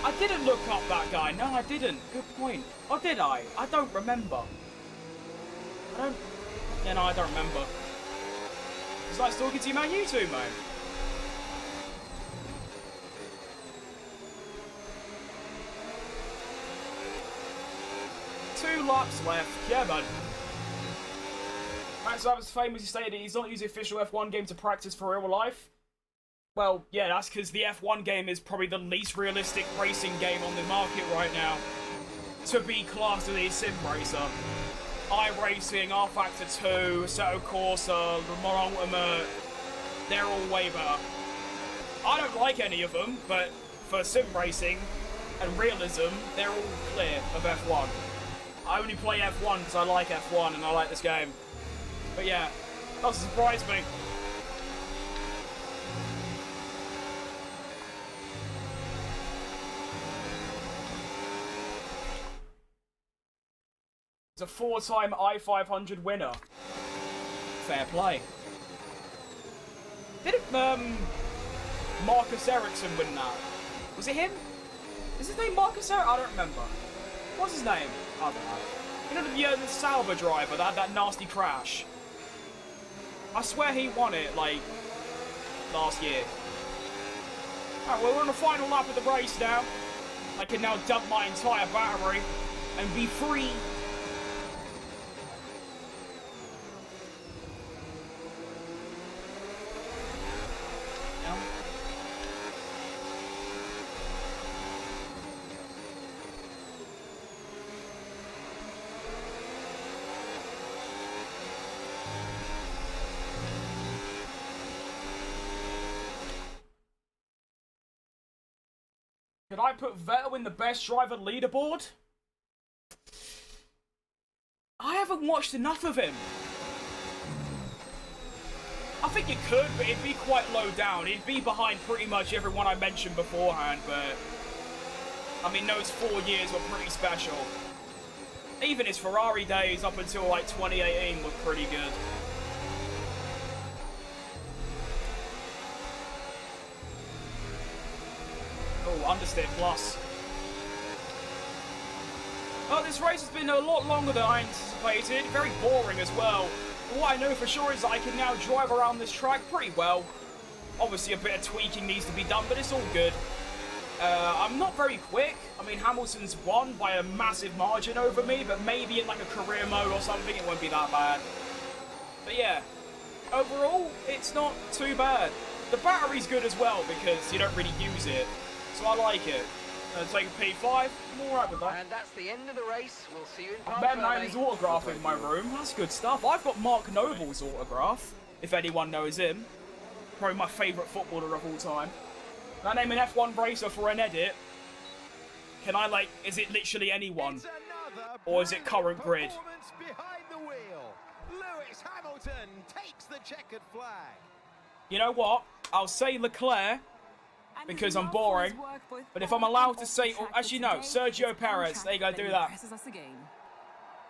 I didn't look up that guy. No, I didn't. Good point. Or did I? I don't remember. Yeah, no, I don't remember. It's like talking to you about YouTube, mate. Two laps left. Yeah, man. Max Verstappen's famously stated he's not using the official F1 game to practice for real life. Well, yeah, that's because the F1 game is probably the least realistic racing game on the market right now to be classed as a sim racer. iRacing, R-Factor 2, Assetto Corsa, Le Mans Ultimate, they're all way better. I don't like any of them, but for sim racing and realism, they're all clear of F1. I only play F1 because I like F1 and I like this game. But yeah, that doesn't surprise me. He's a 4-time i500 winner. Fair play. Didn't Marcus Ericsson win that? Was it him? Is his name Marcus Ericsson? I don't remember. What's his name? I don't know. You know the Sauber driver that had that nasty crash? I swear he won it, like, last year. Alright, well, we're on the final lap of the race now. I can now dump my entire battery and be free. Could I put Vettel in the best driver leaderboard? I haven't watched enough of him. I think you could, but it'd be quite low down. He'd be behind pretty much everyone I mentioned beforehand, but... I mean, those 4 years were pretty special. Even his Ferrari days up until, like, 2018 were pretty good. Oh, understeer plus. Oh, this race has been a lot longer than I anticipated. Very boring as well. But what I know for sure is that I can now drive around this track pretty well. Obviously, a bit of tweaking needs to be done, but it's all good. I'm not very quick. I mean, Hamilton's won by a massive margin over me, but maybe in like a career mode or something, it won't be that bad. But yeah, overall, it's not too bad. The battery's good as well because you don't really use it. So I like it. Take a P5, I'm alright with that. And that's the end of the race. We'll see you in I've met his autograph in my room. That's good stuff. I've got Mark Noble's autograph, if anyone knows him. Probably my favourite footballer of all time. Can I name an F1 racer for an edit? Can I, like, is it literally anyone? Or is it current grid? Behind the wheel. Lewis Hamilton takes the checkered flag. You know what? I'll say Leclerc, because I'm boring. But if I'm allowed to say... Oh, actually, no. Sergio Perez. There you go, do that.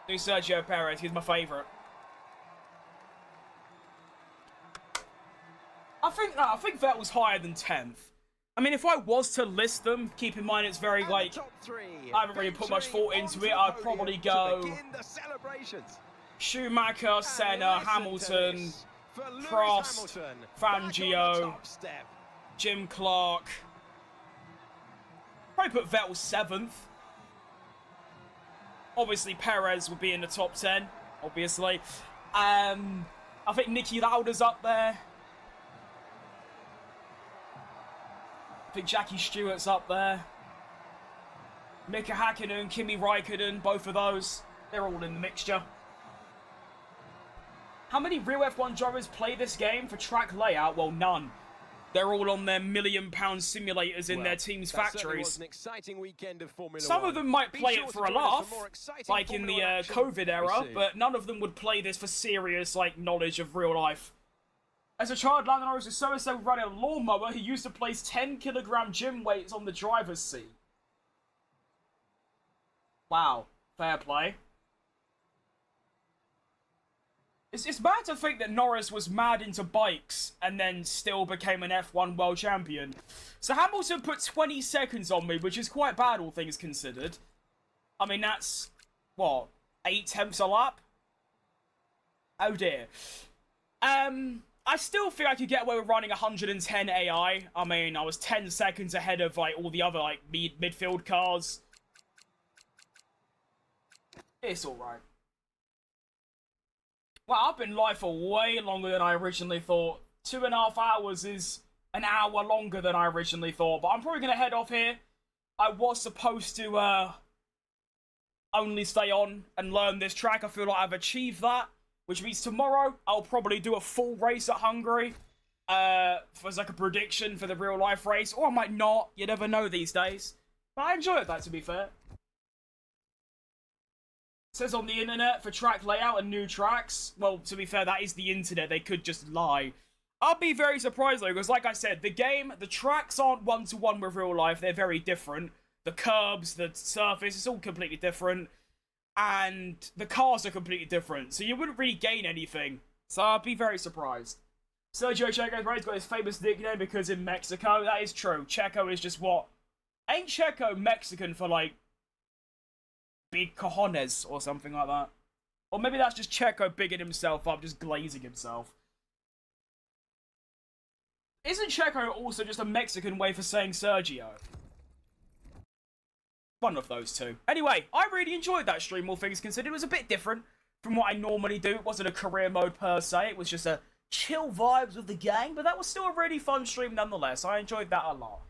Do Sergio Perez. He's my favourite. I think Vettel's higher than 10th. I mean, if I was to list them, keep in mind it's very, like... I haven't really put much thought into it. I'd probably go... Schumacher, Senna, Hamilton, Prost, Fangio... Jim Clark. Probably put Vettel 7th. Obviously, Perez would be in the top 10. Obviously. I think Niki Lauda's up there. I think Jackie Stewart's up there. Mika Hakkinen, Kimi Raikkonen, both of those. They're all in the mixture. How many real F1 drivers play this game for track layout? Well, none. They're all on their £1 million simulators in their team's factories. An exciting weekend of Formula Some 1. of them might Be play sure it to for a join us laugh, more exciting like in Formula the 1 action COVID era, very soon. but none of them would play this for serious, like, knowledge of real life. As a child, Lando Norris was so running a lawnmower, he used to place 10-kilogram gym weights on the driver's seat. Wow. Fair play. It's bad to think that Norris was mad into bikes and then still became an F1 world champion. So Hamilton put 20 seconds on me, which is quite bad, all things considered. I mean, that's, what, 8 tenths a lap? Oh dear. I still think I could get away with running 110 AI. I mean, I was 10 seconds ahead of, like, all the other, like, midfield cars. It's alright. Well, I've been live for way longer than I originally thought. 2.5 hours is an hour longer than I originally thought. But I'm probably going to head off here. I was supposed to only stay on and learn this track. I feel like I've achieved that. Which means tomorrow, I'll probably do a full race at Hungary. As like a prediction for the real life race. Or I might not. You never know these days. But I enjoyed that, to be fair. It says on the internet for track layout and new tracks. Well, to be fair, that is the internet. They could just lie. I'll be very surprised though, because like I said, the tracks aren't one-to-one with real life. They're very different. The curbs, the surface, it's all completely different. And the cars are completely different. So you wouldn't really gain anything. So I'll be very surprised. Sergio Checo's got his famous nickname because in Mexico. That is true. Checo is just what? Ain't Checo Mexican for like big cojones or something like that? Or maybe that's just Checo bigging himself up, just glazing himself. Isn't Checo also just a Mexican way for saying Sergio? One of those two. Anyway, I really enjoyed that stream, all things considered. It was a bit different from what I normally do. It wasn't a career mode per se. It was just a chill vibes with the gang, but that was still a really fun stream nonetheless. I enjoyed that a lot.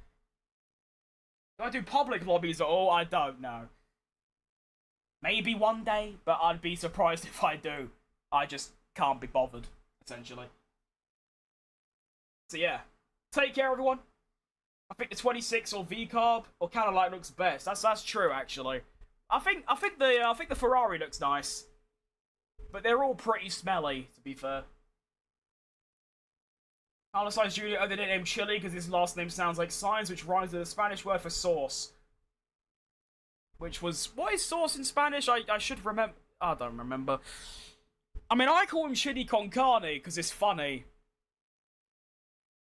Do I do public lobbies at all? I don't know. Maybe one day, but I'd be surprised if I do. I just can't be bothered, essentially. So yeah, take care, everyone. I think the 26 or V-carb or Cadillac looks best. That's true, actually. I think the Ferrari looks nice, but they're all pretty smelly, to be fair. Carlos Sainz Jr. other than name Chili because his last name sounds like Sainz, which rhymes with the Spanish word for sauce. Which was... What is sauce in Spanish? I should remember... I don't remember. I mean, I call him Chili con carne because it's funny.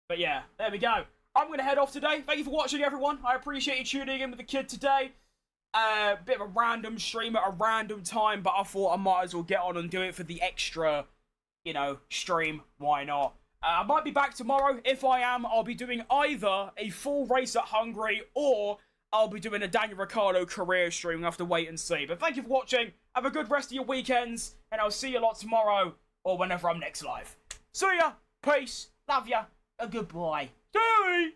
But yeah, there we go. I'm going to head off today. Thank you for watching, everyone. I appreciate you tuning in with the kid today. Bit of a random stream at a random time, but I thought I might as well get on and do it for the extra, you know, stream. Why not? I might be back tomorrow. If I am, I'll be doing either a full race at Hungary or I'll be doing a Daniel Ricciardo career stream. We'll have to wait and see. But thank you for watching. Have a good rest of your weekends, and I'll see you a lot tomorrow or whenever I'm next live. See ya. Peace. Love ya. And goodbye. Doei.